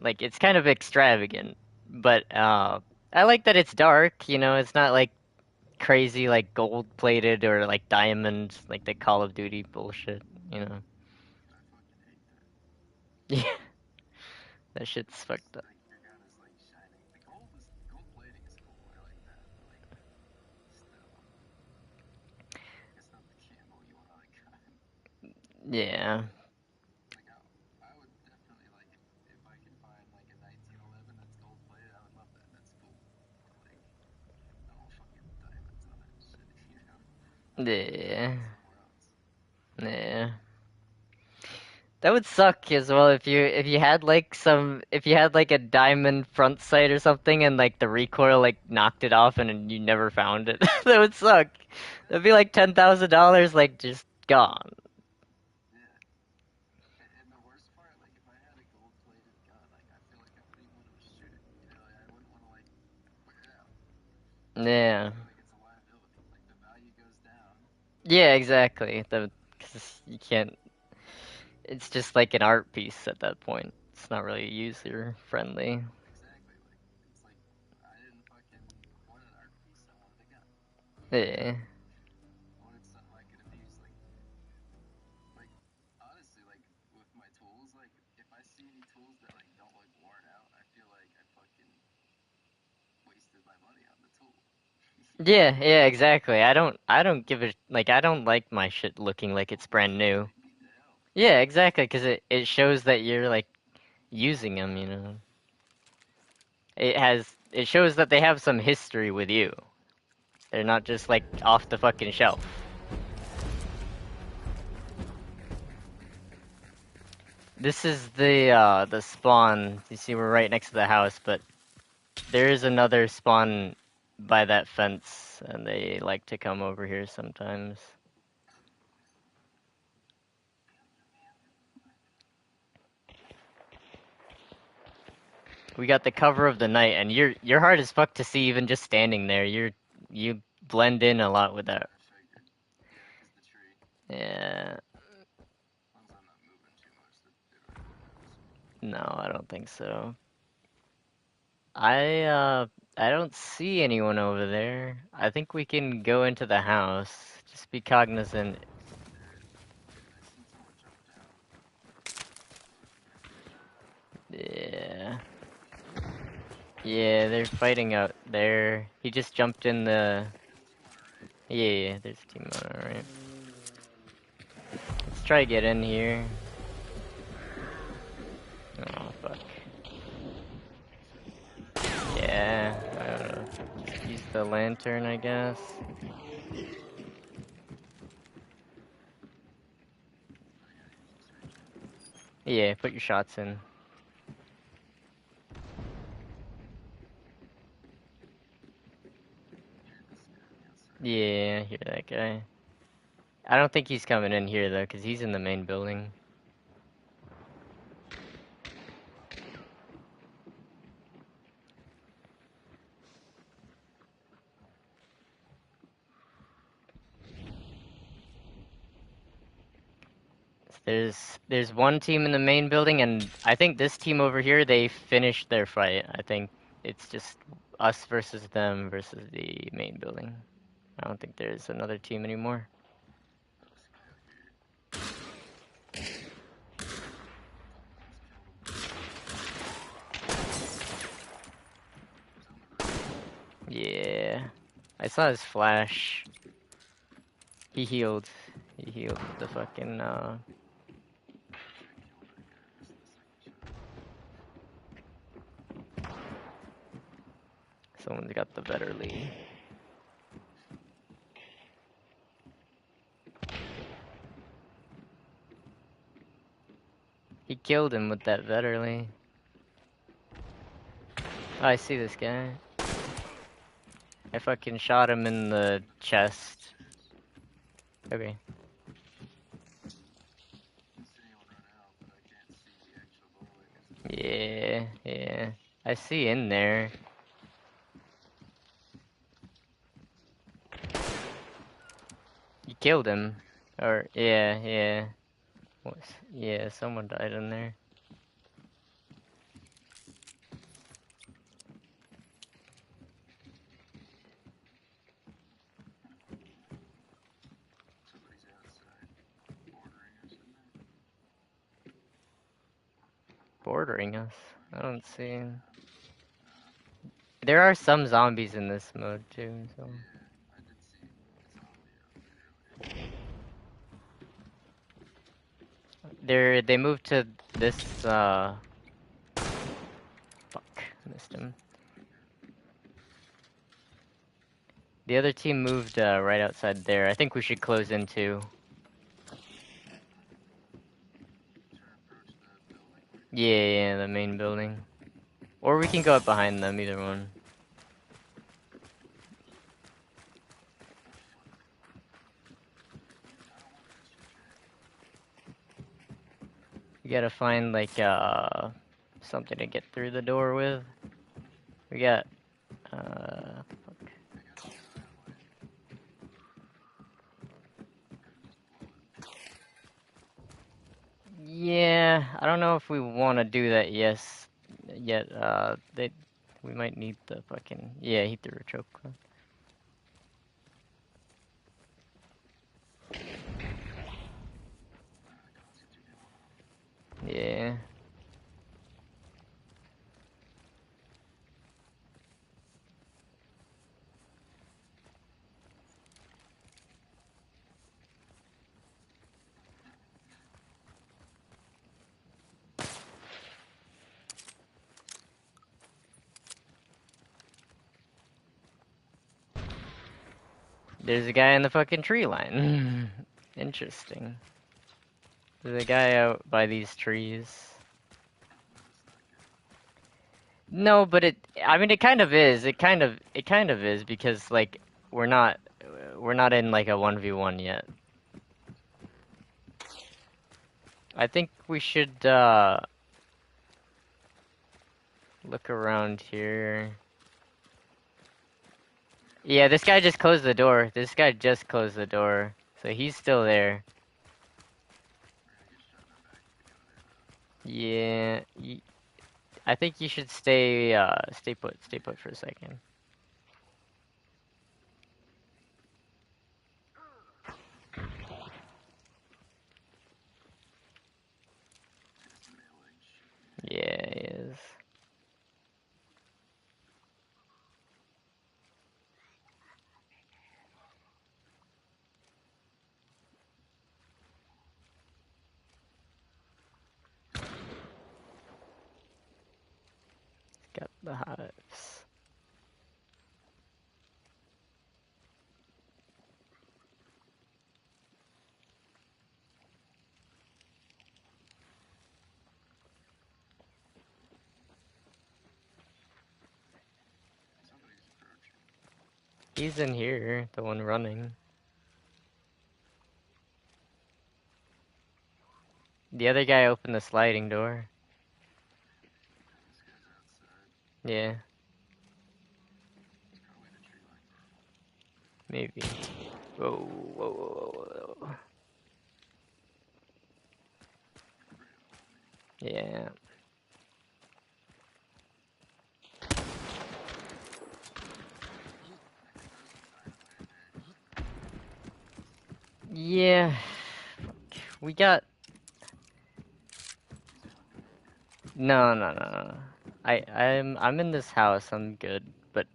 like it's kind of extravagant, but I like that it's dark, you know, it's not like crazy like gold plated or like diamond like the Call of Duty bullshit, you know. I fucking hate that. Yeah, that shit's It's fucked up. like your gun is like shining. The gold plating is cool. I like that, but like still, it's not the camo you want on a gun. Yeah. Like I would definitely like if I could find like a 1911 that's gold plated, I would love that. That's cool. But like no fucking diamonds on it, shit. You know, Yeah. somewhere else. Yeah. That would suck as well if you had like if you had like a diamond front sight or something and like the recoil like knocked it off and you never found it. That would suck. That'd be like $10,000 like just gone. Yeah. And the worst part, like if I had a gold plated gun, like I feel like I wouldn't even want to shoot it. You know, like I wouldn't want to like wear it out. I Yeah. feel like it's a liability. Like the value goes down. Yeah, exactly. 'Cause you can't. It's just like an art piece at that point. It's not really user friendly. Exactly. Like it's like I didn't fucking want an art piece. I wanted a gun. Yeah. I wanted something I could abuse. Like honestly, like with my tools, like if I see any tools that like don't look worn out, I feel like I fucking wasted my money on the tool. You know? Yeah, yeah, exactly. I don't give a like I don't like my shit looking like it's Old ones brand look new. like they beat the hell. Yeah, exactly, because it shows that you're like using them, you know. It shows that they have some history with you. They're not just like off the fucking shelf. This is the spawn. You see, we're right next to the house, but there is another spawn by that fence, and they like to come over here sometimes. We got the cover of the night, and you're hard as fuck to see even just standing there. You blend in a lot with that. I figured. Yeah, 'cause the tree. Yeah, As long as I'm not moving too much, they really won't notice me. no, I don't think so. I don't see anyone over there. I think we can go into the house. Just be cognizant. There, I seen someone jump down close to me. Yeah. Yeah, they're fighting out there. He just jumped in the. There's a team on our right. Yeah, yeah, there's a team on our right. Let's try to get in here. Oh, fuck. Yeah, I don't know. Just use the lantern, I guess. Oh yeah, he's just reaching. Yeah, put your shots in. Hear this guy on the outside. Yeah, I hear that guy. I don't think he's coming in here, though, because he's in the main building. There's one team in the main building, and I think this team over here, they finished their fight. I think it's just us versus them versus the main building. I don't think there's another team anymore. Let's go here. Almost killed him. saw his flash. He healed. He healed with the fucking someone's got the better lead. He killed him with that Vetterly. Oh, I see this guy. I fucking shot him in the chest. Okay. Yeah, yeah. I see in there. You killed him. Or, yeah, yeah. Yeah, someone died in there. Bordering us. I don't see. There are some zombies in this mode too, so. They moved to this fuck, missed him. The other team moved right outside there. I think we should close in too. Yeah, yeah, the main building. Or we can go up behind them, either one. We gotta find like something to get through the door with. We got fuck. Yeah, I don't know if we want to do that. Yes, yet we might need the fucking, yeah, he threw a choke. Yeah. There's a guy in the fucking tree line. Interesting. There's a guy out by these trees. No, but I mean, it kind of is. It kind of is because like we're not in like a 1v1 yet. I think we should look around here. Yeah, this guy just closed the door. This guy just closed the door, so he's still there. Yeah, I think you should stay put for a second. Yeah, he is. Got the hives. He's in here, the one running. The other guy opened the sliding door. Yeah. Maybe. Whoa, whoa, whoa, whoa. Yeah. Yeah. We got... No, no, no, no. I'm in this house, I'm good, but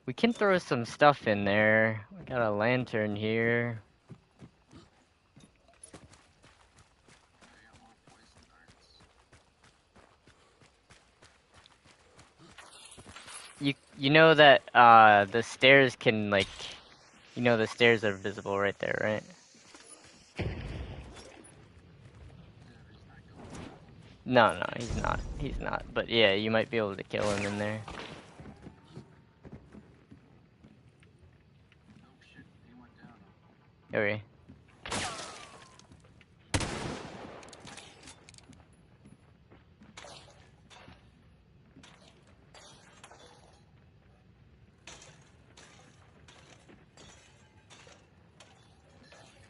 We can throw some stuff in there. We got a lantern here. I got more poison darts. You know that the stairs can like, you know the stairs are visible right there, right? Yeah, but he's not going down. No, no, he's not. He's not. But yeah, you might be able to kill him in there. Oh shit, he went down. Okay. You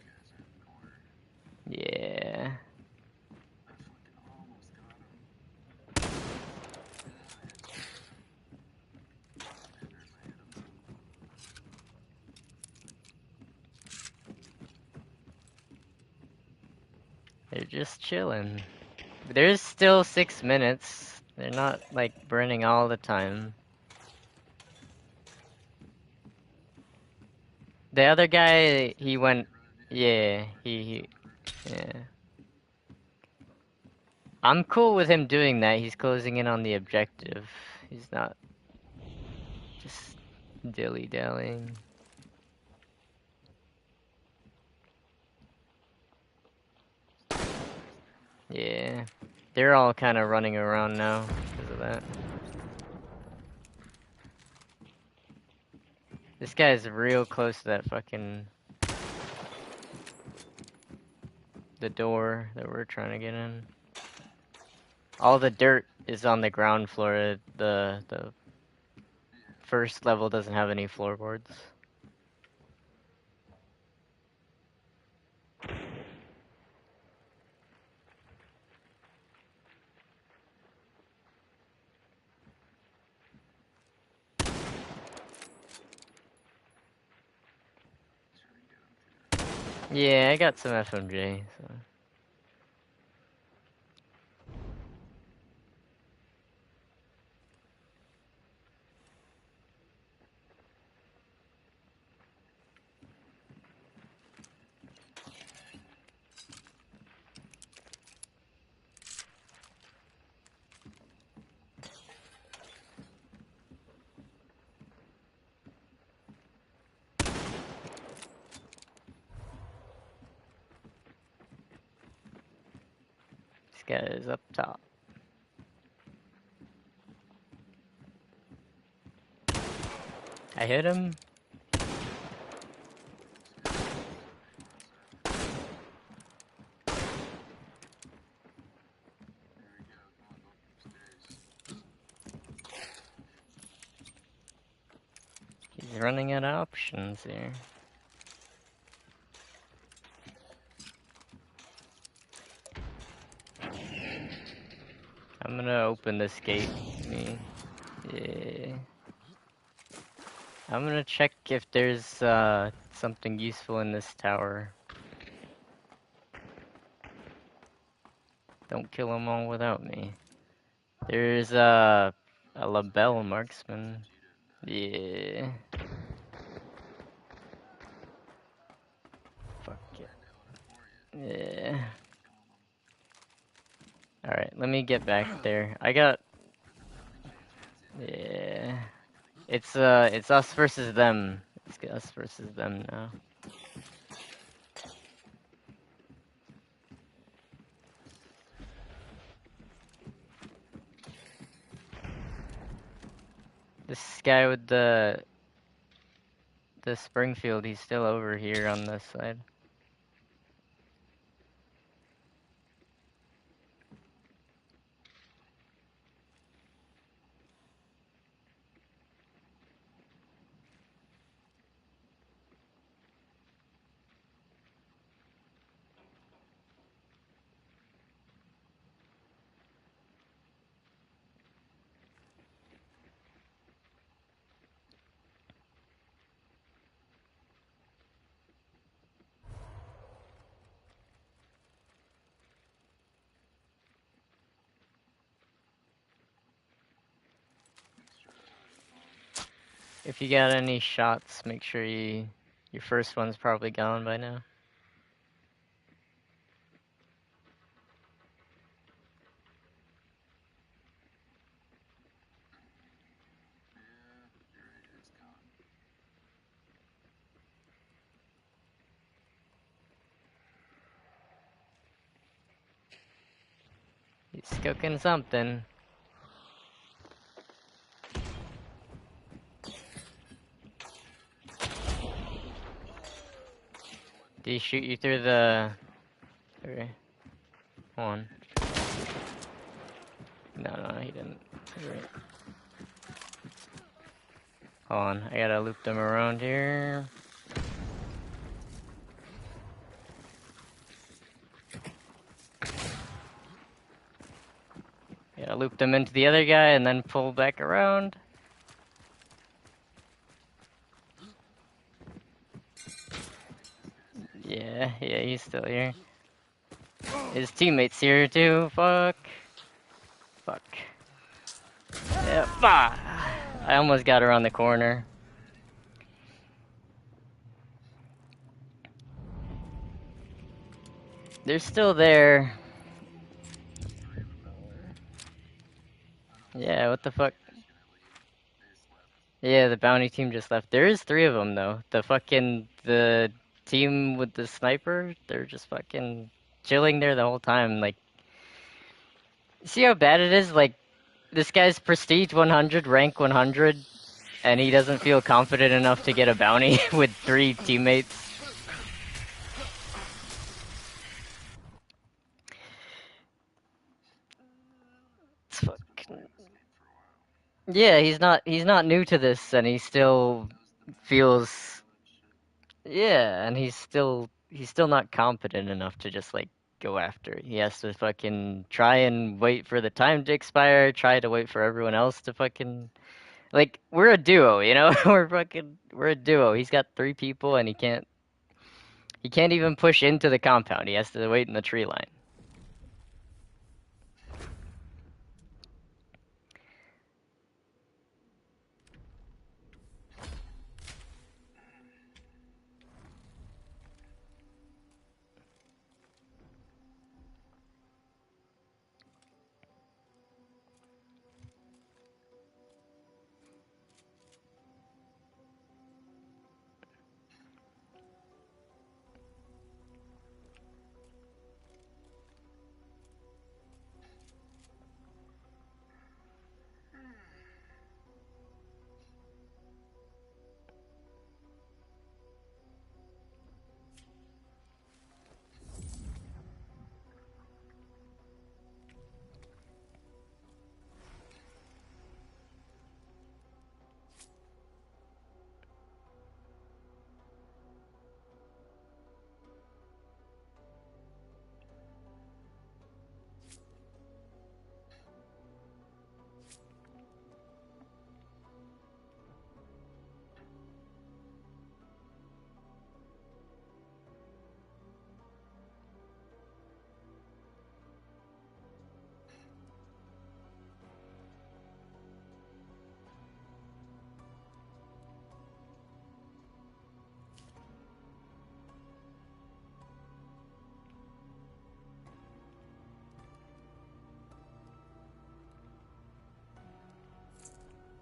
guys are in the corner. Yeah. I fucking almost got him. Landers, I hit him. They're just chilling. There's still 6 minutes. They're not like burning all the time. The other guy, he went. Yeah, yeah. I'm cool with him doing that. He's closing in on the objective. He's not just dilly-dallying. Yeah. They're all kind of running around now because of that. This guy's real close to that fucking... the door that we're trying to get in. All the dirt is on the ground floor. The first level doesn't have any floorboards. Yeah, I got some FMJ, so... This guy is up top. I hit him. There we go, come on, go upstairs. He's running out of options here. I'm gonna open this gate. Me. Yeah. I'm gonna check if there's something useful in this tower. Don't kill them all without me. There's a label marksman. Yeah. Fuck it. Yeah. Alright, let me get back there. I got... Yeah. It's us versus them. It's us versus them now. This guy with the Springfield, he's still over here on this side. If you got any shots, make sure your first one's probably gone by now. Yeah, you're right, it's gone. He's cooking something. Did he shoot you through the... Okay. Hold on. No, he didn't. Right. Hold on, I gotta loop them around here. Gotta loop them into the other guy and then pull back around. Yeah, he's still here. His teammate's here too, fuck. Fuck. Yeah, I almost got around the corner. They're still there. Yeah, what the fuck? Yeah, the bounty team just left. There is 3 of them though. The team with the sniper, they're just fucking chilling there the whole time. Like, see how bad it is? Like, this guy's prestige 100, rank 100, and he doesn't feel confident enough to get a bounty with 3 teammates. It's fucking... Yeah, he's not new to this, and he still feels... Yeah, and he's still not competent enough to just like go after it. He has to fucking try and wait for the time to expire, try to wait for everyone else to fucking... Like, we're a duo, you know? We're a duo. He's got 3 people and he can't even push into the compound. He has to wait in the tree line.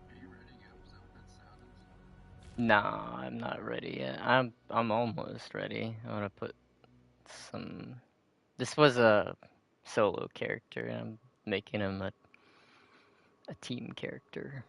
Are you ready to get up that sound? Nah, I'm not ready yet. I'm almost ready. I want to put some... This was a solo character, and I'm making him a team character.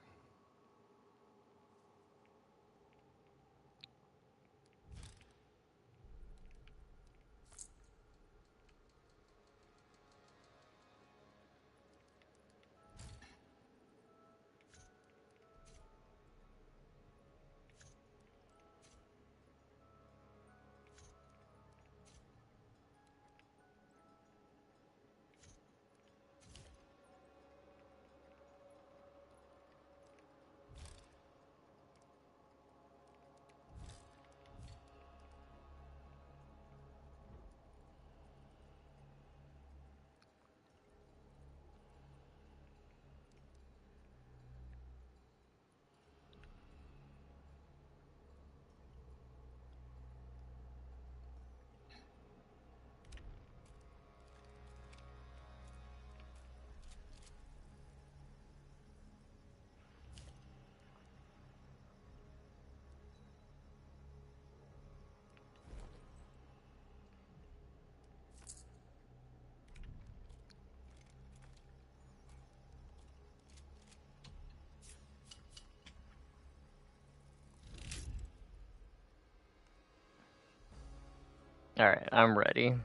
Alright, I'm ready. I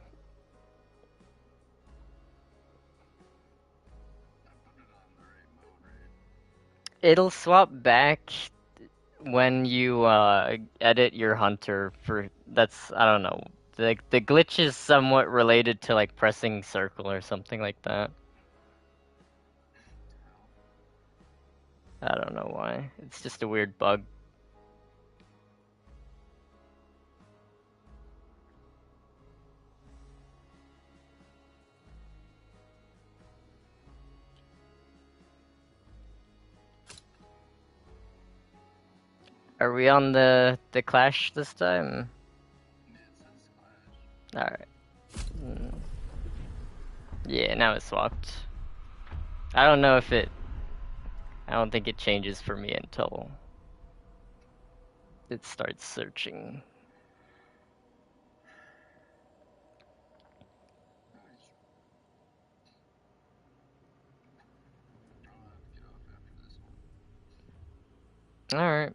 put it on the right mode, right? It'll swap back when you edit your hunter for I don't know. The glitch is somewhat related to like pressing circle or something like that. I don't know why. It's just a weird bug. Are we on the clash this time? Yeah, it says Clash. Alright. Yeah, now it's swapped. I don't know if I don't think it changes for me until it starts searching. Nice. I'll have to get off after this one. Alright.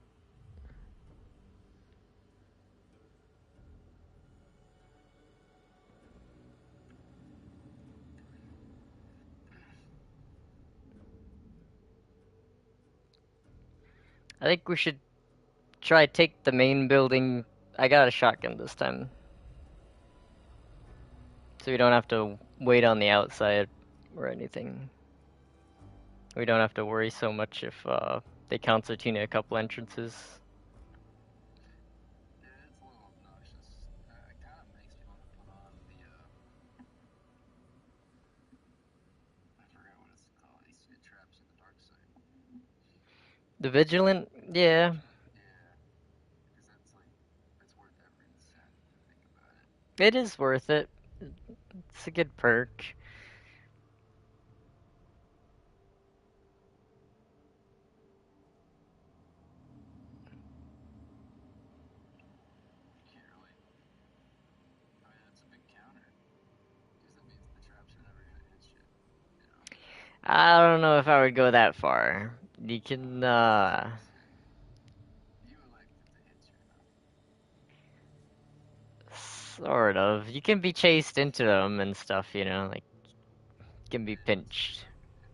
I think we should try take the main building. I got a shotgun this time. So we don't have to wait on the outside or anything. We don't have to worry so much if they concertina a couple entrances. Yeah, it's a little obnoxious. It kind of makes me want to put on the, I forgot what it's called. It traps in the dark side. The Vigilant, yeah. Yeah, because that's like, it's worth every cent if you think about it. It is worth it. It's a good perk. Can't really, I mean, it's a big counter. Because that means the traps are never gonna hit shit, you know? I don't know if I would go that far. You can, You would like it to hit you, you know? sort of. You can be chased into them and stuff, you know, like, can be Yeah, pinched. if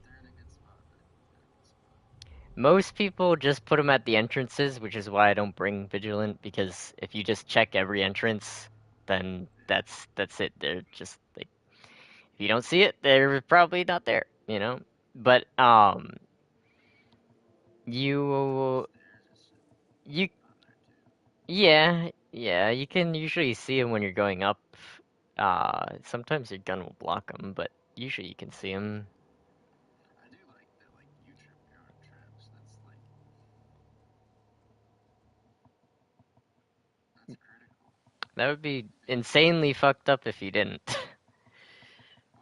they're in a good spot, they're in a good spot. Most people just put them at the entrances, which is why I don't bring Vigilant, because if you just check every entrance, then that's it. They're just like, if you don't see it, they're probably not there, you know? But you Stairs and shit you on there too. yeah, you can usually see them when you're going up. Sometimes your gun will block them, but usually you can see them. I do like that, like, you trip your own traps. That's critical. That would be insanely fucked up if you didn't. Well,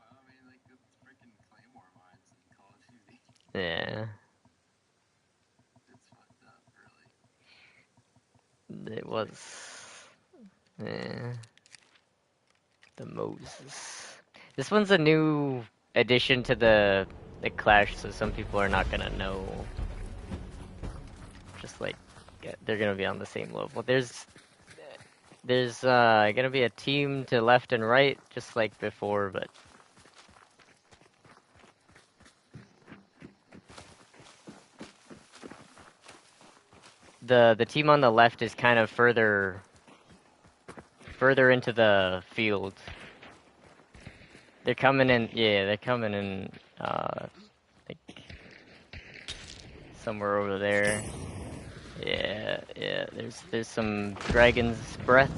I mean, like, the freaking Claymore mines in Call of Duty. Yeah, It's fucked up, really. it was. Yeah. The Moses. This one's a new addition to the Clash, so some people are not gonna know. Just like they're gonna be on the same level. There's gonna be a team to left and right, just like before, but the team on the left is kind of further into the field. They're coming in, yeah, they're coming in, like somewhere over there. Yeah, there's some Dragon's Breath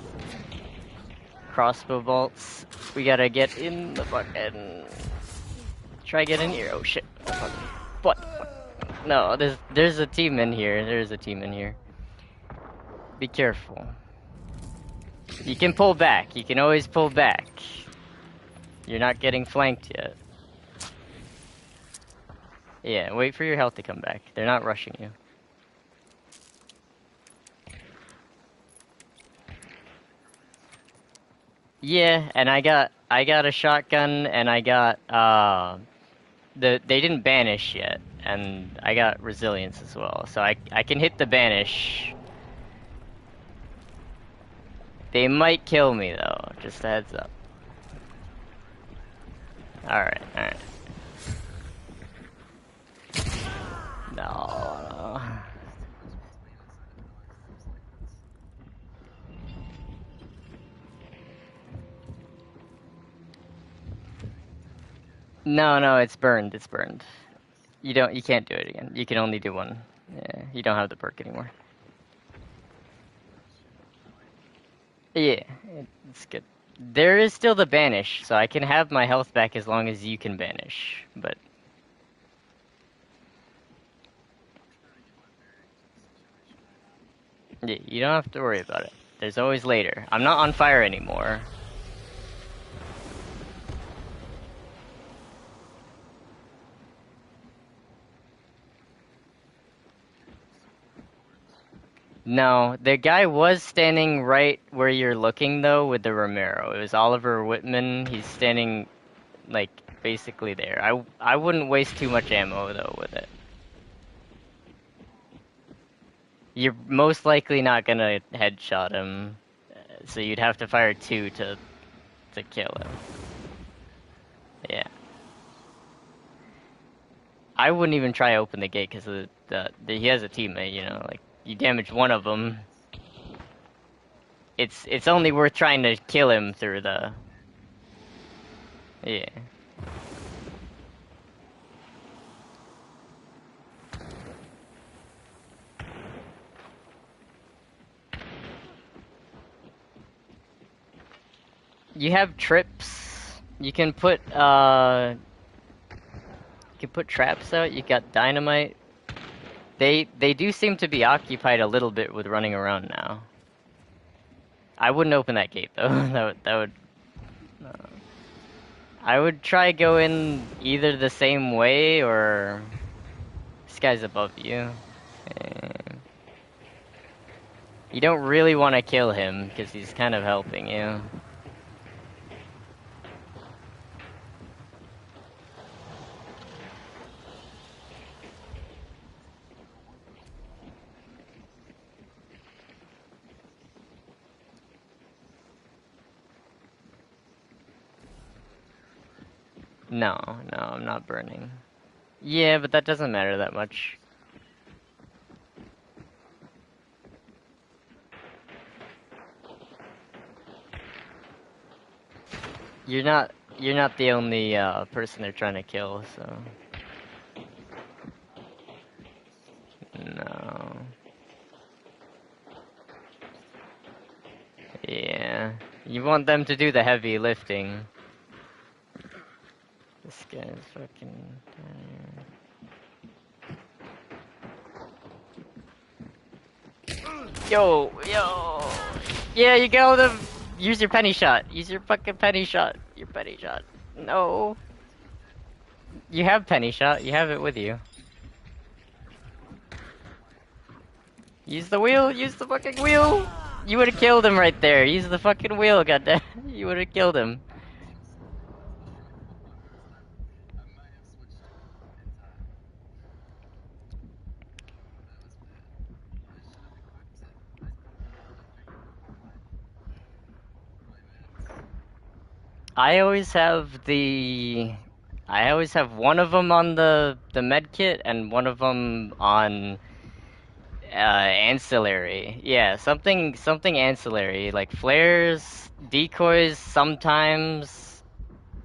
crossbow bolts. We gotta get in the fucking. Try get in here. Oh shit. What? No, there's a team in here. There's a team in here. Be careful. You can pull back. You can always pull back. You're not getting flanked yet. Yeah, wait for your health to come back. They're not rushing you. Yeah, and I got a shotgun and I got they didn't banish yet, and I got resilience as well. So I can hit the banish. They might kill me though. Just a heads up. Alright, alright. No. No, no, it's burned. It's burned. You can't do it again. You can only do one. Yeah, you don't have the perk anymore. Yeah, it's good. There is still the banish, so I can have my health back as long as you can banish. But yeah, you don't have to worry about it. There's always later. I'm not on fire anymore. No, the guy was standing right where you're looking though with the Romero. It was Oliver Whitman. He's standing like basically there. I wouldn't waste too much ammo though with it. You're most likely not gonna headshot him, so you'd have to fire two to kill him. Yeah. I wouldn't even try to open the gate because he has a teammate. You know, like you damage one of them, it's only worth trying to kill him through the. Yeah. You have trips. You can put traps out. You got dynamite. They do seem to be occupied a little bit with running around now. I wouldn't open that gate though. that would. Uh, I would try go in either the same way or this guy's above you. Uh, you don't really want to kill him because he's kind of helping you. No, no, I'm not burning. Yeah, but that doesn't matter that much. You're not the only person they're trying to kill, so no. Yeah. You want them to do the heavy lifting. This guy's fucking Yo, yo. Yeah, you go the use your penny shot. Use your fucking penny shot. Your penny shot. No. You have penny shot. You have it with you. Use the wheel. Use the fucking wheel. You would have killed him right there. Use the fucking wheel, goddamn. You would have killed him. I always have the. I always have one of them on the med kit and one of them on ancillary. Yeah, something ancillary like flares, decoys. Sometimes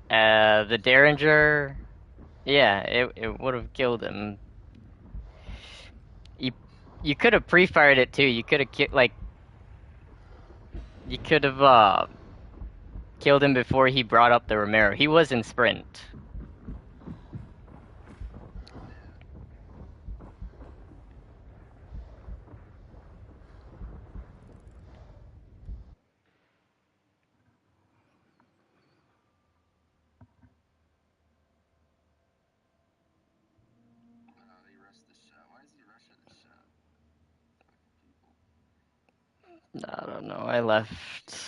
the Derringer. Yeah, it would have killed him. You you could have pre-fired it too. You could have you could have killed him before he brought up the Romero. He was in sprint. I don't know. I left.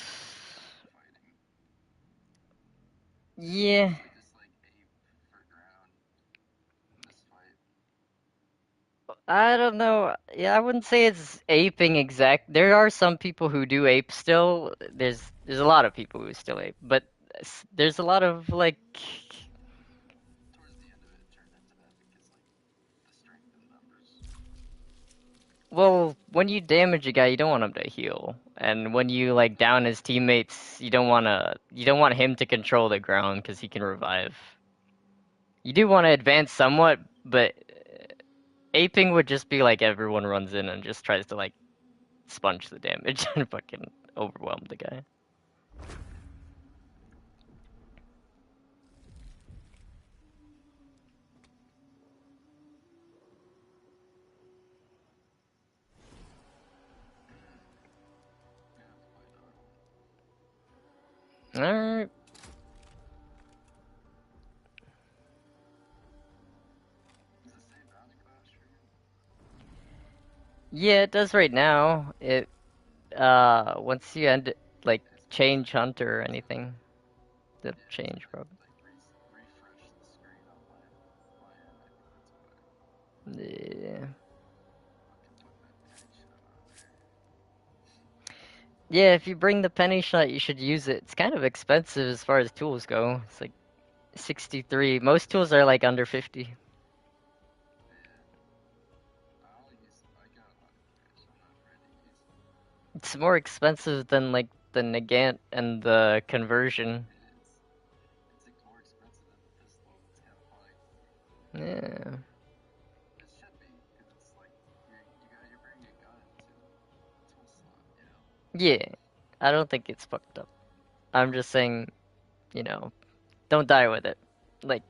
Yeah. I don't know. Yeah, I wouldn't say it's aping exact. There are some people who do ape still. There's a lot of people who still ape, but there's a lot of like, Towards the end of it, it turned into that because like the strength in numbers. well, when you damage a guy, you don't want him to heal, and when you like down his teammates, you don't want him to control the ground because he can revive. You do want to advance somewhat, but aping would just be like everyone runs in and just tries to like sponge the damage and fucking overwhelm the guy. Yeah, to play dog. Alright. Does it say bounty clash for you? Yeah, it does right now. It once you end it, like It's supposed to change hunter or anything, it'll yeah, it's change supposed to probably. like refresh the screen on my end. I think that's why. Yeah. Fucking put that penny shot on there. Yeah, if you bring the penny shot, you should use it. It's kind of expensive as far as tools go. It's like 63. Most tools are like under 50. Yeah. I got a lot of gear, so I'm not afraid to use it. It's more expensive than like the Nagant and the conversion. It is. It's like more expensive than the pistol. It's kind of funny. Yeah. It should be, because it's like you're bringing a gun into a tool slot, you know. Yeah. I don't think it's fucked up. I'm just saying, you know, don't die with it. Like,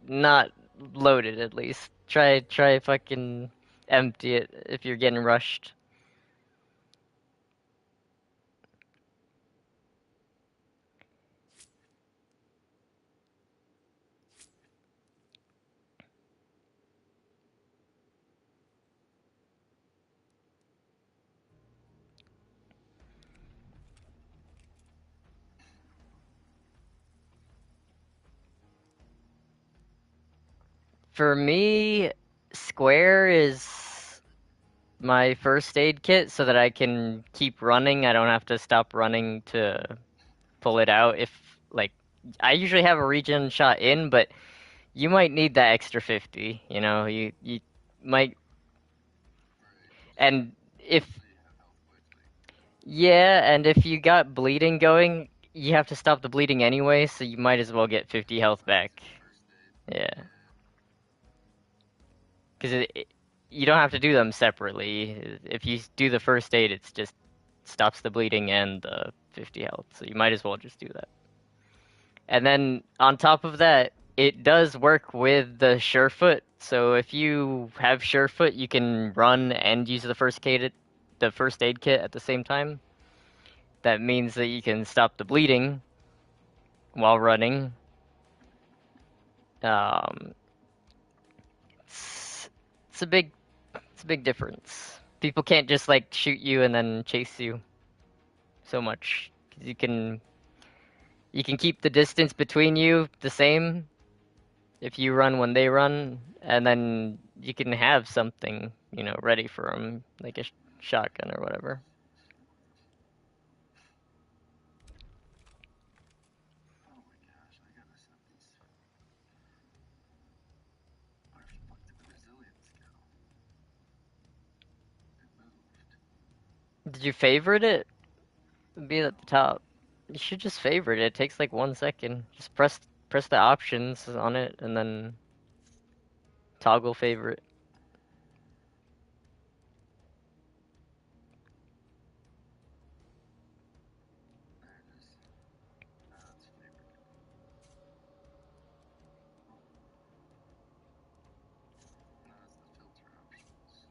not loaded at least. Try fucking empty it if you're getting rushed. For me, square is my first aid kit so that I can keep running. I don't have to stop running to pull it out if like I usually have a regen shot in, but you might need that extra 50, you know. You might Right. and if So you have health quickly. yeah, and if you got bleeding going, you have to stop the bleeding anyway, so you might as well get 50 health Right, back. because of first aid. Yeah, Yeah. because you don't have to do them separately. If you do the first aid, it's just stops the bleeding and the 50 health, so you might as well just do that. And then on top of that, it does work with the Surefoot. So if you have Surefoot, you can run and use the first aid kit at the same time. That means that you can stop the bleeding while running. Um, it's, it's a big it's a big difference. People can't just like shoot you and then chase you so much. 'Cause you can keep the distance between you the same if you run when they run, and then you can have something, you know, ready for them, like a shotgun or whatever. Oh my gosh, I gotta set these. Where the fuck did the resilience go? It moved. Did you favorite it? It'd be at the No. top. You should just favorite it. It takes like 1 second. Just press the options on it and then toggle favorite. There it is. That's favorite. Oh, no, that's the filter options.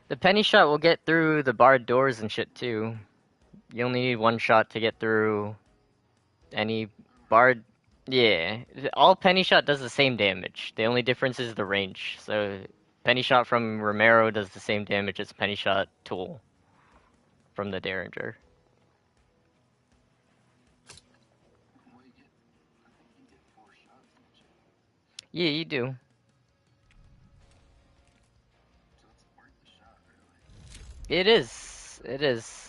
The penny shot will get through the barred doors and shit too. You only need one shot to get through any barred. Yeah, all penny shot does the same damage. The only difference is the range. So penny shot from Romero does the same damage as penny shot tool from the Derringer. Well, you get, I think you get 4 shots, don't you? Yeah, you do. So it's worth the shot, really. It is. It is.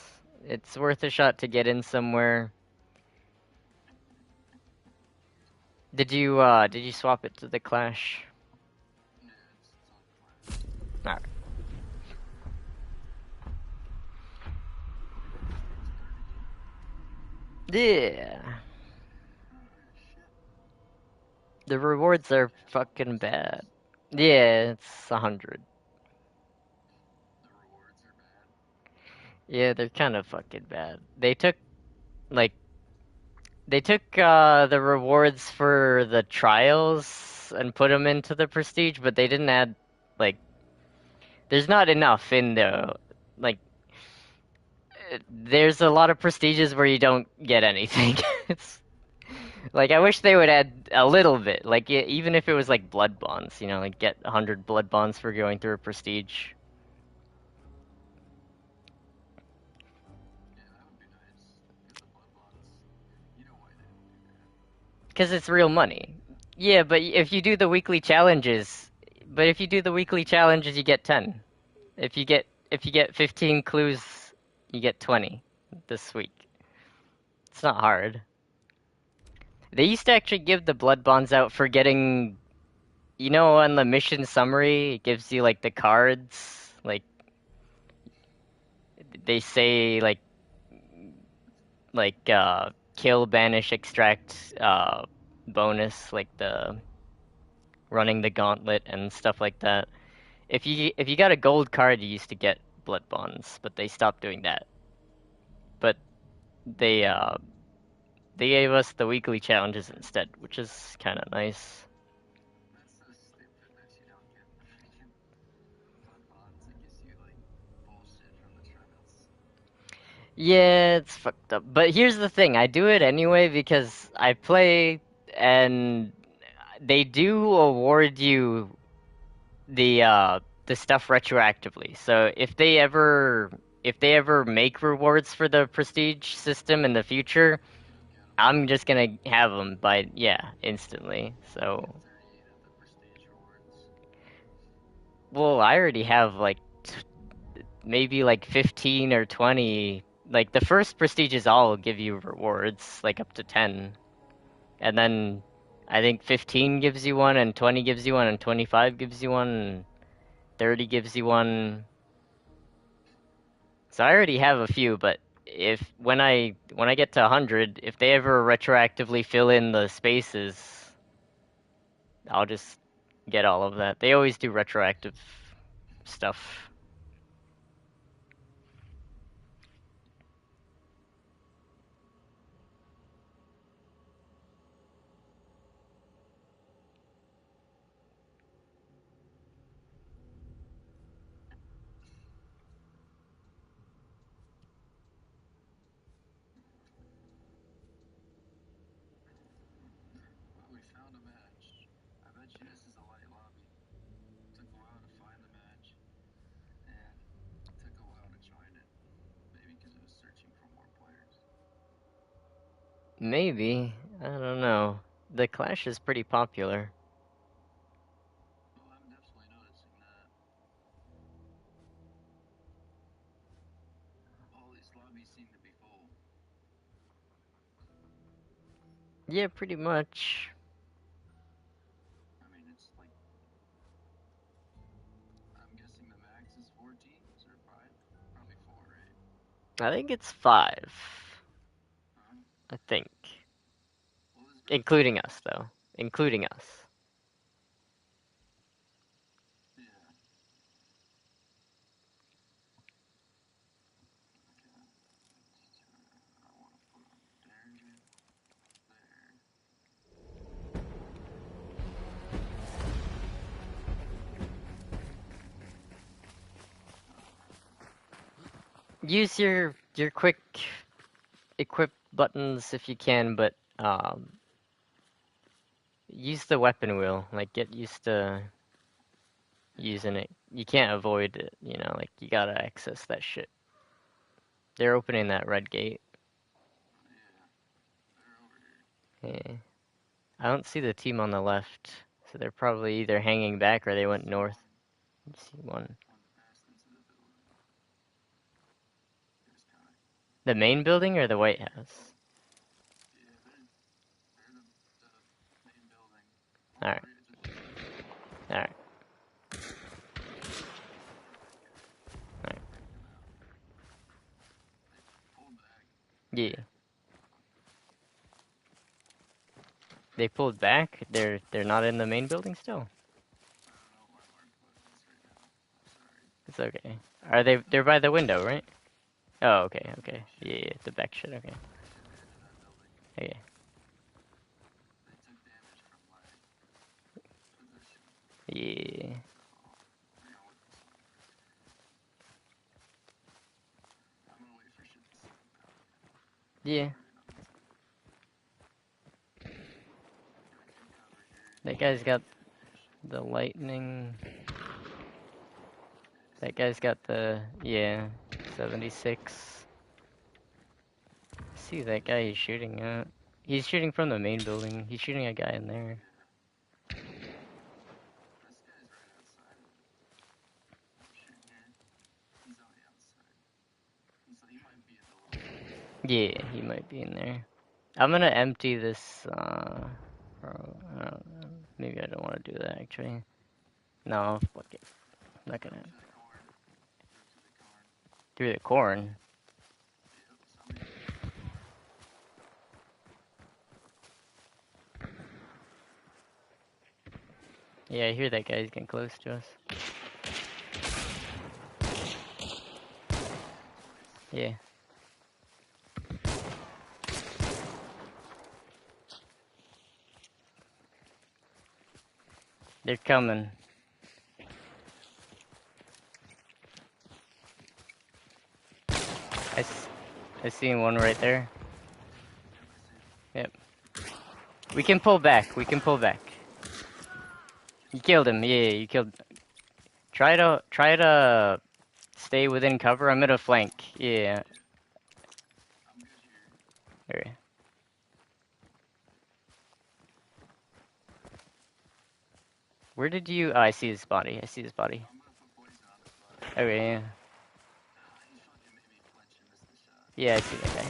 It's worth a shot to get in somewhere. Did you swap it to the Clash? Yeah, it's on fire. Alright. Yeah. Shit. The rewards are Yeah, fucking bonus bad. points. Yeah, it's 100. The rewards are bad. Yeah, they're kind of fucking bad. Like they took the rewards for the trials and put them into the prestige, but they didn't add like there's not enough in the like there's a lot of prestiges where you don't get anything. It's like I wish they would add a little bit, like even if it was like blood bonds, like get 100 blood bonds for going through a prestige. Yeah, that would be nice. Get the blood bonds. You know why they don't do that. Because it's real money. Yeah, but if you do the weekly challenges, you get 10. If you get 15 clues, you get 20 this week. It's not hard. They used to actually give the blood bonds out for getting, on the mission summary, it gives you like the cards, like they say kill, banish, extract bonus, like the running the gauntlet and stuff like that. If you got a gold card, you used to get blood bonds, but they stopped doing that. But they uh they gave us the weekly challenges instead, which is kind of nice. That's so stupid that you don't get the freaking blood bonds. It gives you, like, bullshit from the trials. Yeah, it's fucked up. But here's the thing, I do it anyway because I play and they do award you the stuff retroactively. So if they ever make rewards for the prestige system in the future, You'll get them. I'm just gonna have them by instantly. You get So 38 of the prestige rewards. well, I already have like maybe like 15 or 20. Like the first prestiges all give you rewards, like up to 10. And then I think 15 gives you one, and 20 gives you one, and 25 gives you one, and 30 gives you one. So I already have a few, but if when I get to 100, if they ever retroactively fill in the spaces, I'll just get all of that. They always do retroactive stuff. Well, we found a match. I bet you this is a light lobby. Took a while to find the match, and took a while to join it. Maybe because it was searching for more players. Maybe. I don't know. The Clash is pretty popular. Well, I'm definitely noticing that. All these lobbies seem to be full. Yeah, pretty much. I mean, it's like, I'm guessing the max is 4 teams or 5? Probably 4, right? I think it's 5. Huh? I think. Well, there's been Including 4. us, though. Including us. Yeah. Okay. I want to put Derringer there. use your quick equip buttons if you can, but use the weapon wheel. Like get used to using it. You can't avoid it, you know, like you gotta access that shit. They're opening that red gate. Yeah. I don't see the team on the left, so they're probably either hanging back or they went north. I see one. The main building or the White House? Alright. Alright. Alright. Yeah. They pulled back? They're not in the main building still? It's okay. Are they're by the window, right? Oh, okay, okay. Yeah, the back shit, okay. Okay. Yeah. Yeah. That guy's got the lightning. That guy's got the, yeah, 76. See that guy he's shooting at. He's shooting from the main building. He's shooting a guy in there. Yeah, he might be in there. I'm gonna empty this, I don't know. Maybe I don't want to do that, actually. No, fuck it. I'm not gonna. Through the corn. Yeah, I hear that guy's getting close to us. Yeah. They're coming. I see one right there. Yep. We can pull back. We can pull back. You killed him. Yeah, you killed. Try to stay within cover. I'm gonna flank. Yeah. Okay. Where did you? Oh, I see his body. I see his body. Okay. Yeah. Yeah, I see that guy.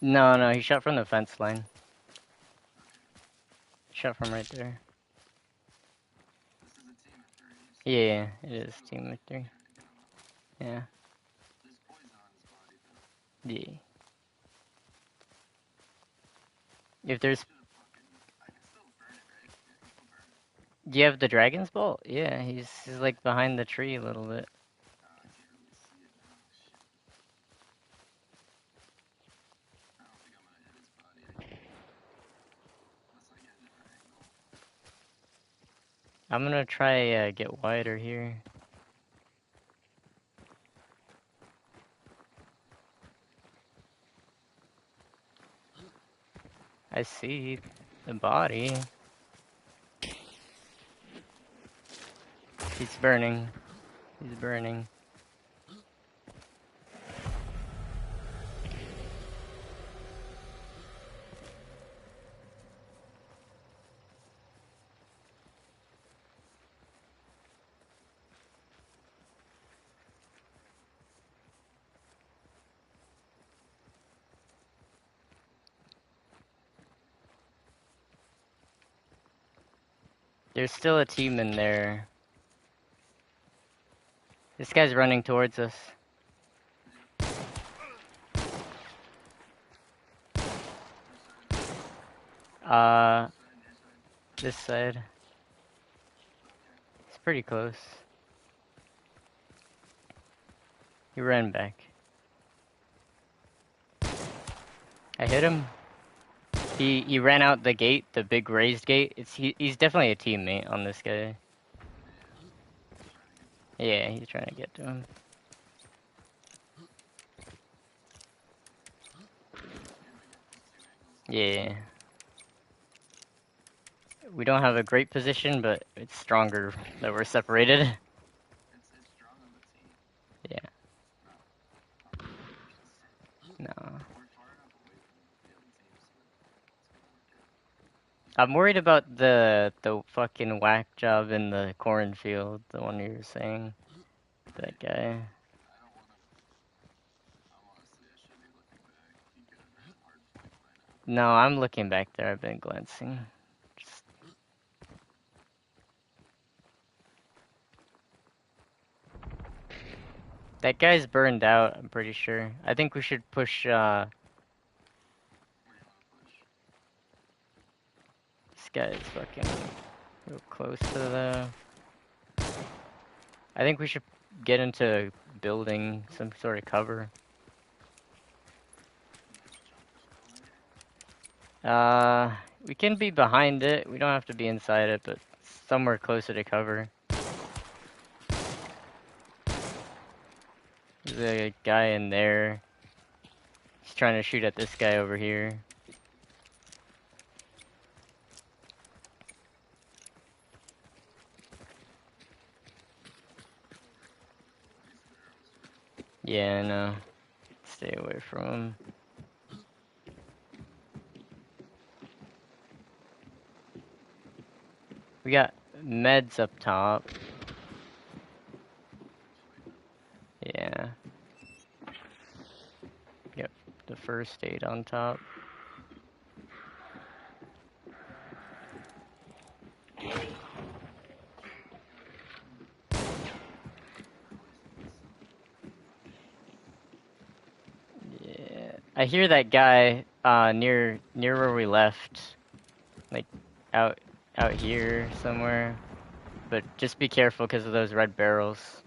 No, no, he shot from the fence line. Shot from right there. Yeah, it is team victory. Yeah. Yeah. If there's, do you have the dragon's bolt? Yeah, he's like behind the tree a little bit. I'm gonna try get wider here. I see the body. He's burning. He's burning. There's still a team in there. This guy's running towards us. Uh, this side. It's pretty close. He ran back. I hit him. He ran out the gate, the big raised gate. He's definitely a teammate on this guy. Yeah, he's trying to get to him. Yeah. We don't have a great position, but it's stronger that we're separated. It's strong on the team. Yeah. No. We're far enough away from the other team, so it's gonna work out. I'm worried about the fucking whack job in the cornfield, the one you were saying. That guy. I don't wanna. I'm honestly, I should be looking back. You could have been a hard flank by now. No, I'm looking back there. I've been glancing. Just... That guy's burned out, I'm pretty sure. I think we should push, Where do you wanna push? this guy's fucking real close to the... I think we should get into building some sort of cover. We can be behind it. We don't have to be inside it, but somewhere closer to cover. There's a guy in there. He's trying to shoot at this guy over here. Yeah, I know. Stay away from him. We got meds up top. Yeah. Yep, the first aid on top. Yeah. I hear that guy near where we left. Like out here somewhere. But just be careful because of those red barrels.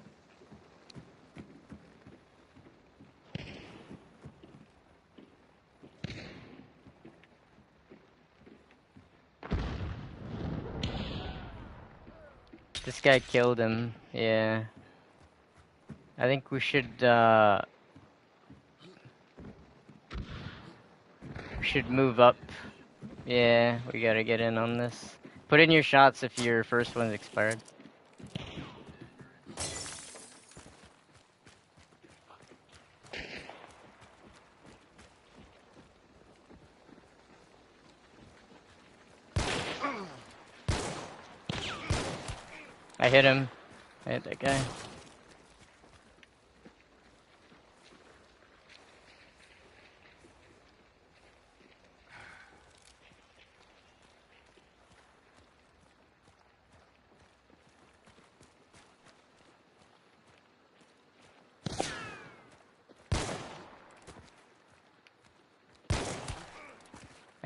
This guy killed him, yeah. I think we should move up. Yeah, we gotta get in on this. Put in your shots if your first one's expired. I hit him. I hit that guy.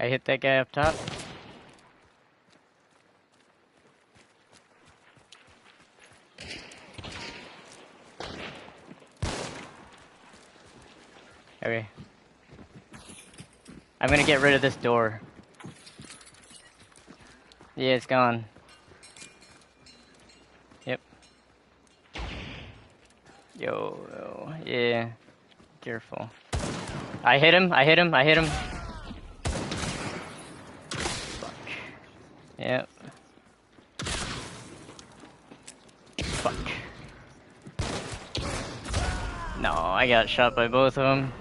I hit that guy up top. Okay. I'm gonna get rid of this door. Yeah, it's gone. Yep. Yo, yeah. Careful. I hit him. Fuck. Yep. Fuck. No, I got shot by both of them.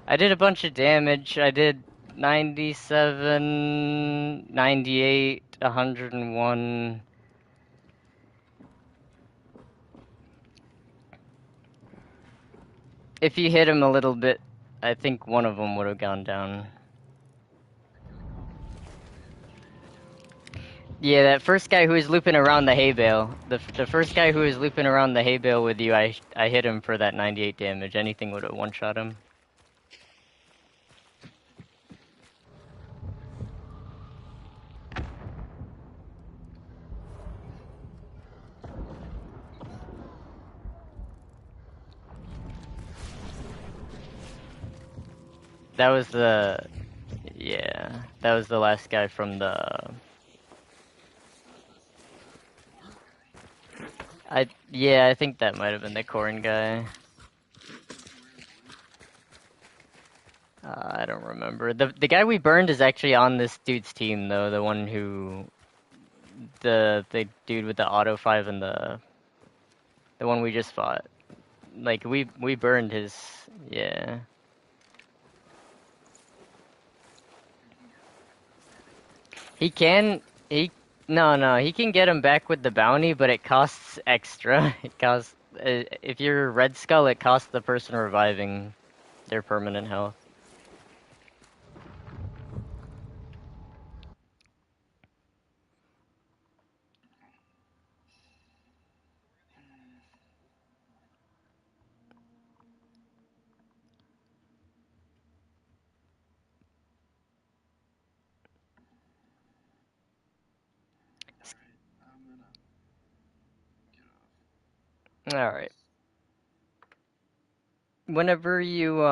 I did a bunch of damage. I did 97, 98, 101. If you hit him a little bit, I think one of them would have gone down. Yeah, that first guy who was looping around the hay bale. The first guy who was looping around the hay bale with you, I hit him for that 98 damage. Anything would have one-shot him. That was the Yeah, that was the last guy from the. Yeah, I think that might have been the corn guy. I don't remember. The guy we burned is actually on this dude's team though. The one who the dude with the auto 5 and the one we just fought. Like we burned his. Yeah. He can he no, he can get him back with the bounty, but it costs extra. It costs if you're Red Skull, it costs the person reviving their permanent health. Alright, I'm gonna get All off. right. Whenever you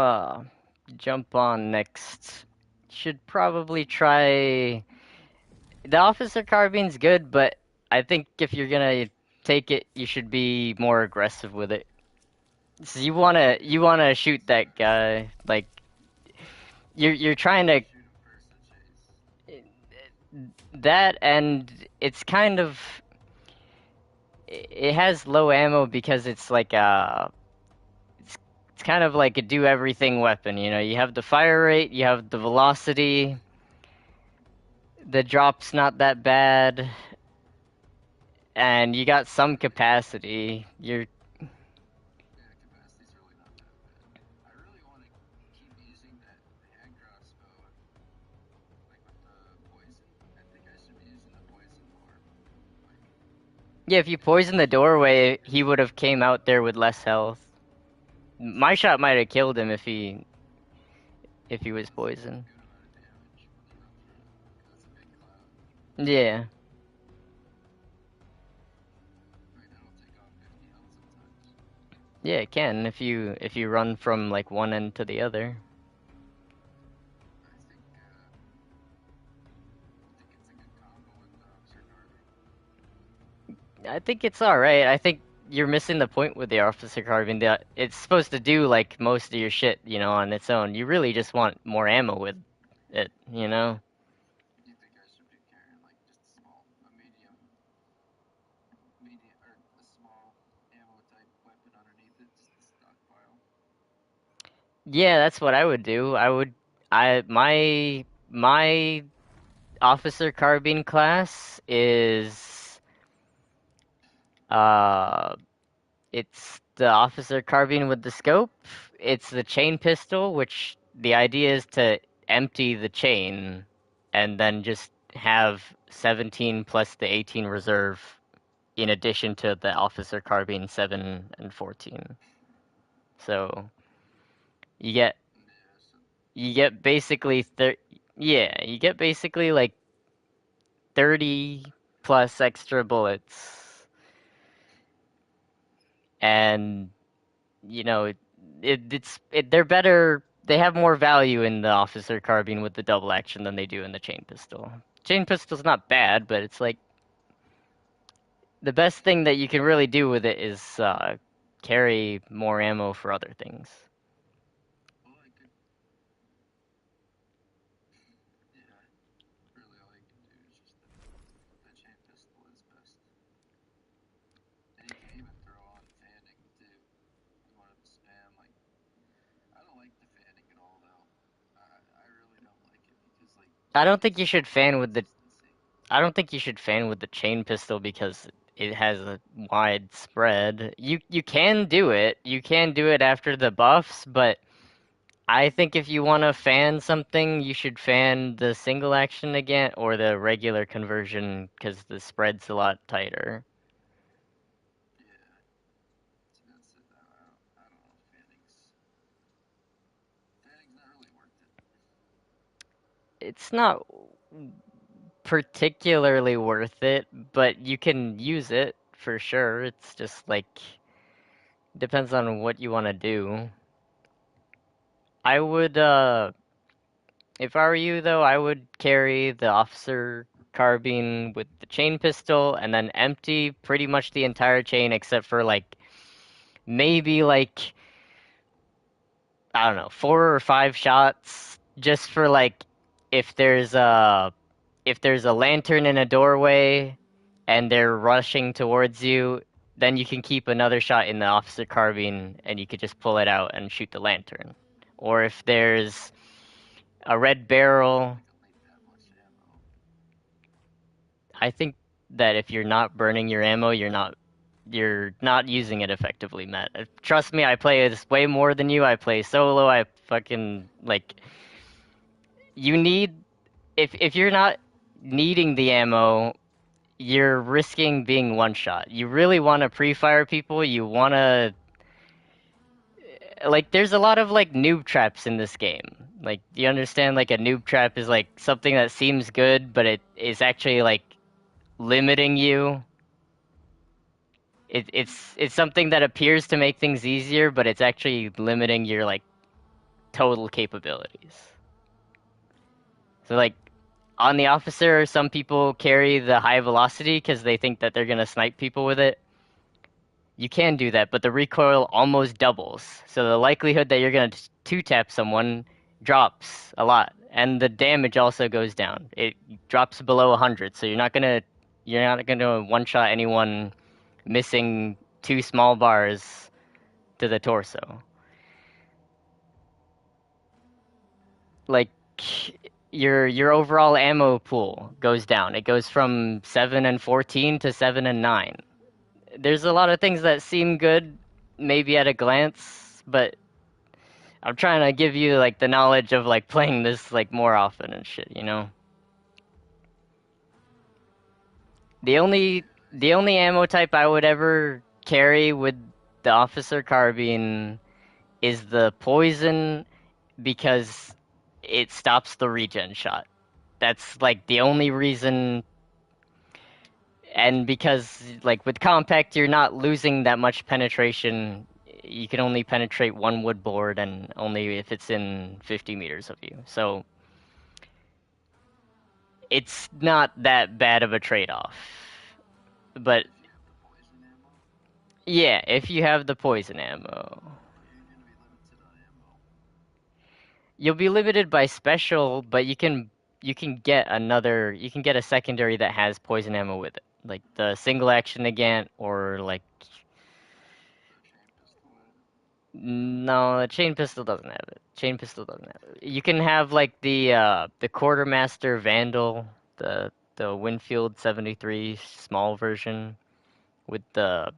jump on next, should probably try the officer carbine's good, but I think if you're gonna take it, you should be more aggressive with it. So you wanna shoot that guy. Like you're trying to Shoot him first and chase. that, and it's kind of it has low ammo because it's like it's kind of like a do everything weapon. You know, you have the fire rate, you have the velocity, the drop's not that bad, and you got some capacity. You're Yeah, capacity's really not that bad. I really want to keep using that hand crossbow, like with the poison. I think I should be using the poison more. Like, Yeah, if you if I poison the shoot him with doorway, fire, he would have came out there with less health. My shot might have killed him if he was that's a poisoned. good amount of damage when you go through, because that's a big cloud. Yeah. Right, that'll take off 50 health sometimes. Yeah, it can if you run from like one end to the other. I think it's a good combo with the officer carbine. I think it's all right. I think you're missing the point with the officer carbine. It's supposed to do like most of your shit, on its own. You really just want more ammo with it. Do you think I should be carrying like just or a small ammo type weapon underneath it, just the stockpile? Yeah, that's what I would do. My officer carbine class is uh it's the officer carbine with the scope. It's the chain pistol, which the idea is to empty the chain and then just have 17 plus the 18 reserve in addition to the officer carbine 7 and 14. So you get Yeah, so you get basically yeah, you get basically like 30 plus extra bullets and they're better. They have more value in the officer carbine with the double action than they do in the chain pistol. Chain pistol's not bad, but it's like the best thing that you can really do with it is carry more ammo for other things. all I could, yeah, really all you can do is just the chain pistol is best. And you can even throw on fanning too. If you wanted to spam, like, I don't like the fanning at all though. I really don't like it because like I it don't think gives you you should more fan with the. consistency. I don't think you should fan with the chain pistol because it has a wide spread. You can do it. You can do it after the buffs, but I think if you want to fan something, you should fan the single action again or the regular conversion because the spread's a lot tighter. Yeah, so that's it. I don't know. Fanning's not really worth it. It's not particularly worth it, but you can use it for sure. It's just like depends on what you want to do. I would If I were you, though, I would carry the officer carbine with the chain pistol and then empty pretty much the entire chain except for like maybe like I don't know, 4 or 5 shots just for like if there's a if there's a lantern in a doorway and they're rushing towards you, then you can keep another shot in the officer carbine and you could just pull it out and shoot the lantern. Or if there's a red barrel, Delete that much ammo. I think that if you're not burning your ammo, you're not using it effectively, Matt. Trust me, I play this way more than you. I play solo. I fucking like you need if you're not needing the ammo, you're risking being one shot. You really want to pre-fire people. You want to like there's a lot of like noob traps in this game. Like you understand like a noob trap is like something that seems good, but it is actually like limiting you. It's something that appears to make things easier, but it's actually limiting your like total capabilities. So like on the officer, some people carry the high velocity because they think that they're gonna snipe people with it. You can do that, but the recoil almost doubles. So the likelihood that you're gonna two-tap someone drops a lot, and the damage also goes down. It drops below 100, so you're not gonna one-shot anyone missing 2 small bars to the torso. Like your overall ammo pool goes down. It goes from 7 and 14 to 7 and 9. There's a lot of things that seem good maybe at a glance, but I'm trying to give you like the knowledge of like playing this like more often and shit, you know? The only the only ammo type I would ever carry with the officer carbine is the poison because it stops the regen shot. That's like the only reason, and because like with compact you're not losing that much penetration. You can only penetrate one wood board and only if it's in 50 meters of you. So it's not that bad of a trade-off. But If you have the poison ammo, yeah, if you have the poison ammo, you're gonna be limited on ammo. you'll be limited by special, but you can get a secondary that has poison ammo with it. Like the single action again or like The chain pistol. no, the chain pistol doesn't have it. Chain pistol doesn't have it. You can have like the quartermaster vandal, the Winfield 73 small version with the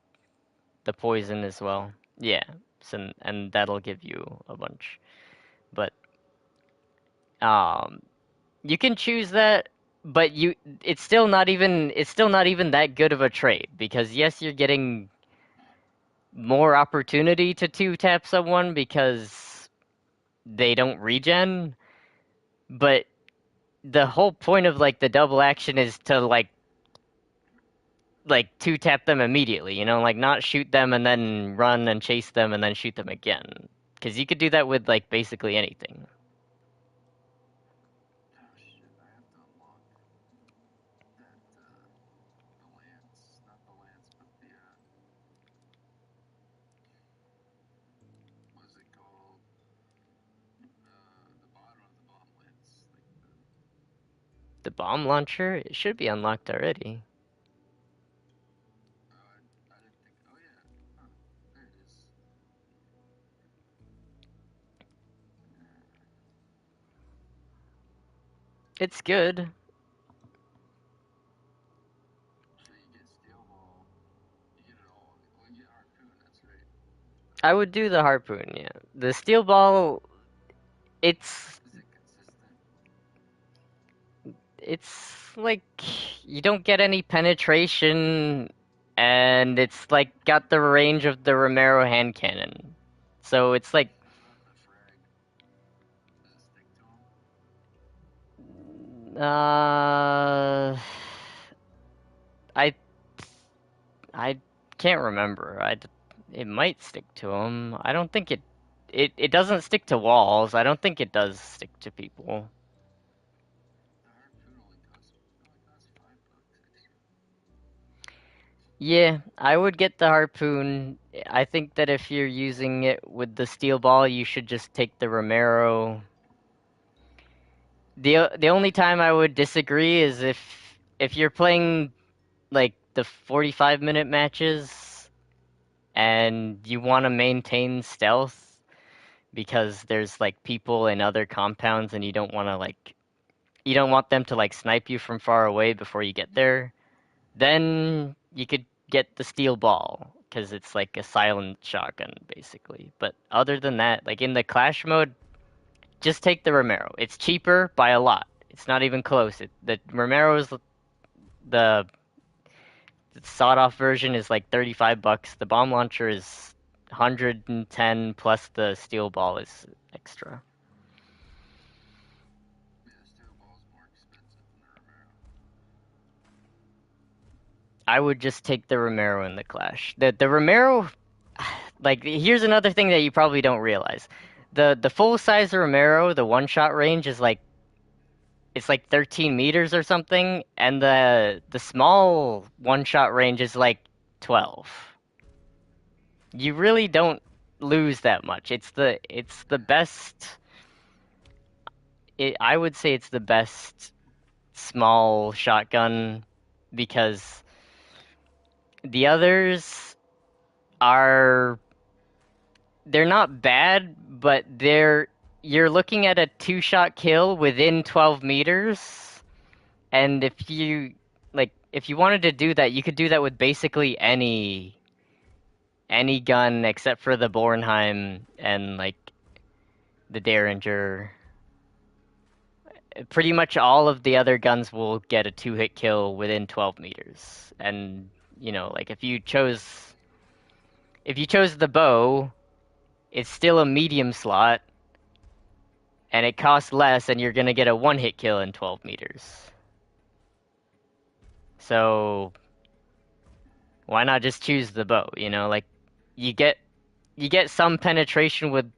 poison as well. Yeah. So, and that'll give you a bunch. But um you can choose that, but it's still not even that good of a trade because yes, you're getting more opportunity to two tap someone because they don't regen, but the whole point of like the double action is to like two tap them immediately, like not shoot them and then run and chase them and then shoot them again. Because you could do that with like basically anything. Oh shit! I have to unlock that. The lance, not the lance, but the what's it called? The bottom of the bomb lance, like the. The bomb launcher, it should be unlocked already. I didn't think. Oh yeah. Huh. There it is. It's good. So you get steel ball. You get it all. Well, you get harpoon. That's right. I would do the harpoon, yeah. The steel ball, it's Is it consistent? it's like you don't get any penetration and it's like got the range of the Romero hand cannon. So it's like What about the frag? Does it stick to them? uh I I can't remember. It might stick to them. I don't think it doesn't stick to walls. I don't think it does stick to people. Yeah, I would get the harpoon. I think that if you're using it with the steel ball, you should just take the Romero. The only time I would disagree is if you're playing like the 45-minute matches and you want to maintain stealth because there's like people in other compounds and you don't want them to like snipe you from far away before you get there, then you could get the steel ball because it's like a silent shotgun basically. But other than that, like in the clash mode, just take the Romero. It's cheaper by a lot. It's not even close. The Romero is the sawed-off version is like 35 bucks. The bomb launcher is 110 plus the steel ball is extra. Yeah, steel ball's more expensive than the Romero. I would just take the Romero in the clash. The Romero, like here's another thing that you probably don't realize. The full size Romero, the one shot range is like it's like 13 meters or something, and the small one shot range is like 12. You really don't lose that much. It's the best. I would say it's the best small shotgun because the others are they're not bad, but you're looking at a two-shot kill within 12 meters, and if you wanted to do that, you could do that with basically any gun except for the Bornheim and like the Derringer. Pretty much all of the other guns will get a two-hit kill within 12 meters. And, like if you chose the bow, it's still a medium slot and it costs less and you're going to get a one-hit kill in 12 meters. So, why not just choose the bow, Like you get you get some penetration with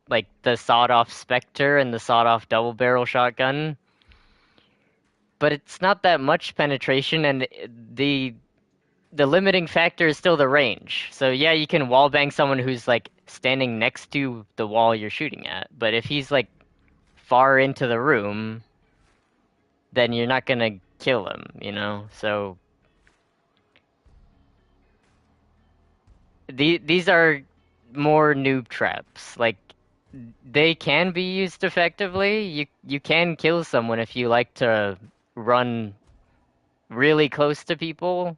like the sawed-off Spectre and the sawed-off double-barrel shotgun, but it's not that much penetration and the limiting factor is still the range. So yeah, you can wallbang someone who's like standing next to the wall you're shooting at, but if he's like far into the room, then you're not gonna kill him. So these are more noob traps. Like they can be used effectively. You can kill someone if you like to run really close to people,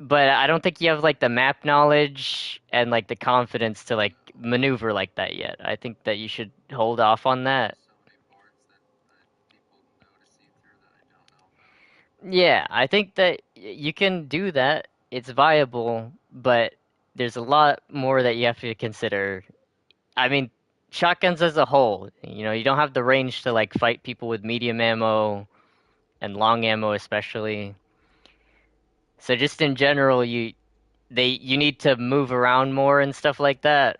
but I don't think you have like the map knowledge and like the confidence to like maneuver like that yet. I think that you should hold off on that. So many boards that people know to see through that I don't know about. Yeah, I think that you can do that. It's viable, but there's a lot more that you have to consider. I mean, shotguns as a whole, you don't have the range to like fight people with medium ammo and long ammo especially. So just in general, you need to move around more and stuff like that.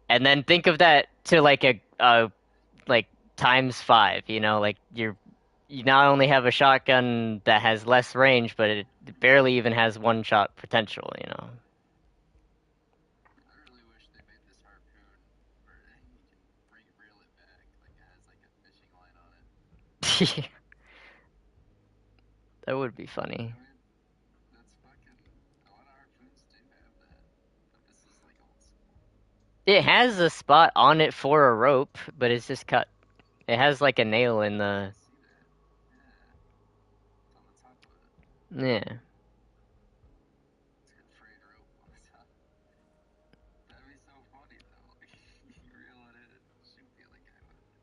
And then think of that to like a like times five, like you not only have a shotgun that has less range, but it barely even has one shot potential. I really wish they made this harpoon where you can reel it back, like it has like a fishing line on it. That would be funny. I mean, that's fucking. A lot of harpoons do have that, but this is like old school. It has a spot on it for a rope, but it's just cut. It has like a nail in I the see that. Yeah, it's on the top of it. yeah. It's got frayed rope on the top. That'd be so funny though. Like you reel it in and shoot the other guy with it.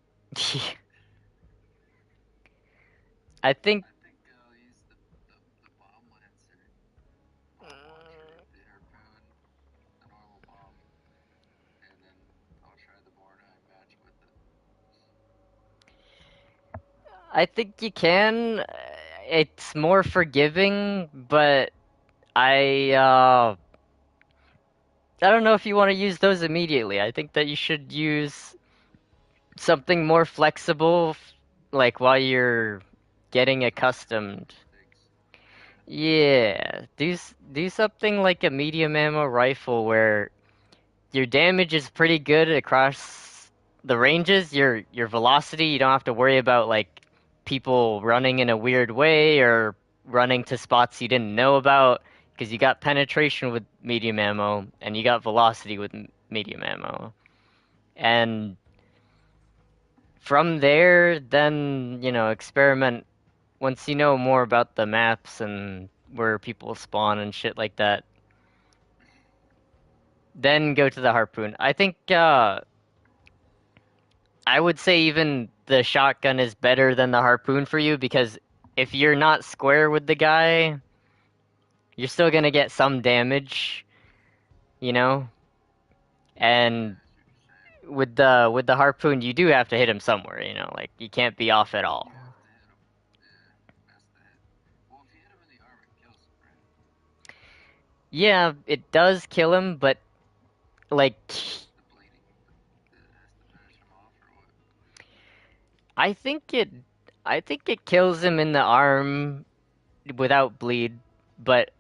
I think I think I'll use the bomb lancer, bomb launcher, the harpoon, the normal bomb, and then I'll try the Bornheim match with it. I think you can. It's more forgiving, but I don't know if you want to use those immediately. I think that you should use something more flexible, like while you're getting accustomed. Takes. Yeah, do something like a medium ammo rifle where your damage is pretty good across the ranges. Your velocity, you don't have to worry about like people running in a weird way or running to spots you didn't know about because you got penetration with medium ammo and you got velocity with medium ammo. And from there, then, experiment once you know more about the maps and where people spawn and shit like that. Then go to the harpoon. I think I would say even the shotgun is better than the harpoon for you because if you're not square with the guy, you're still gonna get some damage, you know? Yeah, And I see what you're saying. with the harpoon, you do have to hit him somewhere, like you can't be off at all. You have to hit him. Yeah, that's the hit. Well, if you hit him in the arm, it kills him, right? Yeah, it does kill him, but like The bleeding, it has to finish him off, or what? I think it I think it kills him in the arm without bleed, but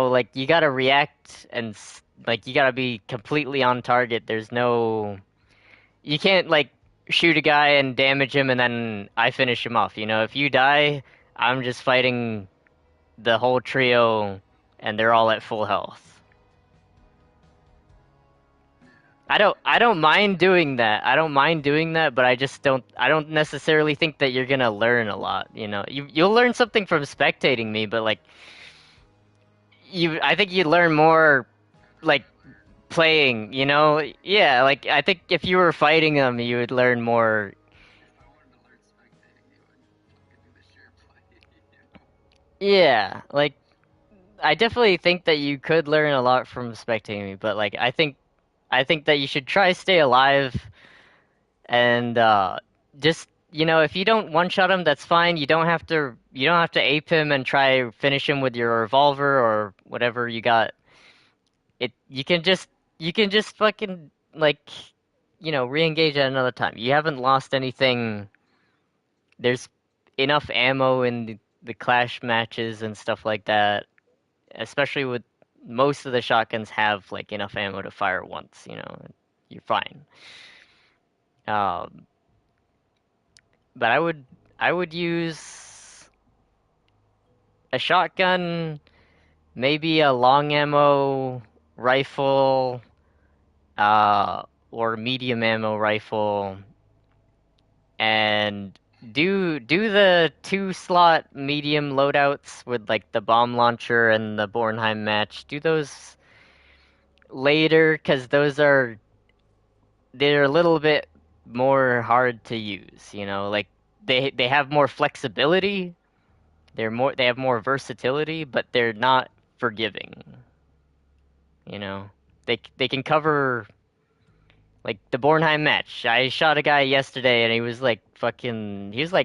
like you gotta react and like you gotta be completely on target. You can't like shoot a guy and damage him and then I finish him off. If you die, I'm just fighting the whole trio and they're all at full health. Yeah, I don't mind doing that. I don't mind doing that, but I don't necessarily think that you're gonna learn a lot, you'll learn something from spectating me, but like I think you learn more after like I learn. playing, yeah, like I think if you were fighting them, you would learn more. If I wanted to learn spectating, you would fucking do the sheer play. Yeah, like I definitely think that you could learn a lot from spectating me, but like I think that you should try stay alive and just if you don't one shot him, that's fine. You don't have to ape him and try finish him with your revolver or whatever you got. You can just fucking like re-engage at another time. You haven't lost anything. There's enough ammo in the clash matches and stuff like that, especially with most of the shotguns have like enough ammo to fire once, you're fine. Um, but I would use a shotgun, maybe a long ammo rifle, uh, or medium ammo rifle, and do the 2 slot medium loadouts with like the bomb launcher and the Bornheim match. Do those later because they're a little bit more hard to use. Like they have more flexibility. They have more versatility, but they're not forgiving. You know, they can cover like the Bornheim match. I shot a guy yesterday and he was like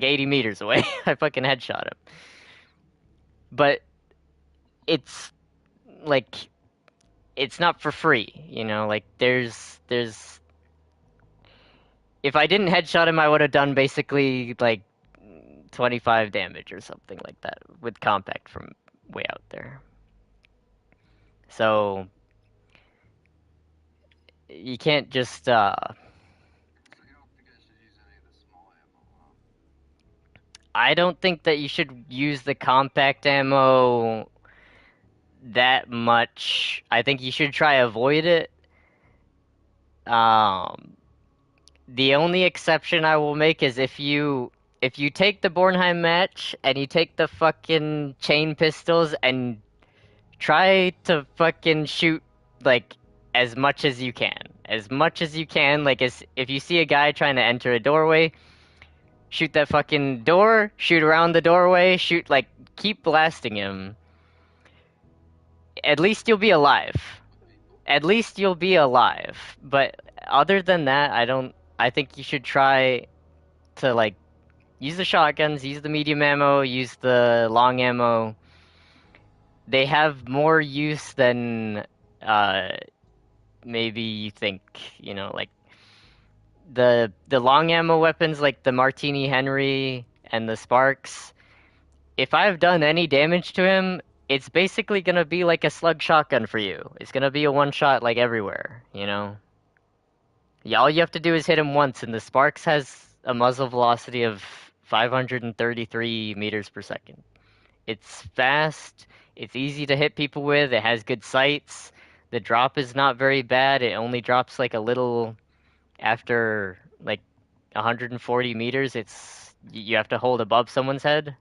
80 meters away. I fucking headshot him. But it's like it's not for free, like there's if I didn't headshot him I would have done basically like 25 damage or something like that with compact from way out there. So you can't just So you don't think I should use any of the small ammo, huh? I don't think that you should use the compact ammo that much. I think you should try avoid it. Um, the only exception I will make is if you take the Bornheim match and you take the fucking chain pistols and try to fucking shoot like as much as you can. As much as you can, like as if you see a guy trying to enter a doorway, shoot that fucking door, shoot around the doorway, shoot like keep blasting him. At least you'll be alive. With people. At least you'll be alive. But other than that, I think you should try to like use the shotguns, use the medium ammo, use the long ammo. They have more use than uh maybe you think, like the long ammo weapons like the Martini Henry and the Sparks, if I've done any damage to him, it's basically gonna be like a slug shotgun for you. It's gonna be a one shot like everywhere, you know? Yeah, all you have to do is hit him once, and the Sparks has a muzzle velocity of 533 meters per second. It's fast, it's easy to hit people with, it has good sights, the drop is not very bad, it only drops like a little after like 140 meters. You have to hold above someone's head.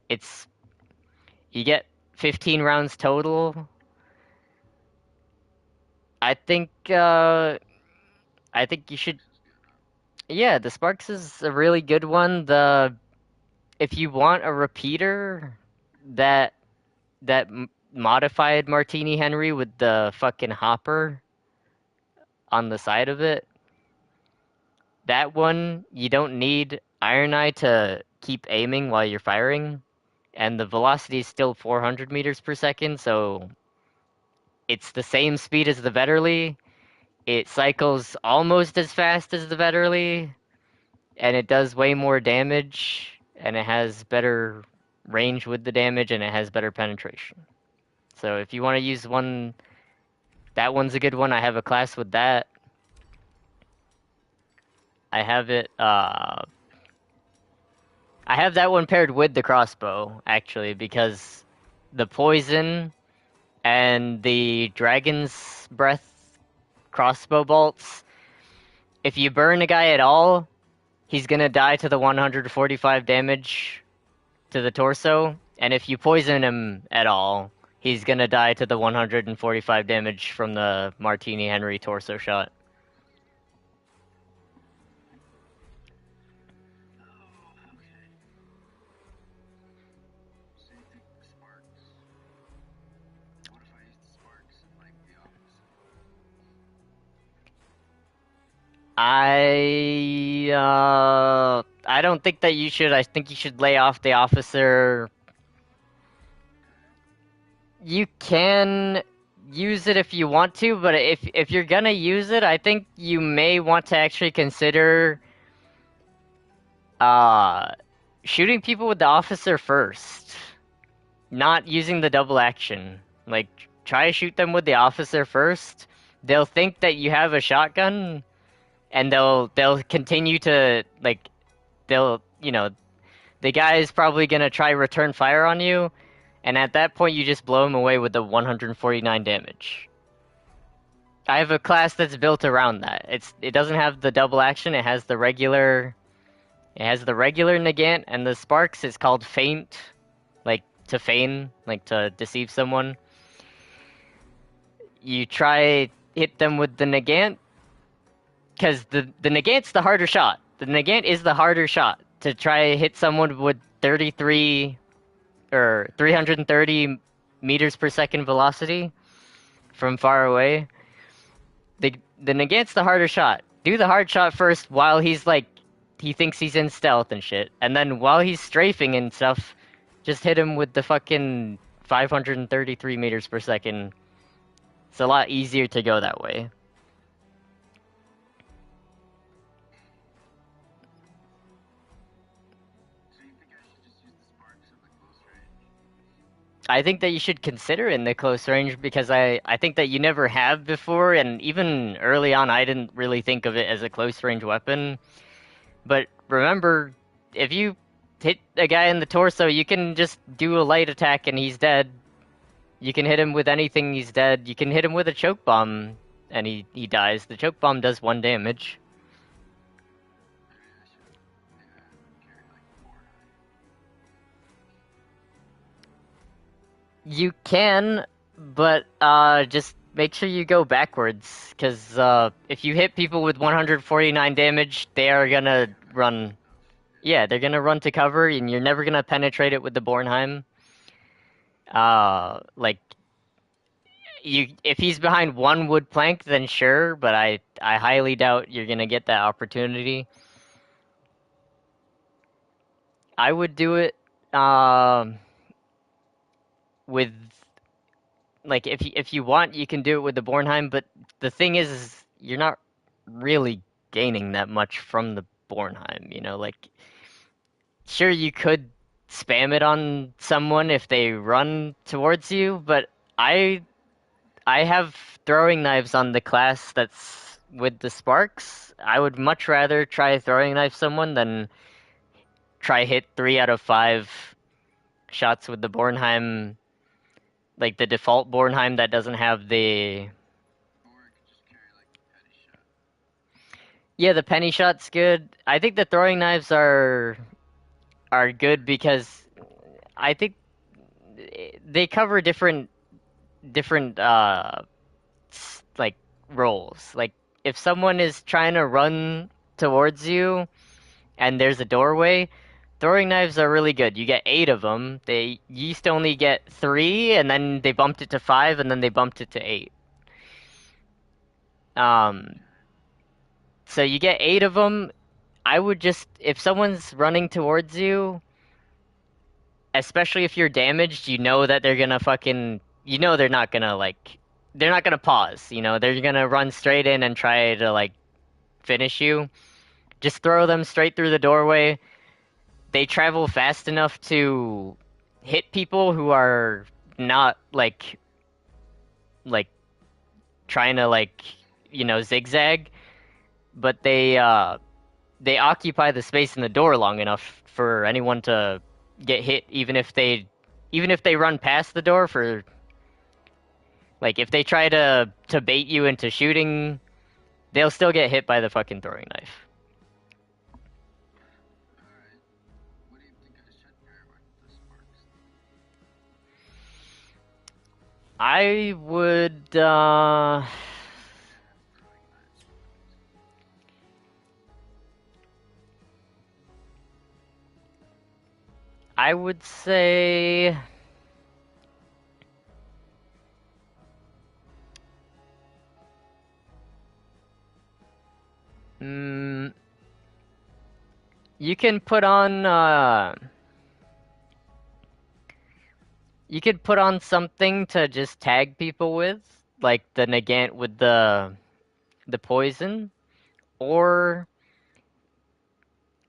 It's You get 15 rounds total. I think I think you should. Yeah, the Sparks is a really good one. The If you want a repeater, that modified Martini Henry with the fucking hopper on the side of it, that one you don't need Iron Eye to keep aiming while you're firing, and the velocity is still 400 meters per second, so it's the same speed as the Vetterli. It cycles almost as fast as the Vetterli, and it does way more damage, and it has better range with the damage, and it has better penetration. So if you want to use one, that one's a good one. I have a class with that. I have it. I have that one paired with the crossbow actually, because the poison and the dragon's breath crossbow bolts. If you burn a guy at all, he's gonna die to the 145 damage to the torso, and if you poison him at all, he's gonna die to the 145 damage from the Martini Henry torso shot. Oh, okay. So you think the sparks? What if I use the sparks in like the opposite? I don't think that you should. I think you should lay off the officer. You can use it if you want to, but if you're gonna use it, I think you may want to actually consider uh shooting people with the officer first, not using the double action. Like, try to shoot them with the officer first. They'll think that you have a shotgun, and they'll continue to like they'll the guy is probably gonna try return fire on you, and at that point you just blow him away with the 149 damage. I have a class that's built around that. It doesn't have the double action. It has the regular negant, and the sparks is called feint, like to feign, like to deceive someone. You try hit them with the negant, because the negant's the harder shot. The negant is the harder shot to try hit someone with 33 or 330 meters per second velocity from far away. The negant's the harder shot. Do the hard shot first while he thinks he's in stealth and shit, and then while he's strafing and stuff, just hit him with the fucking 533 meters per second. It's a lot easier to go that way. So you think I should just use the sparks in the close range? I think that you should consider it in the close range, because I think that you never have before, and even early on I didn't really think of it as a close range weapon. But remember, if you hit a guy in the torso, you can just do a light attack and he's dead. You can hit him with anything, he's dead. You can hit him with a choke bomb and he dies. The choke bomb does 1 damage. Maybe I should, carry like the board You can, but just make sure you go backwards, because if you hit people with 149 damage, they are gonna run. Yeah, they're gonna run to cover, and you're never gonna penetrate it with the Bornheim. Like, if he's behind one wood plank, then sure, but I highly doubt you're gonna get that opportunity. I would do it with, like, if you want, you can do it with the Bornheim, but the thing is you're not really gaining that much from the Bornheim, you know, like sure you could spam it on someone if they run towards you, but I I have throwing knives on the class that's with the sparks. I would much rather try throwing knife someone than try hit 3 out of 5 shots with the Bornheim, like the default Bornheim that doesn't have the. Or I could just carry like a petty shot. Yeah, the penny shot's good. I think the throwing knives are good because I think they cover different like roles. Like if someone is trying to run towards you and there's a doorway, throwing knives are really good. You get 8 of them. They used to only get 3, and then they bumped it to 5, and then they bumped it to 8. Um, so you get 8 of them. I would just, if someone's running towards you, especially if you're damaged, you know that they're gonna fucking, you know they're not gonna like, they're not gonna pause. You know they're gonna run straight in and try to like finish you. Just throw them straight through the doorway. They travel fast enough to hit people who are not like trying to like zigzag, but they occupy the space in the door long enough for anyone to get hit, even if they run past the door for like if they try to bait you into shooting, they'll still get hit by the fucking throwing knife. Alright. What do you think I should pair with the sparks? I would I have throwing knives. I would say mm, you can put on you could put on something to just tag people with, like the Nagant with the poison, or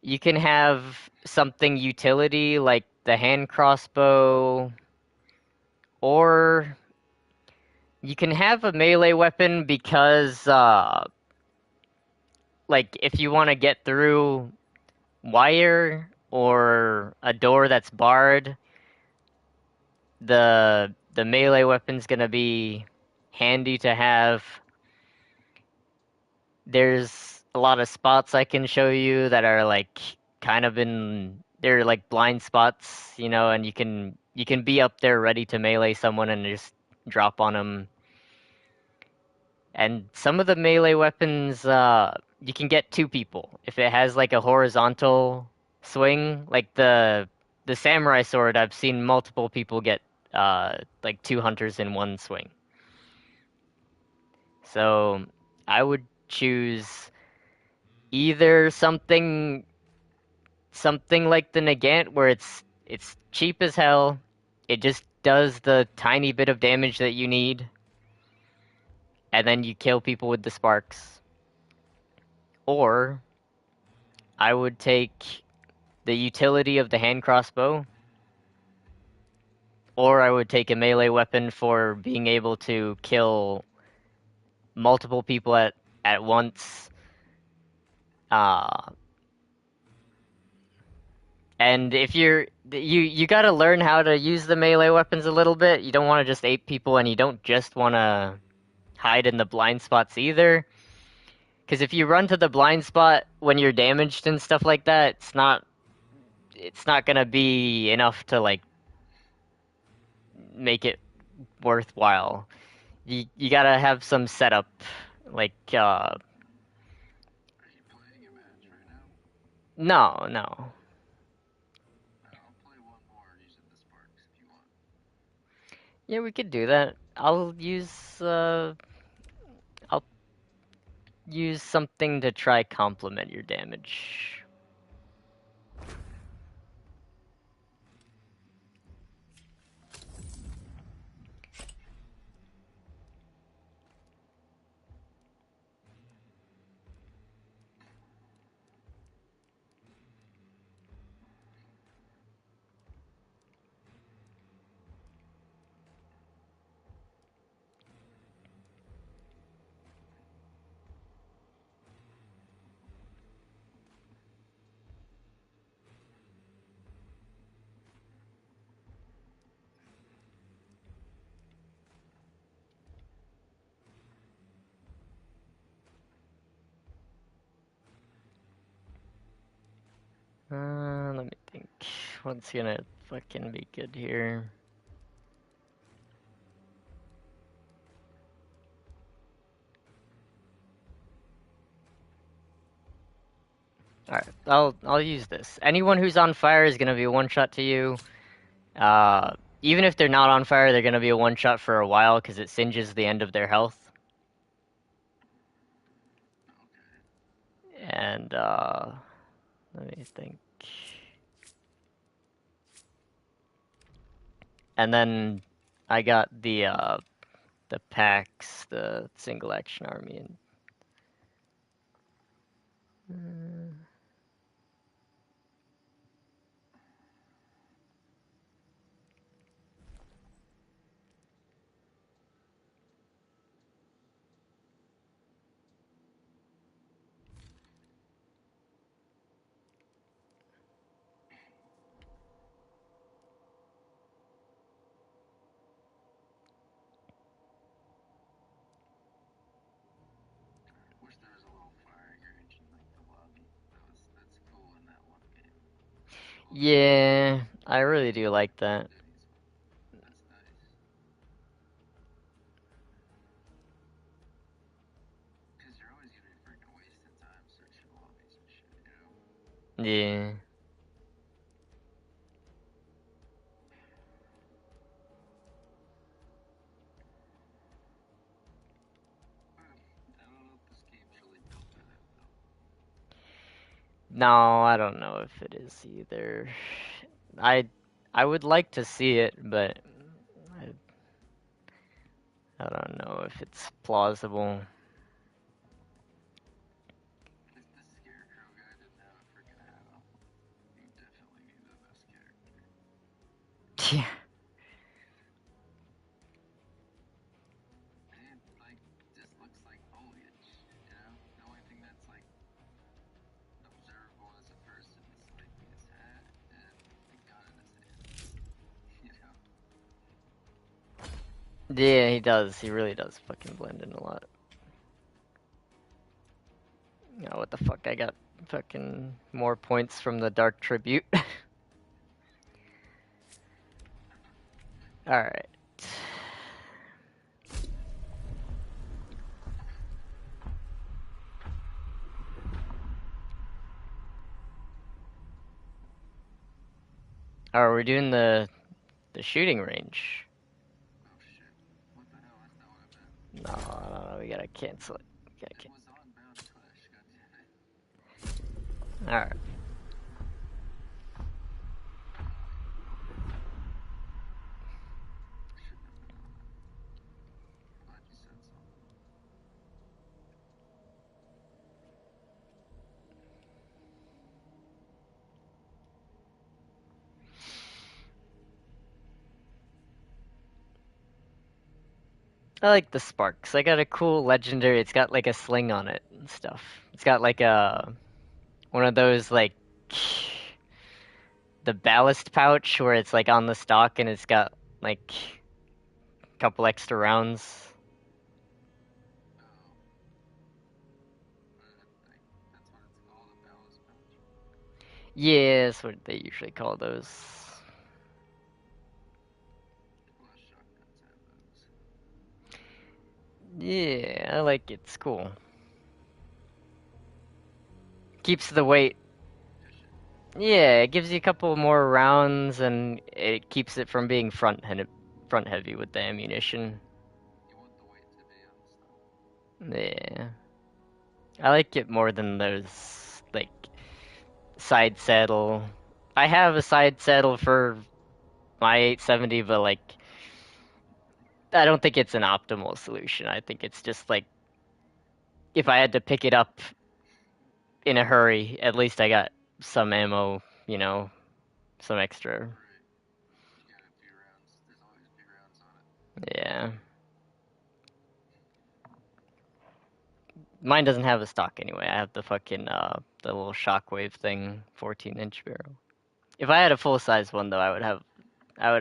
you can have something utility like the hand crossbow, or you can have a melee weapon because like if you want to get through wire or a door that's barred, the melee weapon's gonna be handy to have. There's a lot of spots I can show you that are like kind of they're like blind spots, and you can be up there ready to melee someone and just drop on them. And some of the melee weapons, you can get 2 people if it has like a horizontal swing, like the samurai sword. I've seen multiple people get like 2 hunters in one swing. So I would choose either something like the Nagant where it's cheap as hell. It just does the tiny bit of damage that you need, and then you kill people with the sparks. Or I would take the utility of the hand crossbow, or I would take a melee weapon for being able to kill multiple people at once. Uh, and if you got to learn how to use the melee weapons a little bit. You don't want to just ape people, and you don't just want to hide in the blind spots either. Because if you run to the blind spot when you're damaged and stuff like that, it's not gonna be enough to like make it worthwhile. You gotta have some setup, like Are you playing a match right now? no. I'll play one more using the sparks if you want. Yeah, we could do that. I'll use something to try complement your damage. Let me think. What's gonna fucking be good here? Alright, I'll use this. Anyone who's on fire is gonna be a one shot to you. Even if they're not on fire, they're gonna be a one shot for a while because it singes the end of their health. And let me think. And then I got the packs, the single action army, and Wish there was a little fire garage in like the lobby. That's cool in that one game. yeah, I really do like that. That's nice. Cause you're always gonna be freaking wasting time searching lobbies and shit, you know? Yeah. I don't know if this game's really built for that though. No, I don't know if it is either. I I would like to see it, but I don't know if it's plausible. If the Scarecrow guy didn't have a freaking hat on, he would definitely be the best character. Yeah. It like just looks like foliage, you know? The only thing that's like observable as a person is like his hat and the gun in his hand. You know? Yeah, he does. He really does fucking blend in a lot. Oh, what the fuck? I got fucking more points from the Dark Tribute. Alright. Oh, are we doing the shooting range? Oh shit. What the hell? That's not what I meant. No, we gotta cancel it. It was on Bound Clash, goddammit. Alright. Shouldn't have been on that. I'm glad you said something. I like the sparks. I got a cool legendary. It's got like a sling on it and stuff. It's got like a one of those like the ballast pouch where it's like on the stock and it's got like a couple extra rounds. Oh. That's what it's called, a ballast pouch. Yeah, that's what they usually call those. A lot of shotguns have those. Yeah, I like it. It's cool. Keeps the weight. Efficient. Yeah, it gives you a couple more rounds and it keeps it from being front heavy with the ammunition. You want the weight to be on the stock. Yeah. I like it more than those like side saddle. I have a side saddle for my 870, but like I don't think it's an optimal solution. I think it's just like if I had to pick it up in a hurry, at least I got some ammo, some extra. Right. You got a few rounds. There's always a few rounds on it. Yeah. Mine doesn't have a stock anyway. I have the fucking the little shockwave thing, 14-inch barrel. If I had a full size one though, I would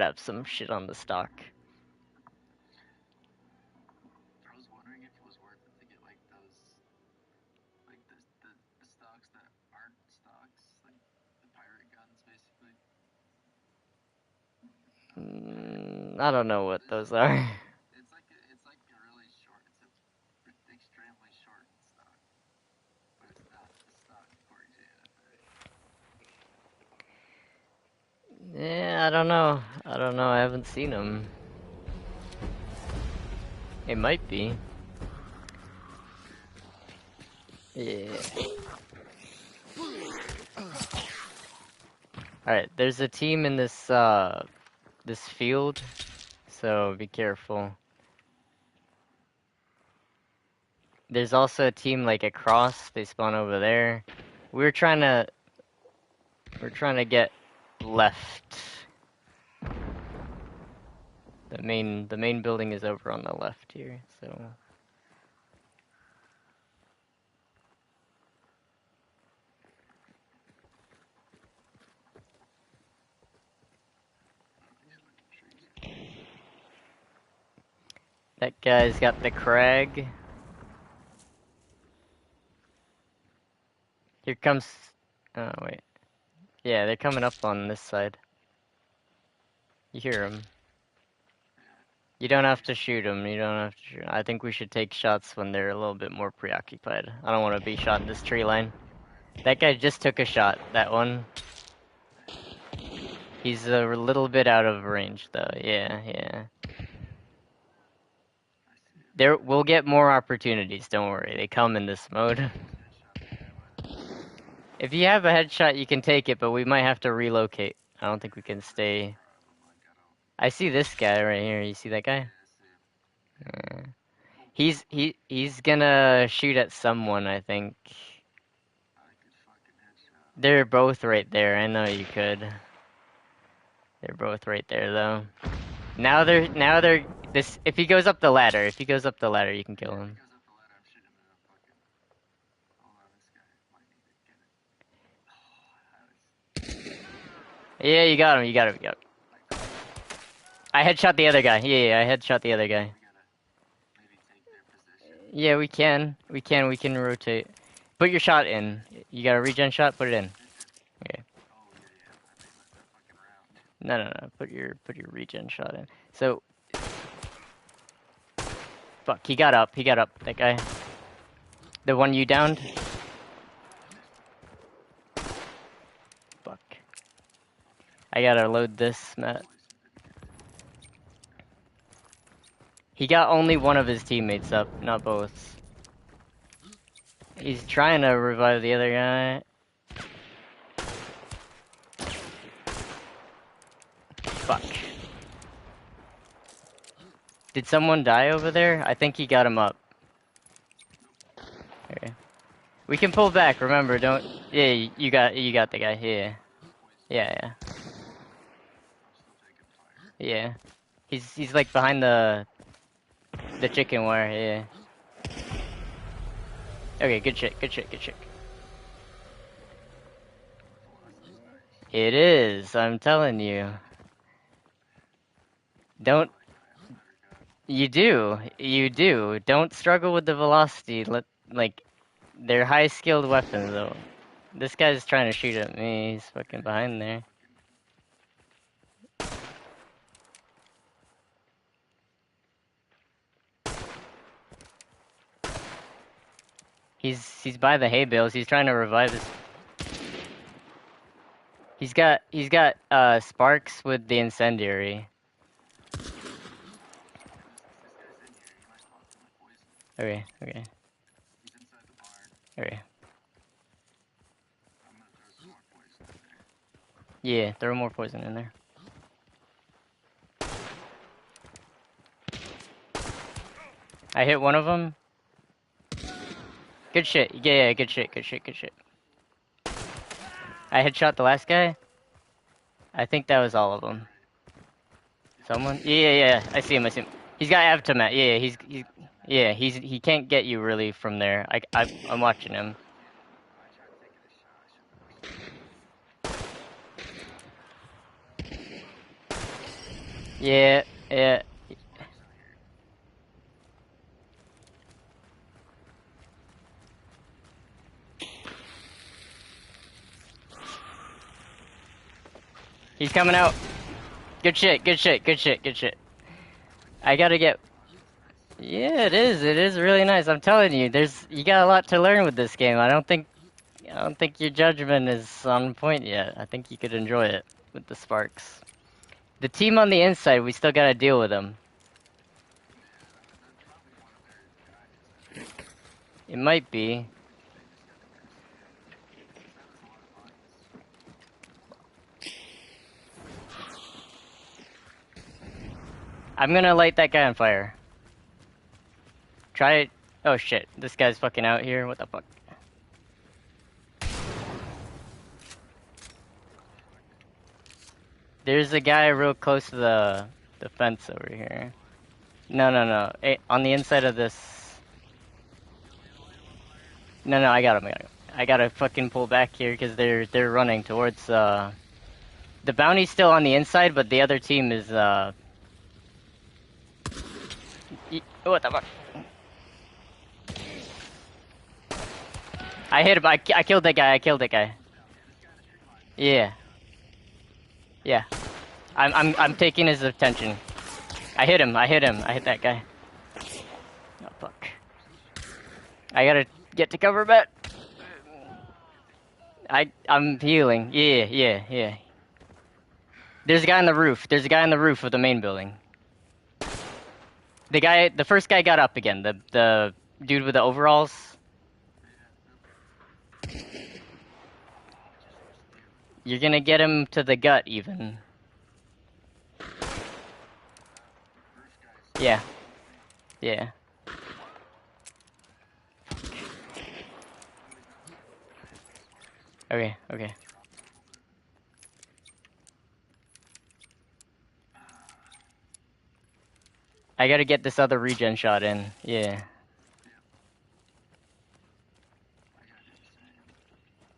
have some shit on the stock. I was wondering if it was worth it to get like those, like the stocks that aren't stocks, like the I don't know what those are. It's like a really short. It's extremely short in stock, but it's not the stock for JFA. Yeah, I don't know. I don't know. I haven't seen them. It might be. Yeah. Alright, there's a team in this field, so be careful. There's also a team like across, they spawn over there. We're trying to get left. The main building is over on the left here, so that guy's got the crag. Here comes oh wait. Yeah, they're coming up on this side. You hear them. You don't have to shoot them. You don't have to shoot 'em. I think we should take shots when they're a little bit more preoccupied. I don't want to be shot in this tree line. That guy just took a shot. That one. He's a little bit out of range, though. Yeah, yeah. There, we'll get more opportunities. Don't worry. They come in this mode. If you have a headshot, you can take it, but we might have to relocate. I don't think we can stay. I see this guy right here. You see that guy? Yeah. He's gonna shoot at someone, I think. They're both right there. I know you could. They're both right there though. Now they're this if he goes up the ladder, you can kill him. Yeah, you got him, you got him. I headshot the other guy. Yeah, I headshot the other guy. Yeah, we can rotate. Put your shot in. You got a regen shot, put it in. Okay. No. Put your regen shot in. So fuck, he got up, that guy. The one you downed? Fuck. I gotta load this, Matt. He got only one of his teammates up, not both. He's trying to revive the other guy. Fuck. Did someone die over there? I think he got him up. Okay. We can pull back, remember, don't... Yeah, you got the guy, yeah. Yeah. Yeah. He's like behind the chicken wire, yeah. Okay, good shit. It is, I'm telling you. Don't... You do. Don't struggle with the velocity. They're high-skilled weapons, though. This guy's trying to shoot at me. He's fucking behind there. He's by the hay bales. He's trying to revive his... He's got sparks with the incendiary. Okay. Okay. Yeah, throw more poison in there. I hit one of them. Good shit. Yeah, good shit. I headshot the last guy. I think that was all of them. Someone? Yeah. I see him. He's got Avtomat. Yeah, he can't get you really from there. I'm watching him. Yeah. He's coming out. Good shit, good shit, good shit, good shit. I gotta get... Yeah, it is. It is really nice. I'm telling you, you got a lot to learn with this game. I don't think your judgment is on point yet. I think you could enjoy it with the sparks. The team on the inside, we still gotta deal with them. It might be. I'm gonna light that guy on fire. Try it. Oh shit, this guy's fucking out here. What the fuck? There's a guy real close to the fence over here. No, no, no. On the inside of this. No, no, I got him. I got him. I gotta fucking pull back here because they're running towards the bounty's still on the inside, but the other team is what the fuck? I hit him. I killed that guy. I killed that guy. Yeah. Yeah. I'm taking his attention. I hit him. I hit him. I hit that guy. Oh fuck. I gotta get to cover, Matt. I'm healing. Yeah, yeah, yeah. There's a guy on the roof. There's a guy on the roof of the main building. The first guy got up again. The dude with the overalls. You're gonna get him to the gut, even. Yeah. Yeah. Okay, okay. I gotta get this other regen shot in. Yeah.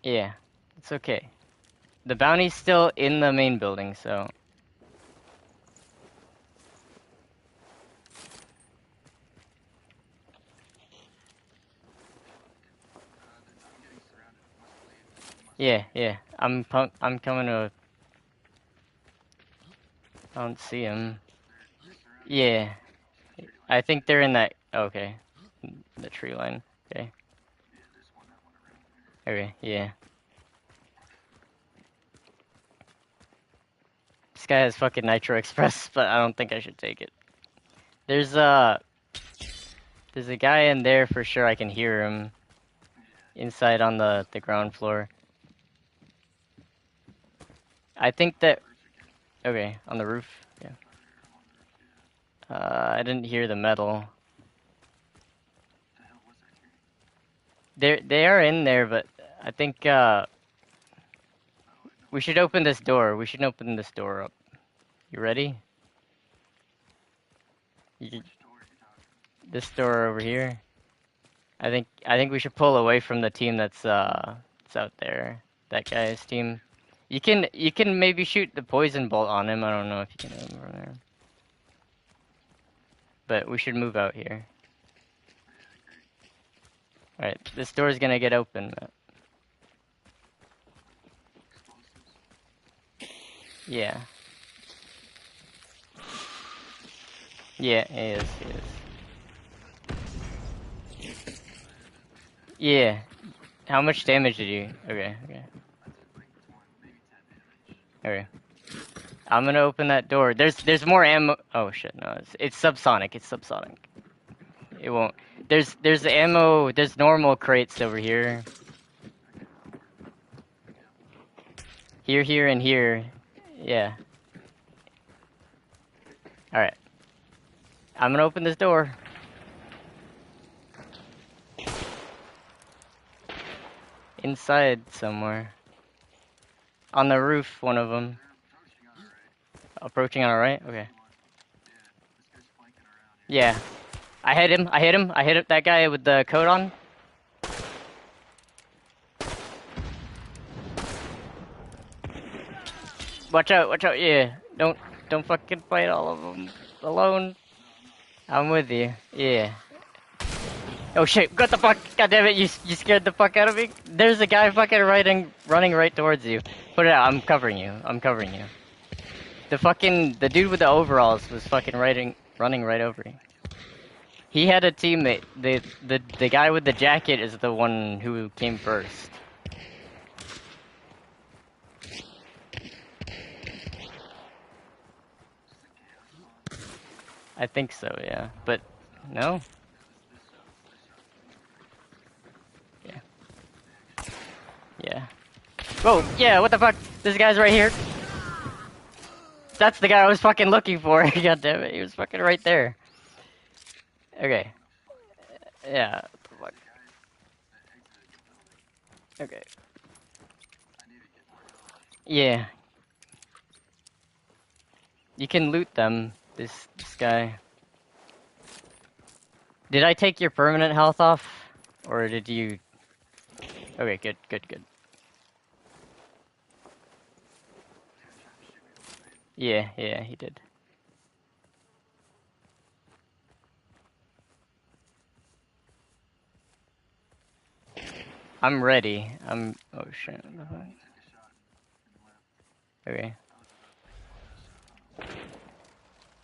Yeah. It's okay. The bounty's still in the main building, so... Yeah, yeah. I'm coming to... I don't see him. Yeah. I think they're in that... Okay. The tree line. Okay. Okay, yeah. This guy has fucking Nitro Express, but I don't think I should take it. There's a guy in there for sure. I can hear him. Inside on the ground floor. I think that... Okay, on the roof. Yeah. I didn't hear the metal. They are in there, but I think we should open this door. We should open this door up. You ready? This door over here. I think we should pull away from the team that's out there. That guy's team. You can maybe shoot the poison bolt on him. I don't know if you can hit him from there. But we should move out here. Alright, this door's gonna get open. Yeah. Yeah, it is. Yeah. How much damage did you... Okay, okay. Okay. I'm gonna open that door. There's more ammo... Oh shit, no. It's subsonic. It's subsonic. It won't... There's ammo... There's normal crates over here. Here, and here. Yeah. Alright. I'm gonna open this door. Inside somewhere. On the roof, one of them. Approaching on our right? Okay. Yeah. I hit him. I hit that guy with the coat on. Watch out, yeah. Don't fucking fight all of them alone. I'm with you, yeah. Oh shit, what the fuck? God damn it, you scared the fuck out of me? There's a guy fucking running right towards you. Put it out, I'm covering you. the dude with the overalls was fucking running right over him. He had a teammate. The guy with the jacket is the one who came first. I think so, yeah. But no. Yeah. Yeah. Whoa, yeah, what the fuck? This guy's right here. That's the guy I was fucking looking for. God damn it, he was fucking right there. Okay. Yeah. What the fuck? Okay. Yeah. You can loot them, this guy. Did I take your permanent health off? Or did you... Okay, good, good, good. Yeah, yeah, he did. I'm ready. Oh shit. What the fuck? Okay.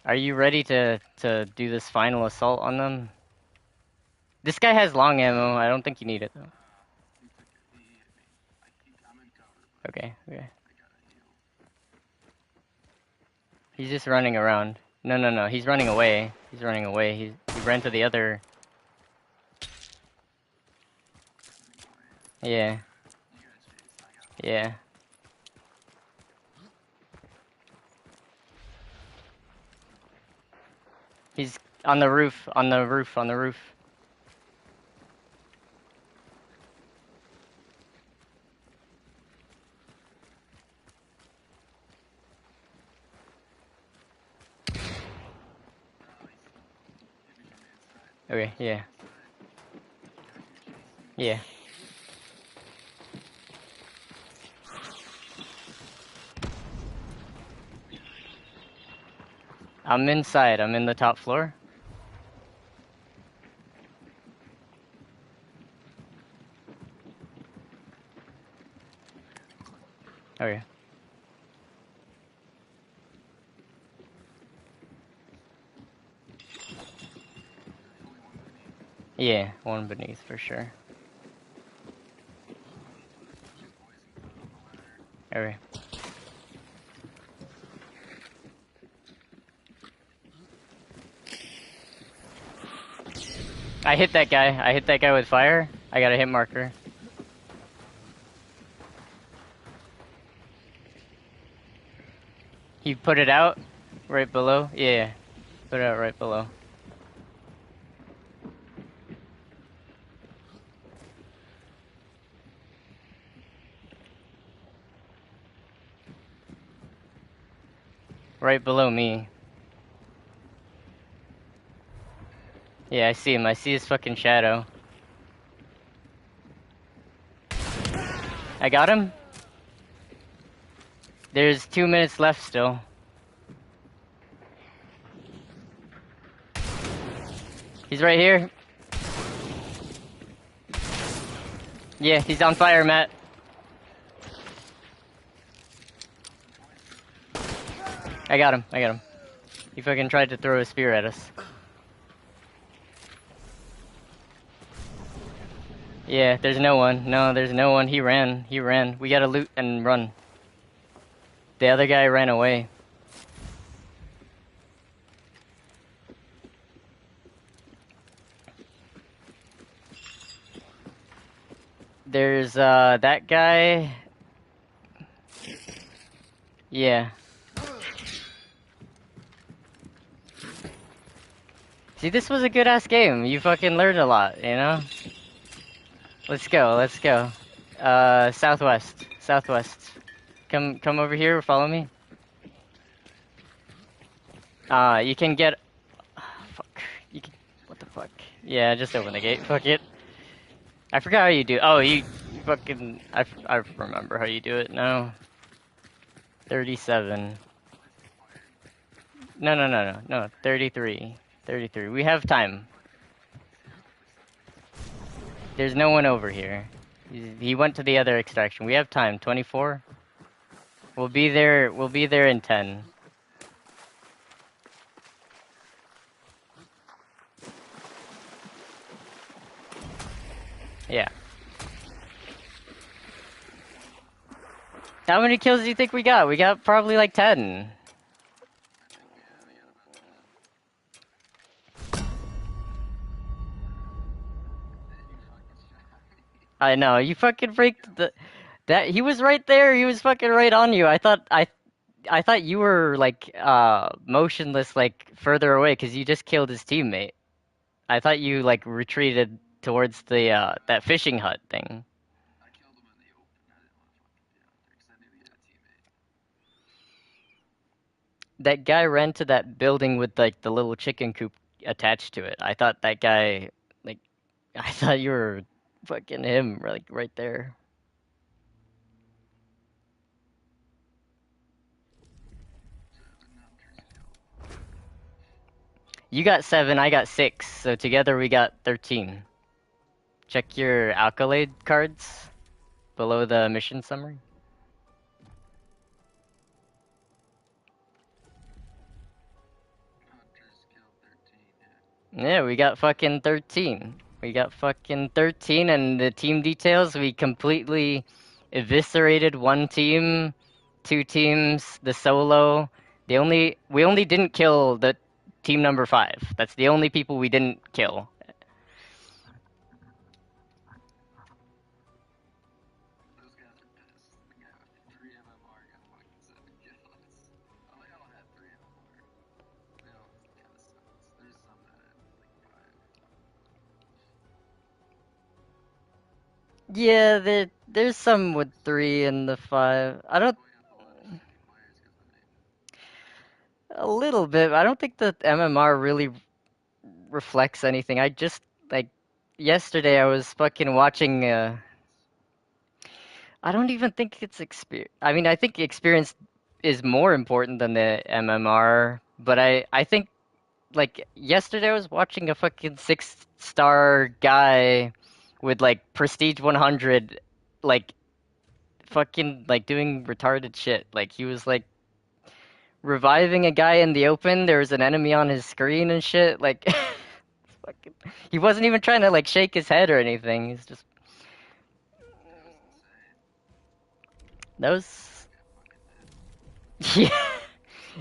Are you ready to do this final assault on them? This guy has long ammo. I don't think you need it though. Okay, okay. He's just running around. No, no, no. He's running away. He's running away. He ran to the other. Yeah. Yeah. He's on the roof, on the roof, on the roof. Okay, yeah. Yeah. I'm inside. I'm in the top floor. Okay. Yeah, one beneath for sure. Okay. I hit that guy. I hit that guy with fire. I got a hit marker. He put it out right below. Yeah, put it out right below. Right below me. Yeah, I see him. I see his fucking shadow. I got him. There's 2 minutes left still. He's right here. Yeah, he's on fire, Matt. I got him. I got him. He fucking tried to throw a spear at us. Yeah, there's no one. No, there's no one. He ran. He ran. We gotta loot and run. The other guy ran away. There's, that guy. Yeah. See, this was a good-ass game. You fucking learned a lot, you know? Let's go, let's go. Southwest. Southwest. Come over here, follow me. You can get... fuck. You can... What the fuck? Yeah, just open the gate. Fuck it. I forgot how you do... Oh, you fucking... I remember how you do it now. 37. No. 33. 33. We have time. There's no one over here. He went to the other extraction. We have time. 24. We'll be there in 10. Yeah. How many kills do you think we got? We got probably like 10. I think, yeah, we got about 10. And you fucking shot me. I know, you fucking freaked the... That, he was right there, he was fucking right on you. I thought you were like motionless like further away because you just killed his teammate. I thought you like retreated towards the that fishing hut thing. I killed him in the open. I didn't want to fucking get out there because I knew he had a teammate. That guy ran to that building with like the little chicken coop attached to it. I thought that guy like I thought you were fucking him like right there. Hunter's kill. You got 7, I got 6, so together we got 13. Check your accolade cards below the mission summary. Hunter's killed 13, yeah. Yeah, we got fucking 13. We got fucking 13, and the team details, we completely eviscerated one team, 2 teams, the solo. We only didn't kill the team number 5. That's the only people we didn't kill. Those guys are pissed. The guy with 3 MMR got fucking 7 kills. Oh, they all had 3 MMR. They all kind of sucks. There's some that had like 5. Yeah, there's some with 3 and the 5. I don't... We have a lot of shitty players because of me. A little bit. I don't think the MMR really reflects anything. I just, like, yesterday I was fucking watching, I don't even think it's experience. I mean, I think experience is more important than the MMR, but I think like yesterday I was watching a fucking 6-star guy with like prestige 100, like fucking like doing retarded shit. Like he was like reviving a guy in the open. There was an enemy on his screen and shit. Like fucking, he wasn't even trying to like shake his head or anything. He's just That was insane. that was. Got fucking dead. Yeah.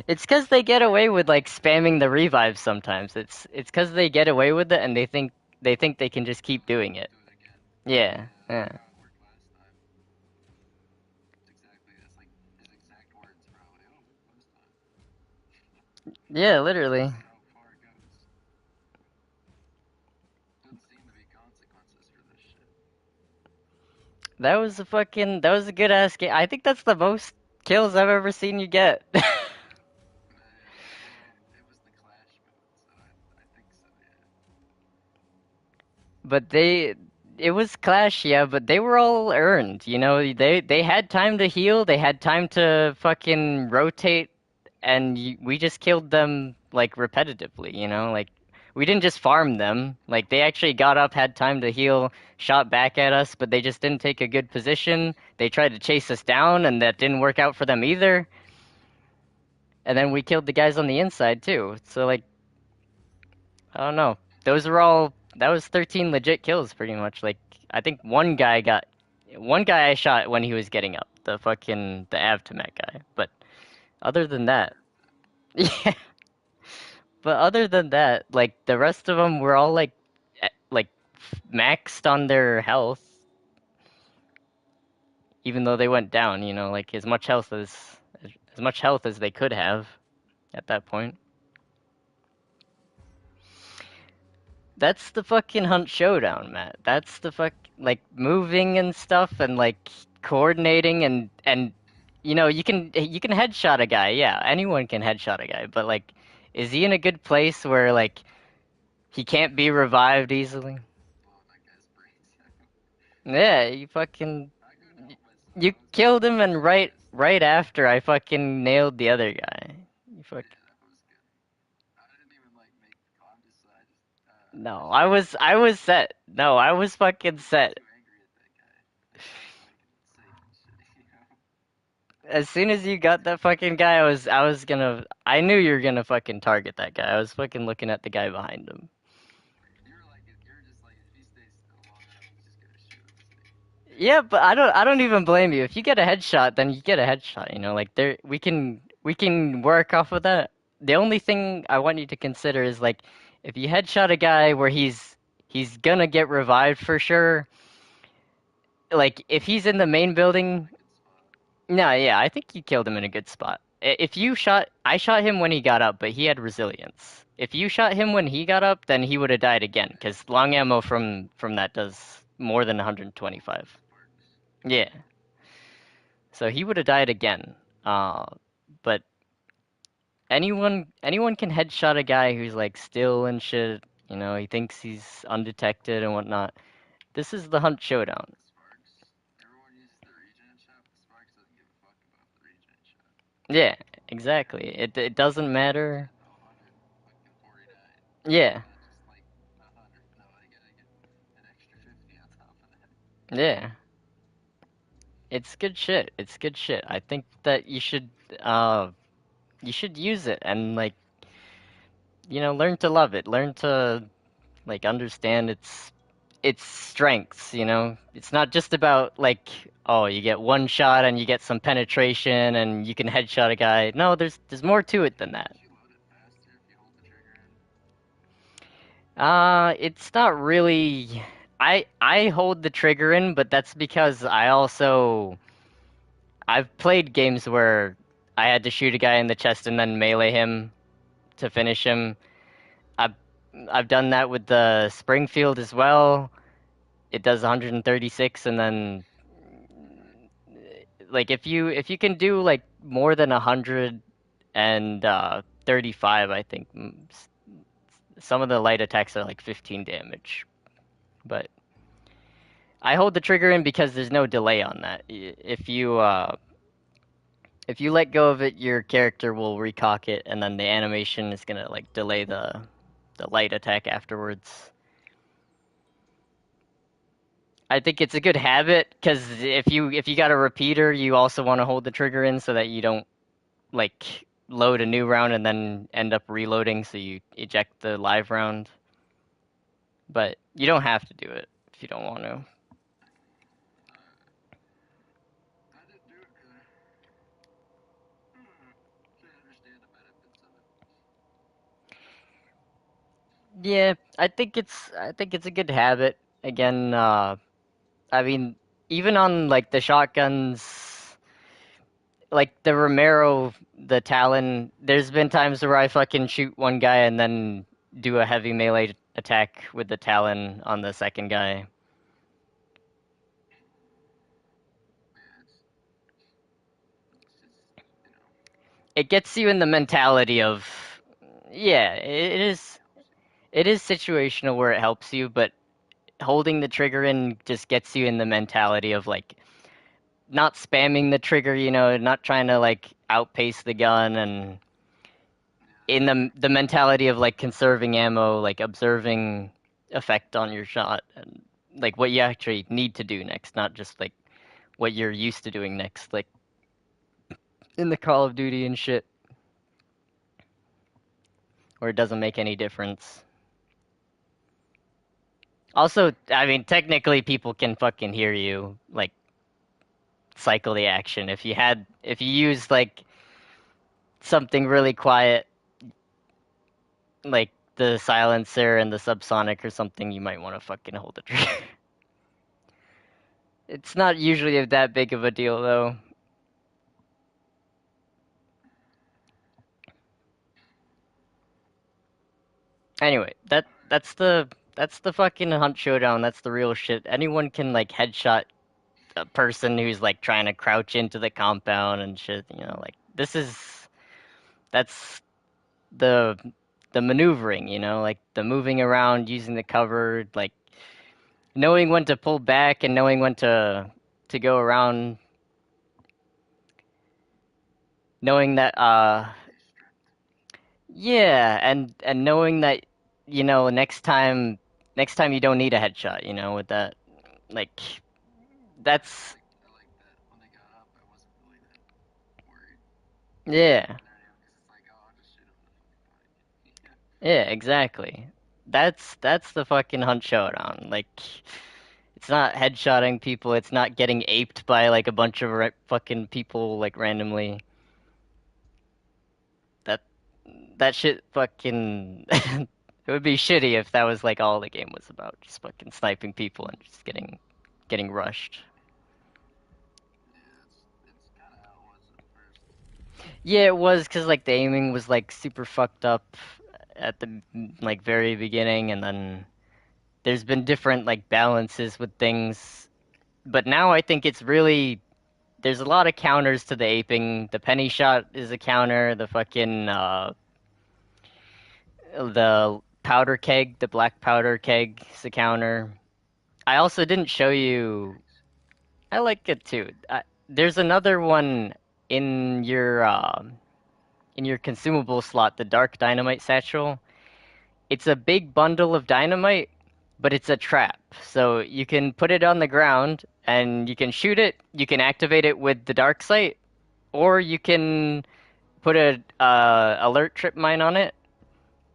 It's because they get away with like spamming the revive sometimes. It's because they get away with it and they think they can just keep doing it. Do it again. Yeah, Yeah, yeah, that's how it worked last time. It's exactly, that's like his exact words, probably. Oh, last time. yeah. Literally, See how far it goes. Doesn't seem to be consequences for this shit. that was a good ass game. I think that's the most kills I've ever seen you get. Well, it was the Clash mode, so I think so, yeah. But it was Clash, yeah. But they were all earned. You know, they had time to heal. They had time to fucking rotate and we just killed them like repetitively, you know, like we didn't just farm them. Like they actually got up, had time to heal, shot back at us, but they just didn't take a good position. They tried to chase us down, and that didn't work out for them either. And then we killed the guys on the inside too. So like, I don't know. Those were all that was 13 legit kills pretty much. Like I think one guy I shot when he was getting up, the Avtomet guy. But other than that, yeah. But other than that, like the rest of them were all like like maxed on their health, even though they went down. You know, like as much health as they could have at that point. That's the fucking hunt showdown, Matt. That's the like moving and stuff and like coordinating and you know you can headshot a guy. Yeah, anyone can headshot a guy, but like, is he in a good place where like he can't be revived easily? Blowing that guy's brains out. Yeah, you fucking I couldn't help myself. you I was killed him, fucking and right after I fucking nailed the other guy. You fuck. yeah, that was good. I didn't even like make the call. No, I just I was set. No, I was fucking I got set. too angry at that guy. I started playing it safe and shit, you know? As soon as you got that fucking guy, I was gonna. I knew you were gonna fucking target that guy. I was fucking looking at the guy behind him. You were like, you're just like, if he stays still long enough, he's just gonna Yeah, but I don't even blame you. If you get a headshot, then you get a headshot, you know, like there we can work off of that. The only thing I want you to consider is like if you headshot a guy where he's gonna get revived for sure, like if he's in the main building, Good spot. no, yeah, I think you killed him in a good spot. If you shot I shot him when he got up, but he had resilience. If you shot him when he got up, then he would have died again, because long ammo from that does more than 125. Sparks. Yeah. So he would have died again. But anyone can headshot a guy who's like still and shit. You know, he thinks he's undetected and whatnot. This is the Hunt Showdown. Sparks. Everyone uses the regen shot, but Sparks doesn't give a fuck about the regen shot. Yeah, exactly. It doesn't matter. No 100, fucking 49. Yeah, Just like 100. No, I get an extra 50 on top of that. yeah. It's good shit. It's good shit. I think that uh you should use it and like, you know, learn to love it. Learn to like understand its strengths, you know? It's not just about like, oh, you get one shot and you get some penetration and you can headshot a guy. No, there's more to it than that. Don't you load it faster if you hold the trigger in? It's not really I hold the trigger in, but that's because I've played games where I had to shoot a guy in the chest and then melee him to finish him. I've I've done that with the Springfield as well. It does 136, and then like if you can do like more than 135, I think some of the light attacks are like 15 damage. But I hold the trigger in because there's no delay on that. If you let go of it, your character will recock it, and then the animation is gonna like delay the light attack afterwards. I think it's a good habit because if you got a repeater, you also want to hold the trigger in so that you don't like load a new round and then end up reloading, so you eject the live round. But you don't have to do it if you don't want to. I didn't do it because I understand the benefits of it. Yeah, I think it's a good habit. Again, I mean, even on like the shotguns, like the Romero, the Talon, there's been times where I fucking shoot one guy and then do a heavy melee attack with the Talon on the second guy. Yeah, it's just, you know, It gets you in the mentality of, yeah, it is. helps you. It is situational where it helps you, but holding the trigger in just gets you in the mentality of like not spamming the trigger, you know, not trying to like outpace the gun, and Yeah, in that's the mentality of like conserving ammo, like observing effect on your shot, and like what you actually need to do next, not just like what you're used to doing next, like in the Call of Duty and shit, where it doesn't make any difference. Also, I mean, technically people can fucking hear you, like cycle the action. If you use like something really quiet, like the silencer and the subsonic or something, you might want to fucking hold the trigger. It's not usually that big of a deal though. Anyway, that's the fucking Hunt Showdown. That's the real shit. Anyone can like headshot a person who's like trying to crouch into the compound and shit. You know, like that's the the maneuvering. You know, like the moving around, using the cover, like knowing when to pull back and knowing when to go around, knowing that stay stripped. yeah, and knowing that, you know, next time you don't need a headshot, you know, with that, like Yeah, that's I like that. When they got up, I wasn't really that worried. yeah, You know what I mean? Because it's like, oh, I'll just shoot him in the fucking body. Yeah. yeah, exactly. That's the fucking Hunt Showdown. Like It's not headshotting people. It's not getting aped by like a bunch of fucking people like randomly. That that shit fucking it would be shitty if that was like all the game was about, just fucking sniping people and just getting rushed. Yeah, it's kind of how it was at first. Yeah, it was because like the aiming was like super fucked up at the like very beginning, and then there's been different like balances with things. But now I think it's really there's a lot of counters to the aping. The penny shot is a counter. The powder keg, the black powder keg is a counter. I also didn't show you. Thanks. I like it too. There's another one in your consumable slot, the dark dynamite satchel. It's a big bundle of dynamite, but it's a trap. So you can put it on the ground and you can shoot it. You can activate it with the dark sight, or you can put a alert trip mine on it.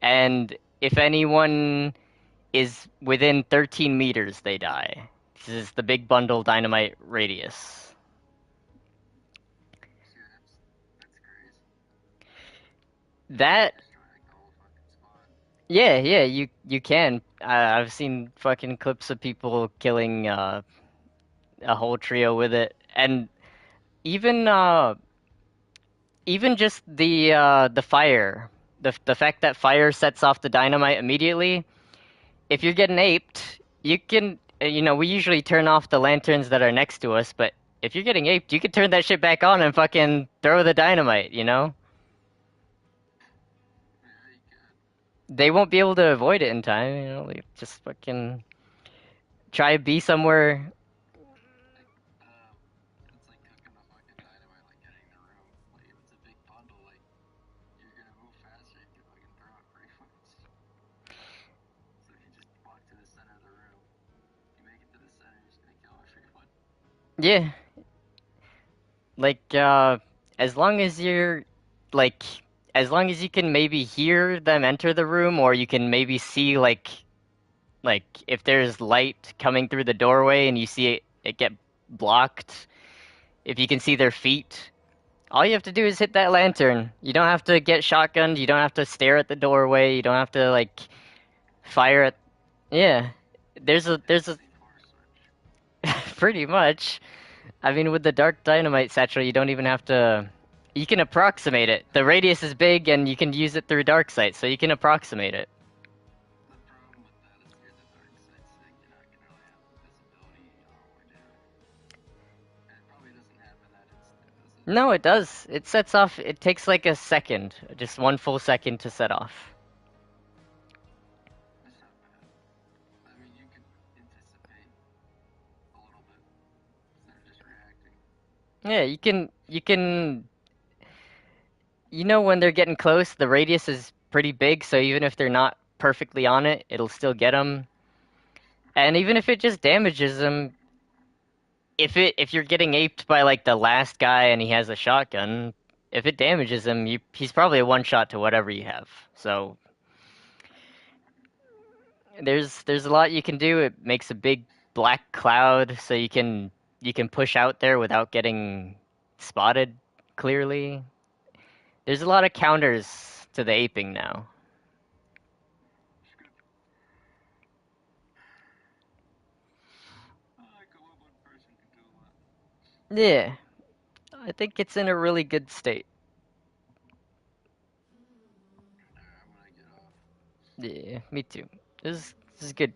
And if anyone is within 13 meters, they die. This is the big bundle dynamite radius. See, that's crazy. That Destroy like the whole fucking squad. yeah, you can. I've seen fucking clips of people killing a whole trio with it, and even even just the fire, the fact that fire sets off the dynamite immediately. If you're getting aped, you can we usually turn off the lanterns that are next to us, but if you're getting aped, you can turn that shit back on and fucking throw the dynamite. Yeah, you could. They won't be able to avoid it in time. Like, just fucking try be somewhere. Like, it's like cooking the fucking dynamite, like getting the room. Like, if it's a big bundle, like, you're gonna move faster, you can fucking throw it pretty much. So if you just walk to the center of the room, you make it to the center, you're just gonna kill everyone. Yeah, like as long as you're like as long as you can maybe hear them enter the room, or you can maybe see like if there's light coming through the doorway and you see it get blocked, if you can see their feet, all you have to do is hit that lantern. You don't have to get shotgunned, you don't have to stare at the doorway, you don't have to like fire at yeah. There's a C4 switch. pretty much. I mean, with the dark dynamite satchel, you don't even have to. You can approximate it. The radius is big, and you can use it through dark sight, so you can approximate it. The problem with that is if you're the dark side sick, you're not gonna really have visibility on what we're doing. And it probably doesn't happen that instant, does it? No, it does. It sets off. It takes like a second, just one full second to set off. That's not bad. I mean, you could anticipate a little bit instead of just reacting. Yeah, you can. You can. When they're getting close, the radius is pretty big, so even if they're not perfectly on it, it'll still get them. And even if it just damages them, if you're getting aped by like the last guy and he has a shotgun, if it damages him, he's probably a one shot to whatever you have. So there's a lot you can do. It makes a big black cloud so you can push out there without getting spotted clearly. There's a lot of counters to the aping now. Like a one person can do a lot. Yeah, I think it's in a really good state. Alright, I'm gonna get off. Yeah, me too. This is good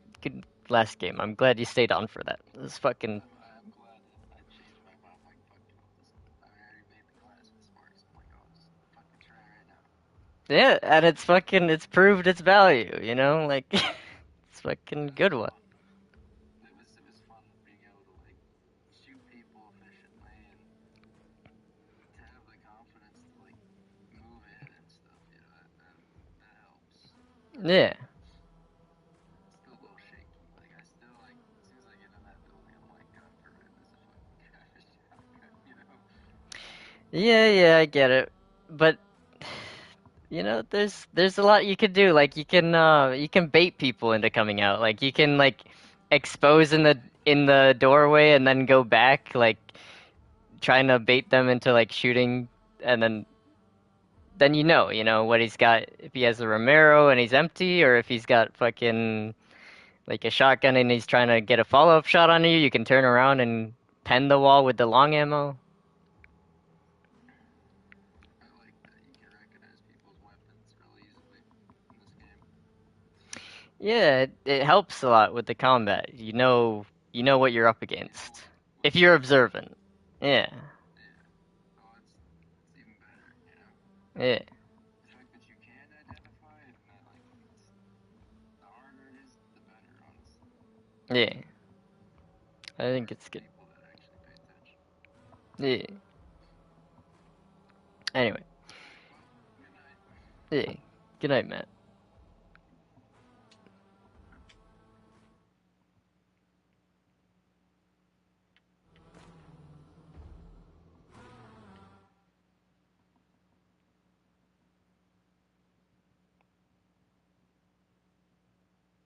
last game. I'm glad you stayed on for that. This fucking I'm glad that I changed my mind. I'm like, fuck it, I already made the class with smarts. I'm like, I'll just fucking try right now. yeah, and it's proved its value. Like it's fucking good one. It was fun being able to like shoot people efficiently and to have the confidence to like move in and stuff. That helps. Yeah. Still a little shaky. Like I still like as soon as I get in that building, I'm like, God, permit this a fucking shotgun. Yeah, I get it. But there's a lot you could do. Like you can bait people into coming out. Like you can like expose in the in the doorway and then go back, like trying to bait them into like shooting, and then you know what he's got. If he has a Romero and he's empty, or if he's got fucking like a shotgun and he's trying to get a follow-up shot on you, you can turn around and pen the wall with the long ammo. I like that you can recognize people's weapons really easily in this game. Yeah, it helps a lot with the combat. You know what you're up against if you're observant. Yeah, Yeah. Oh, it's even better, you know? yeah, The fact that you can identify and that, like, it's, the harder it is, the better, honestly. yeah. I There think are it's some good. people that actually pay attention. Yeah. Anyway, Alright, well, good night. yeah. Good night, Matt.